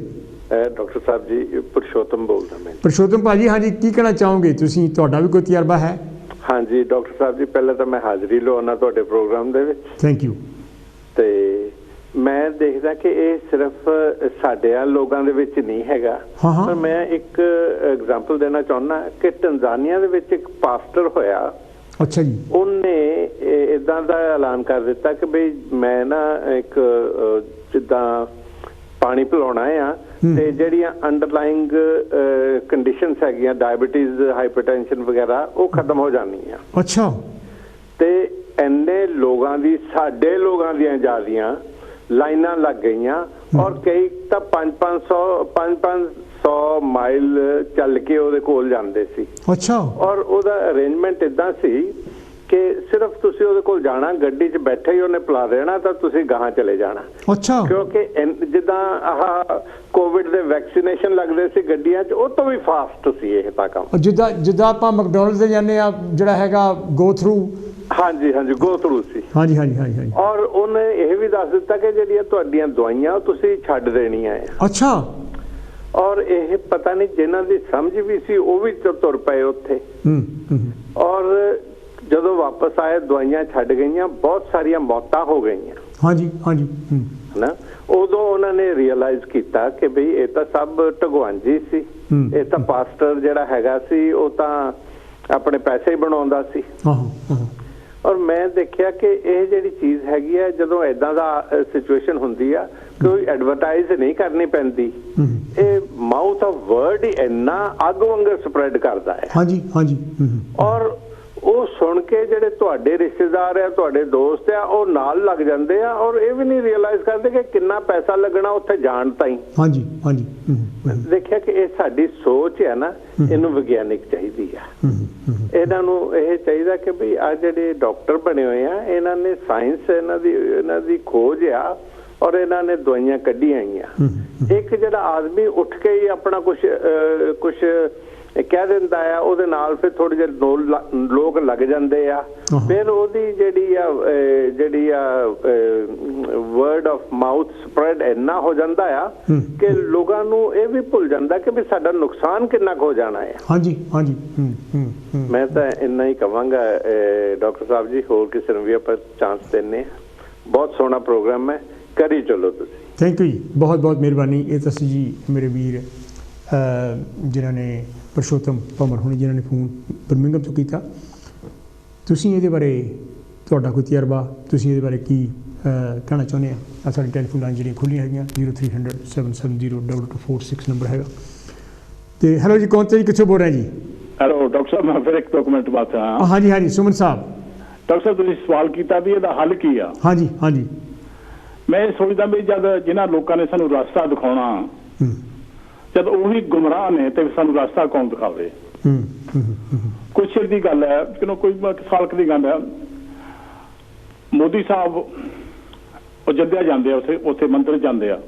ਡਾਕਟਰ ਸਾਹਿਬ ਜੀ, ਪੁਰਸ਼ੋਤਮ ਬੋਲਦਾ ਮੈਂ। ਪੁਰਸ਼ੋਤਮ ਭਾਜੀ, ਹਾਂਜੀ, ਕੀ ਕਹਿਣਾ ਚਾਹੋਗੇ ਤੁਸੀਂ? ਤੁਹਾਡਾ ਵੀ ਕੋਈ ਤਜਰਬਾ ਹੈ? ਹਾਂਜੀ ਡਾਕਟਰ ਸਾਹਿਬ ਜੀ, ਪਹਿਲਾਂ ਤਾਂ ਮੈਂ ਹਾਜ਼ਰੀ ਲਵਾਉਣਾ ਤੁਹਾਡੇ ਪ੍ਰੋਗਰਾਮ ਦੇ ਵਿੱਚ। Thank you. ਤੇ ਮੈਂ ਦੇਖਦਾ ਕਿ ਇਹ ਸਿਰਫ ਸਾਡੇ ਲੋਕਾਂ ਦੇ ਵਿੱਚ ਨਹੀਂ ਹੈਗਾ, ਪਰ ਮੈਂ ਇੱਕ ਐਗਜ਼ਾਮਪਲ ਦੇਣਾ ਚਾਹੁੰਦਾ ਕਿ ਟੰਜ਼ਾਨੀਆ ਦੇ ਵਿੱਚ ਇੱਕ ਪਾਸਟਰ ਹੋਇਆ। ਅੱਛਾ ਜੀ। ਉਹਨੇ ਇਦਾਂ ਦਾ ਐਲਾਨ ਕਰ ਦਿੱਤਾ ਕਿ ਬਈ ਮੈਂ ਨਾ ਇੱਕ ਜਿੱਦਾਂ ਪਾਣੀ ਪਿਲਾਉਣਾ ਆ ਤੇ ਜਿਹੜੀਆਂ ਅੰਡਰਲਾਈਂਗ ਕੰਡੀਸ਼ਨਸ ਹੈਗੀਆਂ, ਡਾਇਬੀਟੀਜ਼, ਹਾਈਪਰਟੈਂਸ਼ਨ ਵਗੈਰਾ, ਉਹ ਖਤਮ ਹੋ ਜਾਣੀਆਂ। ਅੱਛਾ। ਤੇ ਇੰਨੇ ਲੋਕਾਂ ਦੀ, ਸਾਡੇ ਲੋਕਾਂ ਦੀਆਂ ਜ਼ਿਆਦੀਆਂ ਲਾਈਨਾਂ ਲੱਗ ਗਈਆਂ, ਔਰ ਕਈ ਤਾਂ 500 ਮਾਈਲ ਚੱਲ ਕੇ ਉਹਦੇ ਕੋਲ ਜਾਂਦੇ ਸੀ। ਅੱਛਾ। ਔਰ ਉਹਦਾ ਅਰੇਂਜਮੈਂਟ ਇਦਾਂ ਸੀ ਕਿ ਸਿਰਫ ਤੁਸੀਂ ਉਹਦੇ ਕੋਲ ਜਾਣਾ, ਗੱਡੀ 'ਚ ਬੈਠੇ ਹੀ ਉਹਨੇ ਪਿਲਾ ਦੇਣਾ ਤਾਂ ਤੁਸੀਂ ਗਾਹਾਂ ਚਲੇ ਜਾਣਾ। ਅੱਛਾ। ਕਿਉਂਕਿ ਜਿੱਦਾਂ ਆਹ ਕੋਵਿਡ ਦੇ ਵੈਕਸੀਨੇਸ਼ਨ ਲੱਗਦੇ ਸੀ ਗੱਡੀਆਂ 'ਚ, ਉਹ ਤੋਂ ਵੀ ਫਾਸਟ ਸੀ ਇਹ ਤਾਂ ਕੰਮ। ਜਿੱਦਾਂ ਆਪਾਂ ਮੈਕਡੋਨਲਡਸ ਤੇ ਜਾਂਦੇ ਆ, ਜਿਹੜਾ ਹੈਗਾ ਗੋ ਥਰੂ। ਹਾਂਜੀ ਹਾਂਜੀ, ਗੋ ਥਰੂ ਸੀ। ਹਾਂਜੀ ਹਾਂਜੀ ਹਾਂਜੀ ਹਾਂਜੀ। ਔਰ ਉਹਨੇ ਇਹ ਵੀ ਦੱਸ ਦਿੱਤਾ ਕਿ ਜਿਹੜੀਆਂ ਤੁਹਾਡੀਆਂ ਦਵਾਈਆਂ ਉਹ ਤੁਸੀਂ ਛੱਡ ਦੇਣੀਆਂ ਆ। ਅੱਛਾ। ਔਰ ਇਹ ਪਤਾ ਨਹੀਂ ਜਿਨ੍ਹਾਂ ਦੀ ਸਮਝ ਵੀ ਸੀ ਉਹ ਵੀ ਤੁਰ ਪਏ ਉੱਥੇ। ਔਰ ਜਦੋਂ ਵਾਪਸ ਆਏ ਦਵਾਈਆਂ ਛੱਡ ਗਈਆਂ, ਬਹੁਤ ਸਾਰੀਆਂ ਮੌਤਾਂ ਹੋ ਗਈਆਂ। ਹਾਂਜੀ ਹਾਂਜੀ। ਹਨਾ, ਉਦੋਂ ਉਹਨਾਂ ਨੇ ਰੀਅਲਾਈਜ਼ ਕੀਤਾ ਕਿ ਬਈ ਇਹ ਤਾਂ ਸਭ ਢਗਵਾਂਜੀ ਸੀ, ਇਹ ਤਾਂ ਪਾਸਟਰ ਜਿਹੜਾ ਹੈਗਾ ਸੀ ਉਹ ਤਾਂ ਆਪਣੇ ਪੈਸੇ ਹੀ ਬਣਾਉਂਦਾ ਸੀ। ਔਰ ਮੈਂ ਦੇਖਿਆ ਕਿ ਇਹ ਜਿਹੜੀ ਚੀਜ਼ ਹੈਗੀ ਹੈ, ਜਦੋਂ ਏਦਾਂ ਦਾ ਸਿਚੁਏਸ਼ਨ ਹੁੰਦੀ ਆ, ਕੋਈ ਐਡਵਰਟਾਈਜ਼ ਨਹੀਂ ਕਰਨੀ ਪੈਂਦੀ, ਇਹ ਮਾਊਥ ਆਫ ਵਰਡ ਹੀ ਇੰਨਾ ਅੱਗ ਵਾਂਗਰ ਸਪਰੈਡ ਕਰਦਾ ਹੈ। ਹਾਂਜੀ ਹਾਂਜੀ। ਔਰ ਉਹ ਸੁਣ ਕੇ ਜਿਹੜੇ ਤੁਹਾਡੇ ਰਿਸ਼ਤੇਦਾਰ ਆ, ਤੁਹਾਡੇ ਦੋਸਤ ਆ, ਉਹ ਨਾਲ ਲੱਗ ਜਾਂਦੇ ਆ, ਔਰ ਇਹ ਵੀ ਨਹੀਂ ਰੀਅਲਾਈਜ਼ ਕਰਦੇ ਕਿ ਕਿੰਨਾ ਪੈਸਾ ਲੱਗਣਾ ਉੱਥੇ ਜਾਣ ਤਾਈਂ। ਹਾਂਜੀ ਹਾਂਜੀ। ਦੇਖਿਆ ਕਿ ਇਹ ਸਾਡੀ ਸੋਚ ਹੈ ਨਾ, ਇਹਨੂੰ ਵਿਗਿਆਨਿਕ ਚਾਹੀਦੀ ਆ। ਇਹਨਾਂ ਨੂੰ ਇਹ ਚਾਹੀਦਾ ਕਿ ਵੀ ਆ ਜਿਹੜੇ ਡਾਕਟਰ ਬਣੇ ਹੋਏ ਆ, ਇਹਨਾਂ ਨੇ ਸਾਇੰਸ, ਇਹਨਾਂ ਦੀ ਖੋਜ ਆ, ਔਰ ਇਹਨਾਂ ਨੇ ਦਵਾਈਆਂ ਕੱਢੀਆਂ ਆਈਆਂ। ਇੱਕ ਜਿਹੜਾ ਆਦਮੀ ਉੱਠ ਕੇ ਹੀ ਆਪਣਾ ਕੁਛ ਕਹਿ ਦਿੰਦਾ ਆ, ਉਹਦੇ ਨਾਲ ਫਿਰ ਥੋੜੇ ਜਿਹੇ ਲੋਕ ਲੱਗ ਜਾਂਦੇ ਆ, ਫਿਰ ਉਹਦੀ ਜਿਹੜੀ ਆ ਵਰਡ ਆਫ ਮਾਊਥ ਸਪਰੈਡ ਇੰਨਾ ਹੋ ਜਾਂਦਾ ਆ ਕਿ ਲੋਕਾਂ ਨੂੰ ਇਹ ਵੀ ਭੁੱਲ ਜਾਂਦਾ ਕਿ ਵੀ ਸਾਡਾ ਨੁਕਸਾਨ ਕਿੰਨਾ ਕੁ ਹੋ ਜਾਣਾ ਹੈ। ਹਾਂਜੀ ਹਾਂਜੀ। ਮੈਂ ਤਾਂ ਇੰਨਾ ਹੀ ਕਵਾਂਗਾ ਡਾਕਟਰ ਸਾਹਿਬ ਜੀ, ਹੋਰ ਕਿਸੇ ਨੂੰ ਵੀ ਆਪਾਂ ਚਾਂਸ ਦਿੰਦੇ ਹਾਂ। ਬਹੁਤ ਸੋਹਣਾ ਪ੍ਰੋਗਰਾਮ ਹੈ, ਕਰੀ ਚਲੋ ਤੁਸੀਂ। ਥੈਂਕ ਯੂ ਜੀ, ਬਹੁਤ ਬਹੁਤ ਮਿਹਰਬਾਨੀ। ਇਹ ਤਾਂ ਸੀ ਜੀ ਮੇਰੇ ਵੀਰ ਜਿਨ੍ਹਾਂ ਨੇ ਪੁਰਸ਼ੋਤਮ ਭੰਮਰ ਹੋਣੀ, ਜਿਨ੍ਹਾਂ ਨੇ ਫੋਨ ਬਰਮਿੰਘਮ ਤੋਂ ਕੀਤਾ। ਤੁਸੀਂ ਇਹਦੇ ਬਾਰੇ, ਤੁਹਾਡਾ ਕੋਈ ਤਜਰਬਾ, ਤੁਸੀਂ ਇਹਦੇ ਬਾਰੇ ਕੀ ਕਹਿਣਾ ਚਾਹੁੰਦੇ ਆ? ਸਾਡੀ ਟੈਲੀਫੋਨ ਲਾਈਨ ਜਿਹੜੀਆਂ ਖੁੱਲ੍ਹੀਆਂ ਹੈਗੀਆਂ, 0300 770 2246 ਨੰਬਰ ਹੈਗਾ। ਤੇ ਹੈਲੋ ਜੀ, ਕੌਣ ਤੇ ਜੀ, ਕਿੱਥੋਂ ਬੋਲ ਰਹੇ ਜੀ? ਹੈਲੋ ਡਾਕਟਰ ਸਾਹਿਬ, ਮੈਂ ਫਿਰ ਇੱਕ ਡਾਕੂਮੈਂਟ ਬਾਤ ਹਾਂ। ਹਾਂਜੀ ਹਾਂਜੀ, ਸੁਮਨ ਸਾਹਿਬ। ਡਾਕਟਰ ਸਾਹਿਬ, ਤੁਸੀਂ ਸਵਾਲ ਕੀਤਾ ਵੀ ਇਹਦਾ ਹੱਲ ਕੀ ਆ। ਹਾਂਜੀ ਹਾਂਜੀ। ਮੈਂ ਸੋਚਦਾ ਵੀ ਜਦ ਜਿਨ੍ਹਾਂ ਲੋਕਾਂ ਨੇ ਸਾਨੂੰ ਰਸਤਾ ਦਿਖਾਉਣਾ, ਜਦ ਉਹੀ ਗੁੰਮਰਾਹ ਨੇ, ਤੇ ਸਾਨੂੰ ਰਸਤਾ ਕੌਣ ਦਿਖਾਵੇ? ਕੁਛ ਚਿਰ ਦੀ ਗੱਲ ਹੈ, ਕੋਈ ਸਾਲ ਦੀ ਗੱਲ ਹੈ, ਮੋਦੀ ਸਾਹਿਬ ਉਹ ਜੱਦਿਆ ਜਾਂਦੇ ਆ, ਉੱਥੇ ਮੰਦਿਰ ਜਾਂਦੇ ਆ,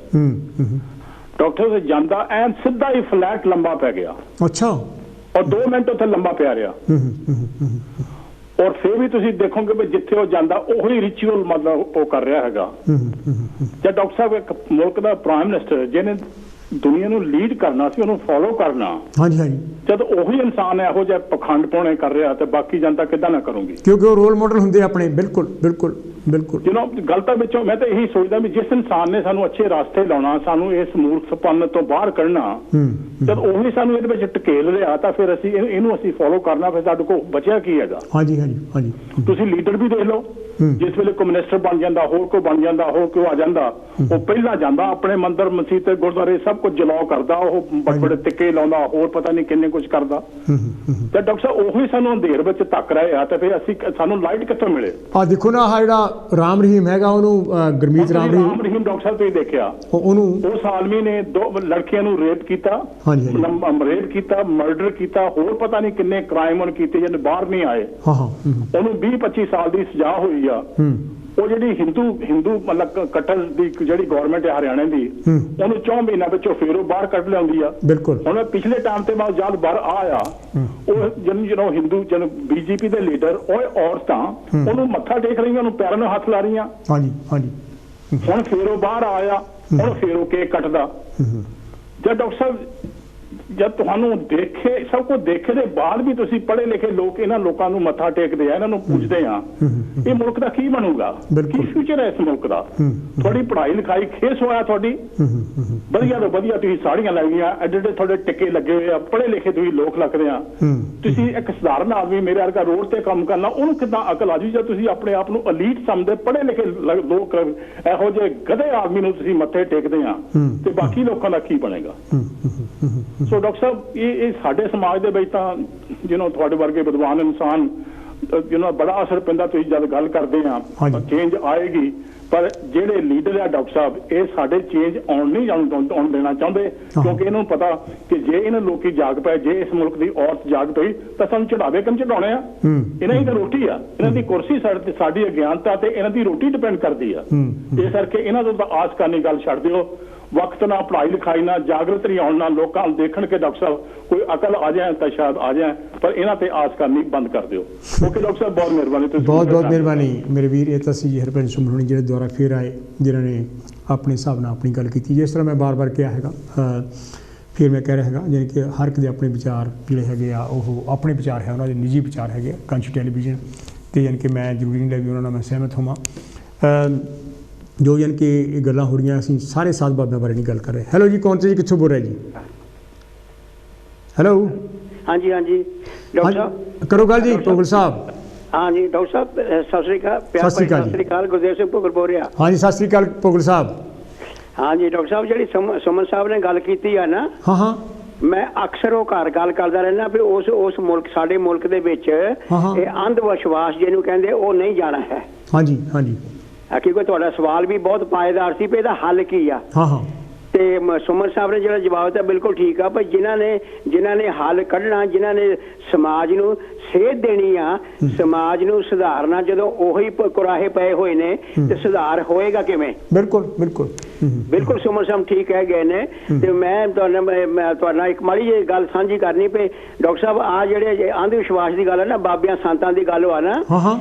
ਡਾਕਟਰ ਜਾਂਦਾ ਐਨ ਸਿੱਧਾ ਹੀ ਫਲੈਟ ਲੰਬਾ ਪੈ ਗਿਆ। ਅੱਛਾ। ਔਰ 2 ਮਿੰਟ ਉੱਥੇ ਲੰਬਾ ਪਿਆ ਰਿਹਾ। ਔਰ ਫਿਰ ਵੀ ਤੁਸੀਂ ਦੇਖੋਗੇ ਵੀ ਜਿੱਥੇ ਉਹ ਜਾਂਦਾ ਉਹੀ ਰਿਚੁਅਲ ਮਤਲਬ ਉਹ ਕਰ ਰਿਹਾ ਹੈਗਾ। ਜਦ ਡਾਕਟਰ ਸਾਹਿਬ ਇੱਕ ਮੁਲਕ ਦਾ ਪ੍ਰਾਈਮ ਮਿਨਿਸਟਰ ਜਿਹਨੇ ਦੁਨੀਆ ਨੂੰ ਲੀਡ ਕਰਨਾ ਸੀ, ਉਹਨੂੰ ਫੋਲੋ ਕਰਨਾ, ਹਾਂਜੀ ਹਾਂਜੀ, ਜਦ ਉਹੀ ਇਨਸਾਨ ਇਹੋ ਜਿਹਾ ਪਖੰਡ ਪਾਉਣੇ ਕਰ ਰਿਹਾ, ਤੇ ਬਾਕੀ ਜਨਤਾ ਕਿੱਦਾਂ ਨਾ ਕਰੂਗੀ? ਕਿਉਂਕਿ ਉਹ ਰੋਲ ਮਾਡਲ ਹੁੰਦੇ ਆਪਣੇ। ਬਿਲਕੁਲ ਬਿਲਕੁਲ ਬਿਲਕੁਲ। ਗੱਲ ਤਾਂ ਵਿੱਚੋਂ ਮੈਂ ਤਾਂ ਇਹੀ ਸੋਚਦਾ ਵੀ ਜਿਸ ਇਨਸਾਨ ਨੇ ਸਾਨੂੰ ਅੱਛੇ ਰਾਸਤੇ ਲਾਉਣਾ, ਸਾਨੂੰ ਇਸ ਮੂਰਖਪਨ ਤੋਂ ਬਾਹਰ ਕੱਢਣਾ, ਜਦ ਉਹੀ ਸਾਨੂੰ ਇਹਦੇ ਵਿੱਚ ਟਕੇਲ ਰਿਹਾ, ਤਾਂ ਫਿਰ ਅਸੀਂ ਇਹਨੂੰ ਫੋਲੋ ਕਰਨਾ, ਫਿਰ ਸਾਡੇ ਕੋਲ ਬਚਿਆ ਕੀ ਹੈਗਾ? ਹਾਂਜੀ ਹਾਂਜੀ ਹਾਂਜੀ। ਤੁਸੀਂ ਲੀਡਰ ਵੀ ਦੇਖ ਲਓ, ਜਿਸ ਵੇਲੇ ਕੋਈ ਮਿਨਿਸਟਰ ਬਣ ਜਾਂਦਾ, ਹੋਰ ਕੋਈ ਬਣ ਜਾਂਦਾ, ਹੋਰ ਕੋਈ ਆ ਜਾਂਦਾ, ਉਹ ਪਹਿਲਾਂ ਜਾਂਦਾ ਆਪਣੇ ਮੰਦਰ ਮਸੀਤ ਤੇ ਗੁਰਦੁਆਰੇ ਸਭ ਕੁਝ ਜਲਾਓ ਕਰਦਾ, ਉਹ ਬੜੇ ਟਿੱਕੇ ਲਾਉਂਦਾ, ਹੋਰ ਪਤਾ ਨਹੀਂ ਕਿੰਨੇ ਕੁਝ ਕਰਦਾ। ਤੇ ਡਾਕਟਰ ਸਾਹਿਬ ਉਹੀ ਸਾਨੂੰ ਅੰਧੇਰ ਵਿੱਚ ਧੱਕ ਰਹੇ ਆ, ਤੇ ਫਿਰ ਸਾਨੂੰ ਲਾਈਟ ਕਿੱਥੋਂ ਮਿਲੇ? ਆ ਦੇਖੋ ਨਾ, ਆਹ ਜਿਹੜਾ ਰਾਮ ਰਹੀਮ ਹੈਗਾ, ਉਹਨੂੰ ਗੁਰਮੀਤ ਰਾਮ ਰਹੀਮ ਡਾਕਟਰ ਸਾਹਿਬ ਤੁਸੀਂ ਦੇਖਿਆ, ਉਹਨੂੰ ਉਸ ਆਦਮੀ ਨੇ 2 ਲੜਕੀਆਂ ਨੂੰ ਰੇਪ ਕੀਤਾ, ਮਰਡਰ ਕੀਤਾ, ਹੋਰ ਪਤਾ ਨਹੀਂ ਕਿੰਨੇ ਕ੍ਰਾਈਮ ਉਹਨੇ ਕੀਤੇ ਜਿਹਨੇ ਬਾਹਰ ਨਹੀਂ ਆਏ। ਉਹਨੂੰ 20-25 ਸਾਲ ਦੀ ਸਜ਼ਾ ਹੋਈ ਆ। ਉਹ ਜਿਹੜੀ ਹਿੰਦੂ ਮਤਲਬ ਕਤਲ ਦੀ ਜਿਹੜੀ ਗਵਰਨਮੈਂਟ ਹੈ ਹਰਿਆਣੇ ਦੀ, ਉਹਨੂੰ 4 ਮਹੀਨਿਆਂ ਵਿੱਚੋਂ ਫੇਰ ਉਹ ਬਾਹਰ ਕੱਢ ਲਿਆਉਂਦੀ ਆ। ਬਿਲਕੁਲ। ਹੁਣ ਪਿਛਲੇ ਟਾਈਮ ਤੇ ਬਾਅਦ ਜਦ ਬਾਹਰ ਆਇਆ, ਉਹ ਜਦੋਂ ਹਿੰਦੂ BJP ਦੇ ਲੀਡਰ ਉਹ ਔਰਤਾਂ ਉਹਨੂੰ ਮੱਥਾ ਟੇਕ ਰਹੀਆਂ, ਉਹਨੂੰ ਪੈਰਾਂ ਨੂੰ ਹੱਥ ਲਾ ਰਹੀਆਂ। ਹਾਂਜੀ ਹਾਂਜੀ। ਹੁਣ ਫੇਰ ਉਹ ਬਾਹਰ ਆਇਆ, ਹੁਣ ਫੇਰ ਉਹ ਕੇਕ ਕੱਟਦਾ। ਜਦ ਡਾਕਟਰ ਸਾਹਿਬ ਜਦ ਤੁਹਾਨੂੰ ਦੇਖੇ, ਸਭ ਕੁਝ ਦੇਖੇ ਦੇ ਬਾਅਦ ਵੀ ਤੁਸੀਂ ਪੜ੍ਹੇ ਲਿਖੇ ਲੋਕ ਇਹਨਾਂ ਲੋਕਾਂ ਨੂੰ ਮੱਥਾ ਟੇਕਦੇ ਆ, ਇਹਨਾਂ ਨੂੰ ਪੁੱਛਦੇ ਆ, ਇਹ ਮੁਲਕ ਦਾ ਕੀ ਬਣੂਗਾ, ਕੀ ਫਿਊਚਰ ਹੈ ਇਸ ਮੁਲਕ ਦਾ? ਤੁਹਾਡੀ ਪੜ੍ਹਾਈ ਲਿਖਾਈ ਖੇਸ ਹੋਇਆ, ਤੁਹਾਡੀ ਵਧੀਆ ਤੋਂ ਵਧੀਆ ਤੁਸੀਂ ਸਾੜੀਆਂ ਲੱਗੀਆਂ, ਐਡੇ ਐਡੇ ਤੁਹਾਡੇ ਟਿੱਕੇ ਲੱਗੇ ਹੋਏ ਆ, ਪੜ੍ਹੇ ਲਿਖੇ ਤੁਸੀਂ ਲੋਕ ਲੱਗਦੇ ਆ। ਤੁਸੀਂ ਇੱਕ ਸਧਾਰਨ ਆਦਮੀ ਮੇਰੇ ਵਰਗਾ ਰੋਡ ਤੇ ਕੰਮ ਕਰਨਾ, ਉਹਨੂੰ ਕਿੱਦਾਂ ਅਕਲ ਆ ਜੂ ਜਦ ਤੁਸੀਂ ਆਪਣੇ ਆਪ ਨੂੰ ਅਲੀਟ ਸਮਝਦੇ? ਪੜ੍ਹੇ ਲਿਖੇ ਲੋਕ ਇਹੋ ਜਿਹੇ ਗਧੇ ਆਦਮੀ ਨੂੰ ਤੁਸੀਂ ਮੱਥੇ ਟੇਕਦੇ ਆ, ਤੇ ਬਾਕੀ ਲੋਕਾਂ ਦਾ ਕੀ ਬਣੇਗਾ? ਸੋ ਡਾਕਟਰ ਸਾਹਿਬ ਇਹ ਸਾਡੇ ਸਮਾਜ ਦੇ ਵਿੱਚ ਤਾਂ ਤੁਹਾਡੇ ਵਰਗੇ ਵਿਦਵਾਨ ਇਨਸਾਨ ਬੜਾ ਅਸਰ ਪੈਂਦਾ। ਤੁਸੀਂ ਜਦ ਗੱਲ ਕਰਦੇ ਆ ਚੇਂਜ ਆਏਗੀ, ਪਰ ਜਿਹੜੇ ਲੀਡਰ ਆ ਡਾਕਟਰ ਸਾਹਿਬ, ਇਹ ਸਾਡੇ ਚੇਂਜ ਆਉਣ ਨਹੀਂ ਆਉਣ ਦੇਣਾ ਚਾਹੁੰਦੇ, ਕਿਉਂਕਿ ਇਹਨਾਂ ਨੂੰ ਪਤਾ ਕਿ ਜੇ ਇਹਨਾਂ ਲੋਕੀ ਜਾਗ ਪਏ, ਜੇ ਇਸ ਮੁਲਕ ਦੀ ਔਰਤ ਜਾਗ ਪਈ, ਤਾਂ ਸਾਨੂੰ ਚੜਾਵੇ ਕਿਉਂ ਚੜਾਉਣੇ ਆ? ਇਹਨਾਂ ਦੀ ਤਾਂ ਰੋਟੀ ਆ, ਇਹਨਾਂ ਦੀ ਕੁਰਸੀ ਸਾਡੀ ਅਗਿਆਨਤਾ ਤੇ ਇਹਨਾਂ ਦੀ ਰੋਟੀ ਡਿਪੈਂਡ ਕਰਦੀ ਆ। ਇਸ ਕਰਕੇ ਇਹਨਾਂ ਤੋਂ ਤਾਂ ਆਸ ਕਰਨੀ ਗੱਲ ਛੱਡ ਦਿਓ। ਵਕਤ ਨਾਲ, ਪੜ੍ਹਾਈ ਲਿਖਾਈ ਨਾਲ, ਜਾਗਰਤ ਨਹੀਂ ਆਉਣ ਨਾਲ, ਲੋਕਾਂ ਨੂੰ ਦੇਖਣ ਕੇ ਡਾਕਟਰ ਸਾਹਿਬ ਕੋਈ ਅਕਲ ਆ ਜਾਏ ਤਾਂ ਸ਼ਾਇਦ ਆ ਜਾਏ, ਪਰ ਇਹਨਾਂ ਤੇ ਆਸ ਕਰਨੀ ਬੰਦ ਕਰ ਦਿਓ। ਓਕੇ ਡਾਕਟਰ ਸਾਹਿਬ, ਬਹੁਤ ਮਿਹਰਬਾਨੀ। ਤੁਸੀਂ ਬਹੁਤ ਮਿਹਰਬਾਨੀ ਮੇਰੇ ਵੀਰ। ਇਹ ਤਾਂ ਸੀ ਜੀ ਹਰਭਜਨ ਸਿੰਘ ਹੋਣੀ, ਜਿਹੜੇ ਦੁਆਰਾ ਫੇਰ ਆਏ, ਜਿਨ੍ਹਾਂ ਨੇ ਆਪਣੇ ਹਿਸਾਬ ਨਾਲ ਆਪਣੀ ਗੱਲ ਕੀਤੀ। ਜਿਸ ਤਰ੍ਹਾਂ ਮੈਂ ਬਾਰ-ਬਾਰ ਕਿਹਾ ਹੈਗਾ, ਫਿਰ ਮੈਂ ਕਹਿ ਰਿਹਾ ਹੈਗਾ, ਜਾਣੀ ਕਿ ਹਰ ਇੱਕ ਦੇ ਆਪਣੇ ਵਿਚਾਰ ਜਿਹੜੇ ਹੈਗੇ ਆ, ਉਹ ਆਪਣੇ ਵਿਚਾਰ ਹੈ, ਉਹਨਾਂ ਦੇ ਨਿੱਜੀ ਵਿਚਾਰ ਹੈਗੇ ਆ ਕਾਂਚੀ ਟੈਲੀਵਿਜ਼ਨ ਤੇ, ਜਾਣੀ ਕਿ ਮੈਂ ਜ਼ਰੂਰੀ ਨਹੀਂ ਵੀ ਉਹਨਾਂ ਨਾਲ ਮੈਂ ਸਹਿਮਤ ਹੋਵਾਂ। ਜੋ ਯਾਨੀ ਕਿ ਇਹ ਗੱਲਾਂ ਹੋ ਰਹੀਆਂ, ਅਸੀਂ ਸਾਰੇ ਸਾਧ ਬਾਬਿਆਂ ਬਾਰੇ ਨਹੀਂ ਗੱਲ ਕਰ ਰਹੇ। ਹੈਲੋ ਜੀ, ਕੌਣ ਸੇ ਜੀ, ਕਿੱਥੋਂ ਬੋਲ ਰਹੇ ਜੀ? ਹੈਲੋ। ਹਾਂਜੀ ਹਾਂਜੀ ਡਾਕਟਰ ਸਾਹਿਬ ਕਰੋ ਗੱਲ ਜੀ, ਭੋਗਲ ਸਾਹਿਬ। ਹਾਂਜੀ ਡਾਕਟਰ ਸਾਹਿਬ, ਸਤਿ ਸ੍ਰੀ ਅਕਾਲ। ਸਤਿ ਸ੍ਰੀ ਅਕਾਲ, ਗੁਰਦੇਵ ਸਿੰਘ ਭੋਗਲ ਬੋਲ ਰਿਹਾ। ਹਾਂਜੀ, ਸਤਿ ਸ੍ਰੀ ਅਕਾਲ ਭੋਗਲ ਸਾਹਿਬ। ਹਾਂਜੀ ਡਾਕਟਰ ਸਾਹਿਬ, ਜਿਹੜੀ ਸੁਮਨ ਸਾਹਿਬ ਨੇ ਗੱਲ ਕੀਤੀ ਆ ਨਾ, ਮੈਂ ਅਕਸਰ ਉਹ ਘਰ ਗੱਲ ਕਰਦਾ ਰਹਿਣਾ ਵੀ ਉਸ ਮੁਲਕ, ਸਾਡੇ ਮੁਲਕ ਦੇ ਵਿੱਚ ਇਹ ਅੰਧ ਵਿਸ਼ਵਾਸ ਜਿਹਨੂੰ ਕਹਿੰਦੇ, ਉਹ ਨਹੀਂ ਜਾਣਾ ਹੈ। ਹਾਂਜੀ ਹਾਂਜੀ। ਕਿਉਂਕਿ ਤੁਹਾਡਾ ਸਵਾਲ ਵੀ ਬਹੁਤ ਪਾਏਦਾਰ ਸੀ ਵੀ ਇਹਦਾ ਹੱਲ ਕੀ ਆ। ਤੇ ਸੁਮਨ ਸਾਹਿਬ ਨੇ ਜਿਹੜਾ ਜਵਾਬ ਦਿੱਤਾ ਬਿਲਕੁਲ ਠੀਕ ਆ, ਪਰ ਜਿਨ੍ਹਾਂ ਨੇ ਹੱਲ ਕੱਢਣਾ, ਜਿਨ੍ਹਾਂ ਨੇ ਸਮਾਜ ਨੂੰ ਸੇਧ ਦੇਣੀ ਆ, ਸਮਾਜ ਨੂੰ ਸੁਧਾਰਨਾ, ਜਦੋਂ ਉਹੀ ਕੁਰਾਹੇ ਪਏ ਹੋਏ ਨੇ ਤੇ ਸੁਧਾਰ ਹੋਏਗਾ ਕਿਵੇਂ? ਬਿਲਕੁਲ ਬਿਲਕੁਲ ਬਿਲਕੁਲ ਸੁਮਨ ਸਾਹਿਬ ਠੀਕ ਕਹਿ ਗਏ ਨੇ। ਤੇ ਮੈਂ ਤੁਹਾਡਾ ਇੱਕ ਮਾੜੀ ਜਿਹੀ ਗੱਲ ਸਾਂਝੀ ਕਰਨੀ ਪਈ ਡਾਕਟਰ ਸਾਹਿਬ, ਆ ਜਿਹੜੇ ਅੰਧ ਵਿਸ਼ਵਾਸ ਦੀ ਗੱਲ ਹੈ ਨਾ, ਬਾਬਿਆਂ ਸੰਤਾਂ ਦੀ ਗੱਲ ਆ ਨਾ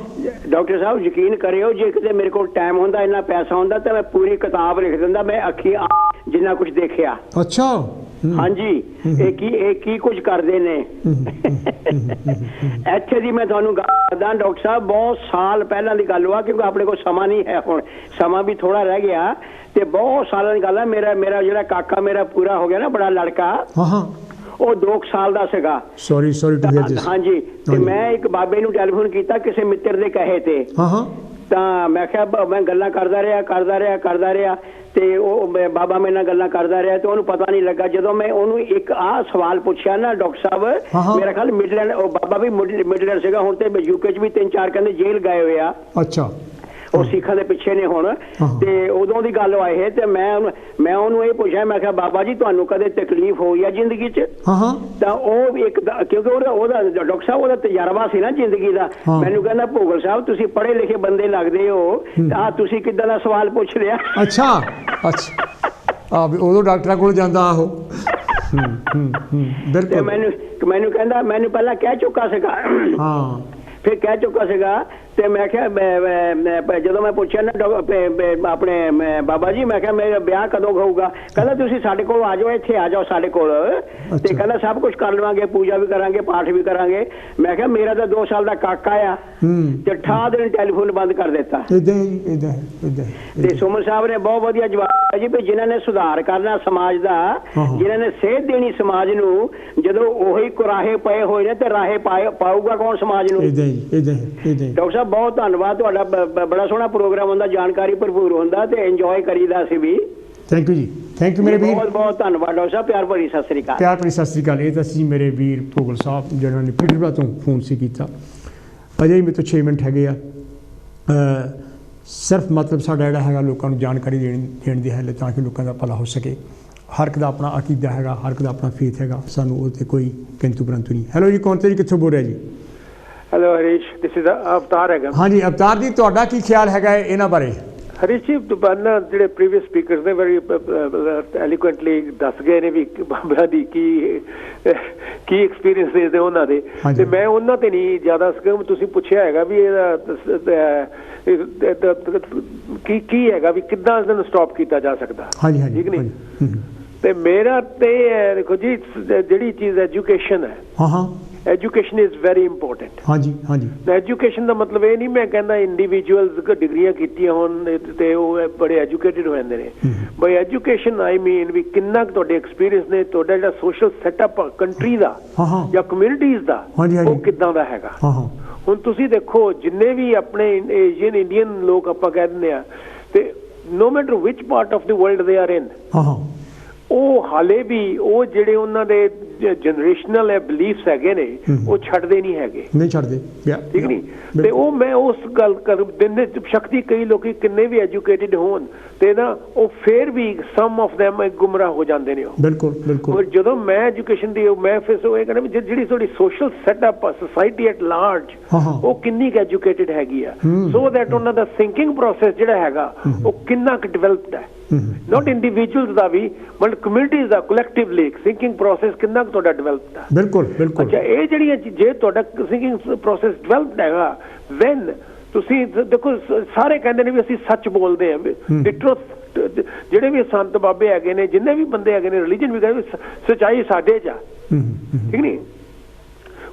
ਡਾਕਟਰ ਸਾਹਿਬ, ਯਕੀਨ ਕਰਿਓ, ਜੇ ਕਿਤੇ ਮੇਰੇ ਕੋਲ ਟਾਈਮ ਹੁੰਦਾ, ਇੰਨਾ ਪੈਸਾ ਹੁੰਦਾ, ਤਾਂ ਮੈਂ ਪੂਰੀ ਕਿਤਾਬ ਲਿਖ ਦਿੰਦਾ, ਮੈਂ ਅੱਖੀ ਜਿੰਨਾ ਕੁਝ ਦੇਖਿਆ। ਅੱਛਾ। ਹਾਂਜੀ, ਇਹ ਕੀ ਕੁਝ ਕਰਦੇ ਨੇ। ਇੱਥੇ ਦੀ ਮੈਂ ਤੁਹਾਨੂੰ ਗੱਲ ਕਰਦਾ ਡਾਕਟਰ ਸਾਹਿਬ, ਬਹੁਤ ਸਾਲ ਪਹਿਲਾਂ ਦੀ ਗੱਲ ਆ, ਕਿਉਂਕਿ ਆਪਣੇ ਕੋਲ ਸਮਾਂ ਨਹੀਂ ਹੈ, ਹੁਣ ਸਮਾਂ ਵੀ ਥੋੜਾ ਰਹਿ ਗਿਆ, ਤੇ ਬਹੁਤ ਸਾਲਾਂ ਦੀ ਗੱਲ ਆ। ਮੇਰਾ ਜਿਹੜਾ ਕਾਕਾ ਮੇਰਾ ਪੂਰਾ ਹੋ ਗਿਆ ਨਾ, ਬੜਾ ਲੜਕਾ, ਉਹ 2 ਸਾਲ ਦਾ ਸੀਗਾ। ਸੌਰੀ ਟੂ ਹੀਅਰ ਦਿਸ। ਹਾਂਜੀ, ਤੇ ਮੈਂ ਇੱਕ ਬਾਬੇ ਨੂੰ ਟੈਲੀਫੋਨ ਕੀਤਾ ਕਿਸੇ ਮਿੱਤਰ ਦੇ ਕਹੇ ਤੇ, ਤਾਂ ਮੈਂ ਕਿਹਾ, ਮੈਂ ਗੱਲਾਂ ਕਰਦਾ ਰਿਹਾ ਤੇ ਉਹ ਬਾਬਾ ਮੇਰੇ ਨਾਲ ਗੱਲਾਂ ਕਰਦਾ ਰਿਹਾ, ਤੇ ਉਹਨੂੰ ਪਤਾ ਨਹੀਂ ਲੱਗਾ। ਜਦੋਂ ਮੈਂ ਉਹਨੂੰ ਇੱਕ ਸਵਾਲ ਪੁੱਛਿਆ ਨਾ ਡਾਕਟਰ ਸਾਹਿਬ, ਮੇਰਾ ਖਿਆਲ ਮਿਡਲੈਂਡ, ਉਹ ਬਾਬਾ ਵੀ ਮਿਡਲੈਂਡ ਸੀਗਾ, ਹੁਣ ਤੇ UK 'ਚ ਵੀ 3-4 ਕਹਿੰਦੇ ਜੇਲ੍ਹ ਗਏ ਹੋਏ ਆ। ਅੱਛਾ। ਉਹ ਸਿੱਖਾਂ ਦੇ ਪਿੱਛੇ ਨੇ ਹੁਣ, ਤੇ ਉਦੋਂ ਦੀ ਗੱਲ ਆਏ ਹੈ। ਤੇ ਮੈਂ ਉਹਨੂੰ ਇਹ ਪੁੱਛਿਆ, ਮੈਂ ਕਿਹਾ ਬਾਬਾ ਜੀ, ਤੁਹਾਨੂੰ ਕਦੇ ਤਕਲੀਫ ਹੋਈ ਆ ਜ਼ਿੰਦਗੀ 'ਚ? ਤਾਂ ਉਹ ਇੱਕ, ਕਿਉਂਕਿ ਉਹਦਾ ਡਾਕਟਰ ਸਾਹਿਬ ਉਹਦਾ ਤਜਰਬਾ ਸੀ ਨਾ ਜ਼ਿੰਦਗੀ ਦਾ, ਮੈਨੂੰ ਕਹਿੰਦਾ, ਭੋਗਲ ਸਾਹਿਬ ਤੁਸੀਂ ਪੜ੍ਹੇ ਲਿਖੇ ਬੰਦੇ ਲੱਗਦੇ ਹੋ, ਤਾਂ ਤੁਸੀਂ ਕਿੱਦਾਂ ਦਾ ਸਵਾਲ ਪੁੱਛ ਲਿਆ? ਅੱਛਾ ਅੱਛਾ। ਉਦੋਂ ਡਾਕਟਰਾਂ ਕੋਲ ਜਾਂਦਾ ਉਹ। ਤੇ ਮੈਨੂੰ ਕਹਿੰਦਾ, ਮੈਨੂੰ ਪਹਿਲਾਂ ਕਹਿ ਚੁੱਕਾ ਸੀਗਾ, ਫਿਰ ਕਹਿ ਚੁੱਕਾ ਸੀਗਾ, ਤੇ ਮੈਂ ਕਿਹਾ, ਜਦੋਂ ਮੈਂ ਪੁੱਛਿਆ ਨਾ ਆਪਣੇ ਬਾਬਾ ਜੀ, ਮੈਂ ਕਿਹਾ ਮੇਰਾ ਵਿਆਹ ਕਦੋਂ ਹੋਊਗਾ? ਕਹਿੰਦਾ ਤੁਸੀਂ ਸਾਡੇ ਕੋਲ ਆ ਜਾਓ, ਇੱਥੇ ਆ ਜਾਓ ਸਾਡੇ ਕੋਲ, ਤੇ ਕਹਿੰਦਾ ਸਭ ਕੁਝ ਕਰ ਲਵਾਂਗੇ, ਪੂਜਾ ਵੀ ਕਰਾਂਗੇ, ਪਾਠ ਵੀ ਕਰਾਂਗੇ। ਮੈਂ ਕਿਹਾ ਮੇਰਾ ਤਾਂ 2 ਸਾਲ ਦਾ ਕਾਕਾ ਆ, ਤੇ 18 ਦਿਨ ਟੈਲੀਫੋਨ ਬੰਦ ਕਰ ਦਿੱਤਾ। ਤੇ ਸੁਮਨ ਸਾਹਿਬ ਨੇ ਬਹੁਤ ਵਧੀਆ ਜਵਾਬ ਦਿੱਤਾ ਜੀ, ਵੀ ਜਿਨ੍ਹਾਂ ਨੇ ਸੁਧਾਰ ਕਰਨਾ ਸਮਾਜ ਦਾ, ਜਿਨ੍ਹਾਂ ਨੇ ਸੇਧ ਦੇਣੀ ਸਮਾਜ ਨੂੰ, ਜਦੋਂ ਉਹੀ ਕੁਰਾਹੇ ਪਏ ਹੋਏ ਨੇ, ਤੇ ਰਾਹੇ ਪਾਊਗਾ ਕੌਣ ਸਮਾਜ ਨੂੰ? ਡਾਕਟਰ ਸਾਹਿਬ ਸਾਹਿਬ ਬਹੁਤ ਧੰਨਵਾਦ ਤੁਹਾਡਾ, ਬੜਾ ਸੋਹਣਾ ਪ੍ਰੋਗਰਾਮ ਹੁੰਦਾ, ਜਾਣਕਾਰੀ ਭਰਪੂਰ ਹੁੰਦਾ ਤੇ ਇੰਜੋਏ ਕਰੀਦਾ ਅਸੀਂ ਵੀ। ਥੈਂਕ ਯੂ ਜੀ, ਥੈਂਕ ਯੂ ਮੇਰੇ ਵੀਰ, ਬਹੁਤ ਬਹੁਤ ਧੰਨਵਾਦ ਡਾਕਟਰ ਸਾਹਿਬ, ਪਿਆਰ ਭਰੀ ਸਤਿ ਸ੍ਰੀ ਅਕਾਲ। ਪਿਆਰ ਭਰੀ ਸਤਿ ਸ੍ਰੀ ਅਕਾਲ। ਇਹ ਤਾਂ ਸੀ ਮੇਰੇ ਵੀਰ ਭੋਗਲ ਸਾਹਿਬ ਜਿਹਨਾਂ ਨੇ ਪੀਟਰਬਰਾ ਤੋਂ ਫੋਨ ਸੀ ਕੀਤਾ। ਅਜੇ ਵੀ ਮੇਰੇ ਤੋਂ 6 ਮਿੰਟ ਹੈਗੇ ਆ। ਸਿਰਫ ਮਤਲਬ ਸਾਡਾ ਜਿਹੜਾ ਹੈਗਾ ਲੋਕਾਂ ਨੂੰ ਜਾਣਕਾਰੀ ਦੇਣ ਦੀ ਹੈ ਤਾਂ ਕਿ ਲੋਕਾਂ ਦਾ ਭਲਾ ਹੋ ਸਕੇ। ਹਰ ਇੱਕ ਦਾ ਆਪਣਾ ਅਕੀਦਾ ਹੈਗਾ, ਹਰ ਇੱਕ ਦਾ ਆਪਣਾ ਫੇਥ ਹੈਗਾ, ਸਾਨੂੰ ਉਹ 'ਤੇ ਕੋਈ ਕਿੰਤੂ ਪਰੰਤੂ ਨਹੀਂ। ਹੈਲੋ ਜੀ, ਕੌਣ ਤੇ ਜੀ, ਕਿੱਥੋਂ ਬੋਲ ਰਿਹਾ ਜੀ? ਹੈਲੋ ਹਰੀਸ਼, ਦਿਸ ਇਜ਼ ਅਵਤਾਰ ਹੈਗਾ। ਹਾਂਜੀ ਅਵਤਾਰ ਜੀ, ਤੁਹਾਡਾ ਕੀ ਖਿਆਲ ਹੈਗਾ ਇਹਨਾਂ ਬਾਰੇ? ਹਰੀਸ਼ ਜੀ, ਦੁਬਾਰਾ ਜਿਹੜੇ ਪ੍ਰੀਵੀਅਸ ਸਪੀਕਰਸ ਨੇ ਵੈਰੀ ਐਲੀਕੁਐਂਟਲੀ ਦੱਸ ਗਏ ਨੇ ਵੀ ਬਾਬਾ ਦੀ ਕੀ ਐਕਸਪੀਰੀਅੰਸ ਨੇ ਉਹਨਾਂ ਦੇ, ਤੇ ਮੈਂ ਉਹਨਾਂ ਤੇ ਨਹੀਂ ਜ਼ਿਆਦਾ ਤੁਸੀਂ ਪੁੱਛਿਆ ਹੈਗਾ ਵੀ ਇਹਦਾ ਕੀ ਹੈਗਾ ਵੀ ਕਿੱਦਾਂ ਇਸ ਨੂੰ ਸਟਾਪ ਕੀਤਾ ਜਾ ਸਕਦਾ। ਹਾਂਜੀ ਹਾਂਜੀ, ਠੀਕ ਨਹੀਂ? ਤੇ ਮੇਰਾ ਤੇ ਦੇਖੋ ਜੀ, ਜਿਹੜੀ ਚੀਜ਼ ਐਜੂਕੇਸ਼ਨ ਹੈ, ਹਾਂ ਹਾਂ, ਐਜੂਕੇਸ਼ਨ ਇਜ਼ ਵੈਰੀ ਇੰਪੋਰਟੈਂਟ। ਹਾਂਜੀ ਹਾਂਜੀ, ਐਜੂਕੇਸ਼ਨ ਦਾ ਮਤਲਬ ਇਹ ਨਹੀਂ ਮੈਂ ਕਹਿੰਦਾ ਇੰਡੀਵਿਜੂਅਲਸ ਡਿਗਰੀਆਂ ਕੀਤੀਆਂ ਹੋਣ ਤੇ ਉਹ ਬੜੇ ਐਜੂਕੇਟਿਡ ਹੋ ਜਾਂਦੇ ਨੇ। ਬਾਈ ਐਜੂਕੇਸ਼ਨ ਆਈ ਮੀਨ ਵੀ ਕਿੰਨਾ ਕੁ ਤੁਹਾਡੇ ਐਕਸਪੀਰੀਅੰਸ ਨੇ, ਤੁਹਾਡਾ ਜਿਹੜਾ ਸੋਸ਼ਲ ਸੈਟਅਪ ਕੰਟਰੀ ਦਾ ਜਾਂ ਕਮਿਊਨਿਟੀਜ਼ ਦਾ ਉਹ ਕਿੱਦਾਂ ਦਾ ਹੈਗਾ। ਹੁਣ ਤੁਸੀਂ ਦੇਖੋ ਜਿੰਨੇ ਵੀ ਆਪਣੇ ਏਸ਼ੀਅਨ ਇੰਡੀਅਨ ਲੋਕ ਆਪਾਂ ਕਹਿ ਦਿੰਦੇ ਆ, ਤੇ no matter which part of the world they are in, ਉਹ ਹਾਲੇ ਵੀ ਉਹ ਜਿਹੜੇ ਉਹਨਾਂ ਦੇ ਜਨਰੇਸ਼ਨਲ ਬਿਲੀਫਸ ਹੈਗੇ ਨੇ ਉਹ ਛੱਡਦੇ ਨਹੀਂ ਹੈਗੇ, ਨਹੀਂ ਛੱਡਦੇ। ਠੀਕ ਨਹੀਂ? ਤੇ ਉਹ ਮੈਂ ਉਸ ਗੱਲ ਕਰ ਦਿੰਦੇ ਸ਼ਕਤੀ ਕਈ ਲੋਕੀ ਕਿੰਨੇ ਵੀ ਐਜੂਕੇਟਿਡ ਹੋਣ ਤੇ ਨਾ ਉਹ ਫੇਰ ਵੀ ਸਮ ਆਫ them ਗੁੰਮਰਾਹ ਹੋ ਜਾਂਦੇ ਨੇ। ਬਿਲਕੁਲ ਬਿਲਕੁਲ। ਜਦੋਂ ਮੈਂ ਐਜੂਕੇਸ਼ਨ ਦੀ ਮੈਂ ਫਿਰ ਉਹ ਇਹ ਕਹਿੰਦਾ ਵੀ ਜਿਹੜੀ ਤੁਹਾਡੀ ਸੋਸ਼ਲ ਸੈਟਅਪ ਆ ਸੋਸਾਇਟੀ ਐਟ ਲਾਰਜ ਉਹ ਕਿੰਨੀ ਕੁ ਐਜੂਕੇਟਿਡ ਹੈਗੀ ਆ, ਸੋ ਦੈਟ ਉਹਨਾਂ ਦਾ ਥਿੰਕਿੰਗ ਪ੍ਰੋਸੈਸ ਜਿਹੜਾ ਹੈਗਾ ਉਹ ਕਿੰਨਾ ਕੁ ਡਿਵੈਲਪਡ ਹੈ। not individuals ਦਾ ਵੀ ਬਟ ਕਮਿਊਨਿਟੀਜ਼ ਦਾ ਕਲੈਕਟਿਵਲੀ ਥਿੰਕਿੰਗ ਪ੍ਰੋਸੈਸ ਕਿੰਨਾ ਕੁ ਤੁਹਾਡਾ ਡਿਵੈਲਪਡ ਹੈ। ਬਿਲਕੁਲ ਬਿਲਕੁਲ। ਅੱਛਾ, ਇਹ ਜਿਹੜੀਆਂ ਜੇ ਤੁਹਾਡਾ ਥਿੰਕਿੰਗ ਪ੍ਰੋਸੈਸ ਡਿਵੈਲਪਡ ਹੈਗਾ ਵੈਨ ਤੁਸੀਂ ਦੇਖੋ ਸਾਰੇ ਕਹਿੰਦੇ ਨੇ ਵੀ ਅਸੀਂ ਸੱਚ ਬੋਲਦੇ ਹਾਂ, ਜਿਹੜੇ ਵੀ ਸੰਤ ਬਾਬੇ ਹੈਗੇ ਨੇ, ਜਿੰਨੇ ਵੀ ਬੰਦੇ ਹੈਗੇ ਨੇ, ਰਿਲੀਜਨ ਵੀ ਕਹਿੰਦੇ ਸੱਚਾਈ ਸਾਡੇ 'ਚ ਆ। ਠੀਕ ਨਹੀਂ?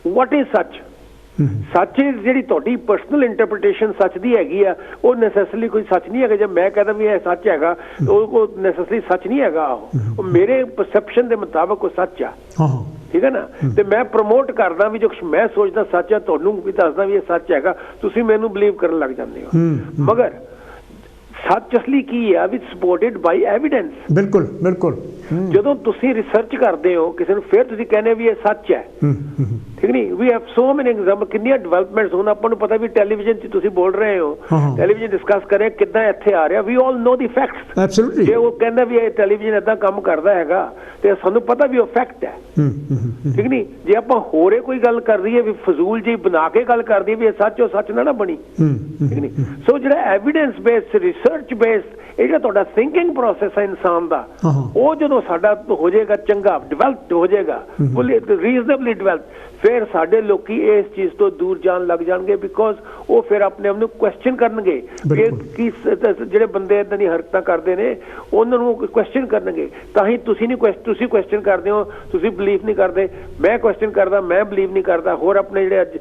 ਵਾਟ ਇਜ਼ ਸੱਚ? ਸੱਚ ਜਿਹੜੀ ਤੁਹਾਡੀ ਪਰਸਨਲ ਇੰਟਰਪ੍ਰੀਟੇਸ਼ਨ ਸੱਚ ਦੀ ਹੈਗੀ ਆ ਉਹ ਨੈਸੈਸਰੀ ਕੋਈ ਸੱਚ ਨਹੀਂ ਹੈਗਾ। ਜੇ ਮੈਂ ਕਹਿੰਦਾ ਵੀ ਇਹ ਸੱਚ ਹੈਗਾ ਉਹ ਨੈਸੈਸਰੀ ਸੱਚ ਨਹੀਂ ਹੈਗਾ, ਉਹ ਮੇਰੇ ਪਰਸੈਪਸ਼ਨ ਦੇ ਮੁਤਾਬਕ ਉਹ ਸੱਚ ਆ। ਠੀਕ ਹੈ ਨਾ? ਤੇ ਮੈਂ ਪ੍ਰਮੋਟ ਕਰਦਾ ਵੀ ਜੋ ਮੈਂ ਸੋਚਦਾ ਸੱਚ ਆ, ਤੁਹਾਨੂੰ ਵੀ ਦੱਸਦਾ ਵੀ ਇਹ ਸੱਚ ਹੈਗਾ, ਤੁਸੀਂ ਮੈਨੂੰ ਬਿਲੀਵ ਕਰਨ ਲੱਗ ਜਾਂਦੇ ਹੋ। ਮਗਰ ਸੱਚ ਅਸਲੀ ਕੀ ਆ? ਵਿਚ ਸਪੋਰਟਡ ਬਾਈ ਐਵੀਡੈਂਸ। ਬਿਲਕੁਲ ਬਿਲਕੁਲ। ਜਦੋਂ ਤੁਸੀਂ ਰਿਸਰਚ ਕਰਦੇ ਹੋ ਕਿਸੇ ਨੂੰ ਫਿਰ ਤੁਸੀਂ ਕਹਿੰਦੇ ਵੀ ਇਹ ਸੱਚ ਹੈ। ਠੀਕ ਨਹੀਂ? ਵੀ ਹੈਵ ਸੋ ਮੈਨੀ ਐਗਜ਼ਾਮਪਲ, ਕਿੰਨੀਆਂ ਡਿਵੈਲਪਮੈਂਟਸ। ਹੁਣ ਆਪਾਂ ਨੂੰ ਪਤਾ ਵੀ ਟੈਲੀਵਿਜ਼ਨ 'ਚ ਤੁਸੀਂ ਬੋਲ ਰਹੇ ਹੋ, ਟੈਲੀਵਿਜ਼ਨ ਡਿਸਕਸ ਕਰ ਰਹੇ ਕਿੱਦਾਂ ਇੱਥੇ ਆ ਰਿਹਾ, ਵੀ ਆਲ ਨੋ ਦੀ ਫੈਕਟਸ। ਐਬਸੋਲੂਟਲੀ। ਜੇ ਉਹ ਕਹਿੰਦਾ ਵੀ ਇਹ ਟੈਲੀਵਿਜ਼ਨ ਏਦਾਂ ਕੰਮ ਕਰਦਾ ਹੈਗਾ ਤੇ ਸਾਨੂੰ ਪਤਾ ਵੀ ਉਹ ਫੈਕਟ ਹੈ। ਠੀਕ ਨਹੀਂ? ਜੇ ਆਪਾਂ ਹੋਰੇ ਕੋਈ ਗੱਲ ਕਰ ਰਹੀ ਹੈ ਵੀ ਫਜ਼ੂਲ ਜੀ ਬਣਾ ਕੇ ਗੱਲ ਕਰਦੀ ਹੈ ਵੀ ਇਹ ਸੱਚ, ਉਹ ਸੱਚ ਨਾ ਬਣੀ। ਠੀਕ ਨਹੀਂ? ਸੋ ਜਿਹੜਾ ਐਵੀਡੈਂਸ ਬੇਸਡ ਰਿਸਰਚ ਬੇਸਡ ਇਹ ਜਿਹੜਾ ਤੁਹਾਡਾ ਥਿੰਕਿੰਗ ਪ੍ਰੋਸੈਸ ਹੈ ਇਨਸਾਨ ਦਾ, ਉਹ ਜਦੋਂ ਸਾਡਾ ਹੋ ਜਾਏਗਾ ਚੰਗਾ ਡਿਵੈਲਪਡ ਹੋ ਜਾਏਗਾ, ਰੀਜ਼ਨੇਬਲੀ ਡਿਵੈਲਪ, ਫਿਰ ਸਾਡੇ ਲੋਕੀ ਇਸ ਚੀਜ਼ ਤੋਂ ਦੂਰ ਜਾਣ ਲੱਗ ਜਾਣਗੇ। ਬਿਕੋਜ਼ ਉਹ ਫਿਰ ਆਪਣੇ ਆਪ ਨੂੰ ਕੁਐਸਚਨ ਕਰਨਗੇ ਕਿ ਜਿਹੜੇ ਬੰਦੇ ਏਦਾਂ ਦੀ ਹਰਕਤਾਂ ਕਰਦੇ ਨੇ ਉਹਨਾਂ ਨੂੰ ਕੁਐਸਚਨ ਕਰਨਗੇ। ਤਾਂ ਹੀ ਤੁਸੀਂ ਤੁਸੀਂ ਕੁਐਸਚਨ ਕਰਦੇ ਹੋ, ਤੁਸੀਂ ਬਿਲੀਵ ਨਹੀਂ ਕਰਦੇ। ਮੈਂ ਕੁਐਸਚਨ ਕਰਦਾ, ਮੈਂ ਬਿਲੀਵ ਨਹੀਂ ਕਰਦਾ। ਹੋਰ ਆਪਣੇ ਜਿਹੜੇ ਅੱਜ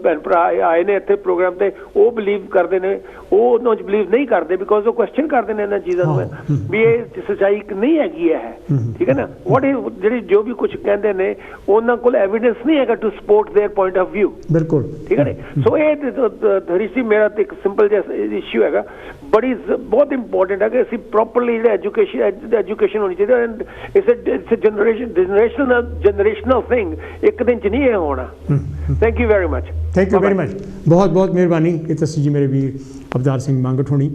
ਭੈਣ ਭਰਾ ਆਏ ਨੇ ਇੱਥੇ ਪ੍ਰੋਗਰਾਮ ਤੇ ਉਹ ਬਿਲੀਵ ਕਰਦੇ ਨੇ, ਉਹ ਉਹਨਾਂ 'ਚ ਬਿਲੀਵ ਨਹੀਂ ਕਰਦੇ ਬਿਕੋਜ਼ ਉਹ ਕੁਐਸਚਨ ਕਰਦੇ ਨੇ ਇਹਨਾਂ ਚੀਜ਼ਾਂ ਨੂੰ ਵੀ ਇਹ ਸੱਚਾਈ ਨਹੀਂ ਹੈਗੀ ਹੈ। ਠੀਕ ਹੈ ਨਾ? ਵਾਟ ਜਿਹੜੀ ਜੋ ਵੀ ਕੁਝ ਕਹਿੰਦੇ ਨੇ ਉਹਨਾਂ ਕੋਲ ਐਵੀਡੈਂਸ ਨਹੀਂ ਹੈਗਾ to support their point of view. ਬਿਲਕੁਲ। ਠੀਕ ਹੈ ਨੇ? ਸੋ ਇਹ ਹਰੀਸ਼ ਮੇਰਾ ਤੇ ਇੱਕ ਸਿੰਪਲ ਜਿਹਾ ਇਸ਼ੂ ਹੈਗਾ, ਬੜੀ ਬਹੁਤ ਇੰਪੋਰਟੈਂਟ ਹੈ ਕਿ ਅਸੀਂ ਪ੍ਰੋਪਰਲੀ ਜਿਹੜਾ ਐਜੂਕੇਸ਼ਨ ਹੋਣੀ ਚਾਹੀਦੀ। ਇਟਸ ਜਨਰੇਸ਼ਨਲ ਥਿੰਗ, ਇੱਕ ਦਿਨ 'ਚ ਨਹੀਂ ਇਹ ਹੋਣਾ। Thank you very much. Thank you very much. ਬਹੁਤ ਬਹੁਤ ਮਿਹਰਬਾਨੀ। ਇਹ ਤੁਸੀਂ ਜੀ ਮੇਰੇ ਵੀਰ ਅਵਤਾਰ ਸਿੰਘ ਮੰਗਟ ਹੋਣੀ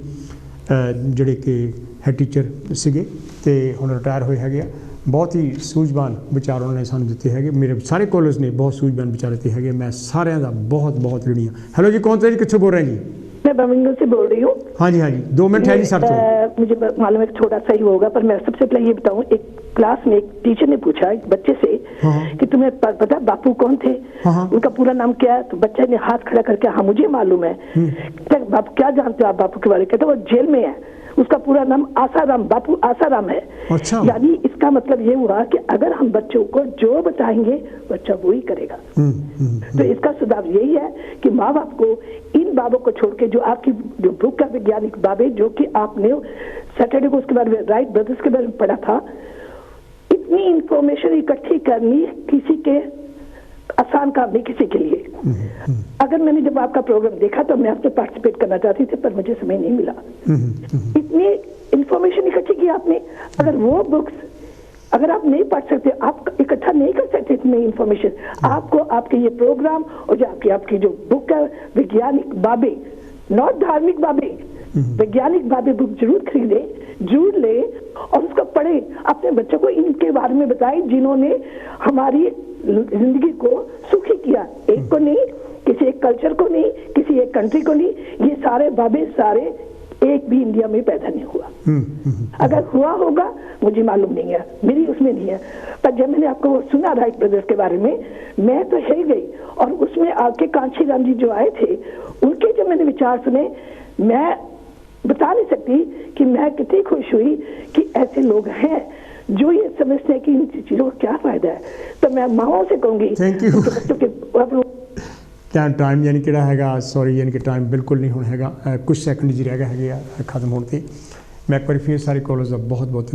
ਜਿਹੜੇ ਕਿ ਹੈਡ ਟੀਚਰ ਸੀਗੇ ਤੇ ਹੁਣ ਰਿਟਾਇਰ ਹੋਏ ਹੈਗੇ ਆ। ਬਹੁਤ ਹੀ ਸੂਝਵਾਨ ਵਿਚਾਰ ਉਹਨਾਂ ਨੇ ਸਾਨੂੰ ਦਿੱਤੇ ਹੈਗੇ। ਮੇਰੇ ਸਾਰੇ ਕਾਲਜ ਨੇ ਬਹੁਤ ਸੂਝਵਾਨ ਵਿਚਾਰ ਦਿੱਤੇ ਹੈਗੇ। ਮੈਂ ਸਾਰਿਆਂ ਦਾ बहुत बहुत ऋणी हूँ। हेलो जी, कौन सा जी, कितने बोल रहे हैं जी? मैं बर्मिंघम से बोल रही हूँ। हाँ जी हाँ जी, 2 मिनट है जी सर। मुझे मालूम है छोटा सा ही होगा, पर मैं सबसे पहले ये बताऊँ, एक क्लास में एक टीचर ने पूछा एक बच्चे से कि तुम्हें पता बापू कौन थे, उनका पूरा नाम क्या है? तो बच्चे ने हाथ खड़ा करके हाँ मुझे मालूम है। क्या जानते हो आप बापू के बारे में? कहते वो जेल में है, उसका पूरा नाम आसाराम, बापू आसाराम है। अच्छा। यानी इसका मतलब ये हुआ कि अगर हम बच्चों को जो बताएंगे बच्चा वो ही करेगा। तो इसका सुझाव यही है कि माँ बाप को इन बाबों को छोड़ के जो आपकी जो बुक का वैज्ञानिक बाबे जो कि आपने सैटरडे को उसके बारे में राइट ब्रदर्स के बारे में पढ़ा था, इतनी इंफॉर्मेशन इकट्ठी करनी किसी के आसान काम नहीं किसी के लिए। अगर मैंने जब आपका प्रोग्राम देखा तो मैं आपसे पार्टिसिपेट करना चाहती थी, पर मुझे समय नहीं मिला। इतनी इंफॉर्मेशन इकट्ठी की आपने। अगर वो बुक्स अगर आप नहीं पढ़ सकते, आप इकट्ठा नहीं कर सकते इतनी इंफॉर्मेशन, आपको आपके ये प्रोग्राम और जो आपकी जो बुक है वैज्ञानिक बाबे, नॉट धार्मिक बाबे, वैज्ञानिक बाबे बुक जरूर खरीदे, जरूर ले और उसको पढ़े, अपने बच्चों को इनके बारे में बताए जिन्होंने हमारी जिंदगी को सुखी किया। एक को नहीं, किसी एक कल्चर को नहीं, किसी एक कंट्री को नहीं, ये सारे बाबे सारे एक भी इंडिया में पैदा नहीं हुआ। अगर हुआ होगा मुझे मालूम नहीं है, मेरी उसमें नहीं है। पर जब मैंने आपको सुना राइट ब्रदर्स के बारे में, मैं तो है गई। और उसमें आके कांची राम जी जो आए थे, उनके जब मैंने विचार सुने, मैं बता नहीं सकती कि मैं कितनी खुश हुई कि ऐसे लोग हैं जो ये समझते हैं कि इन चीज़ों का क्या फायदा है। तो मैं माओ से कहूँगी थैंक यू। टाइम यानी कि हैगा, सॉरी यानी कि टाइम बिल्कुल नहीं होना हैगा, कुछ सैकंड जी रह गए हैगे खत्म होने ते। मैं एक बार फिर सारे कॉलेज का बहुत बहुत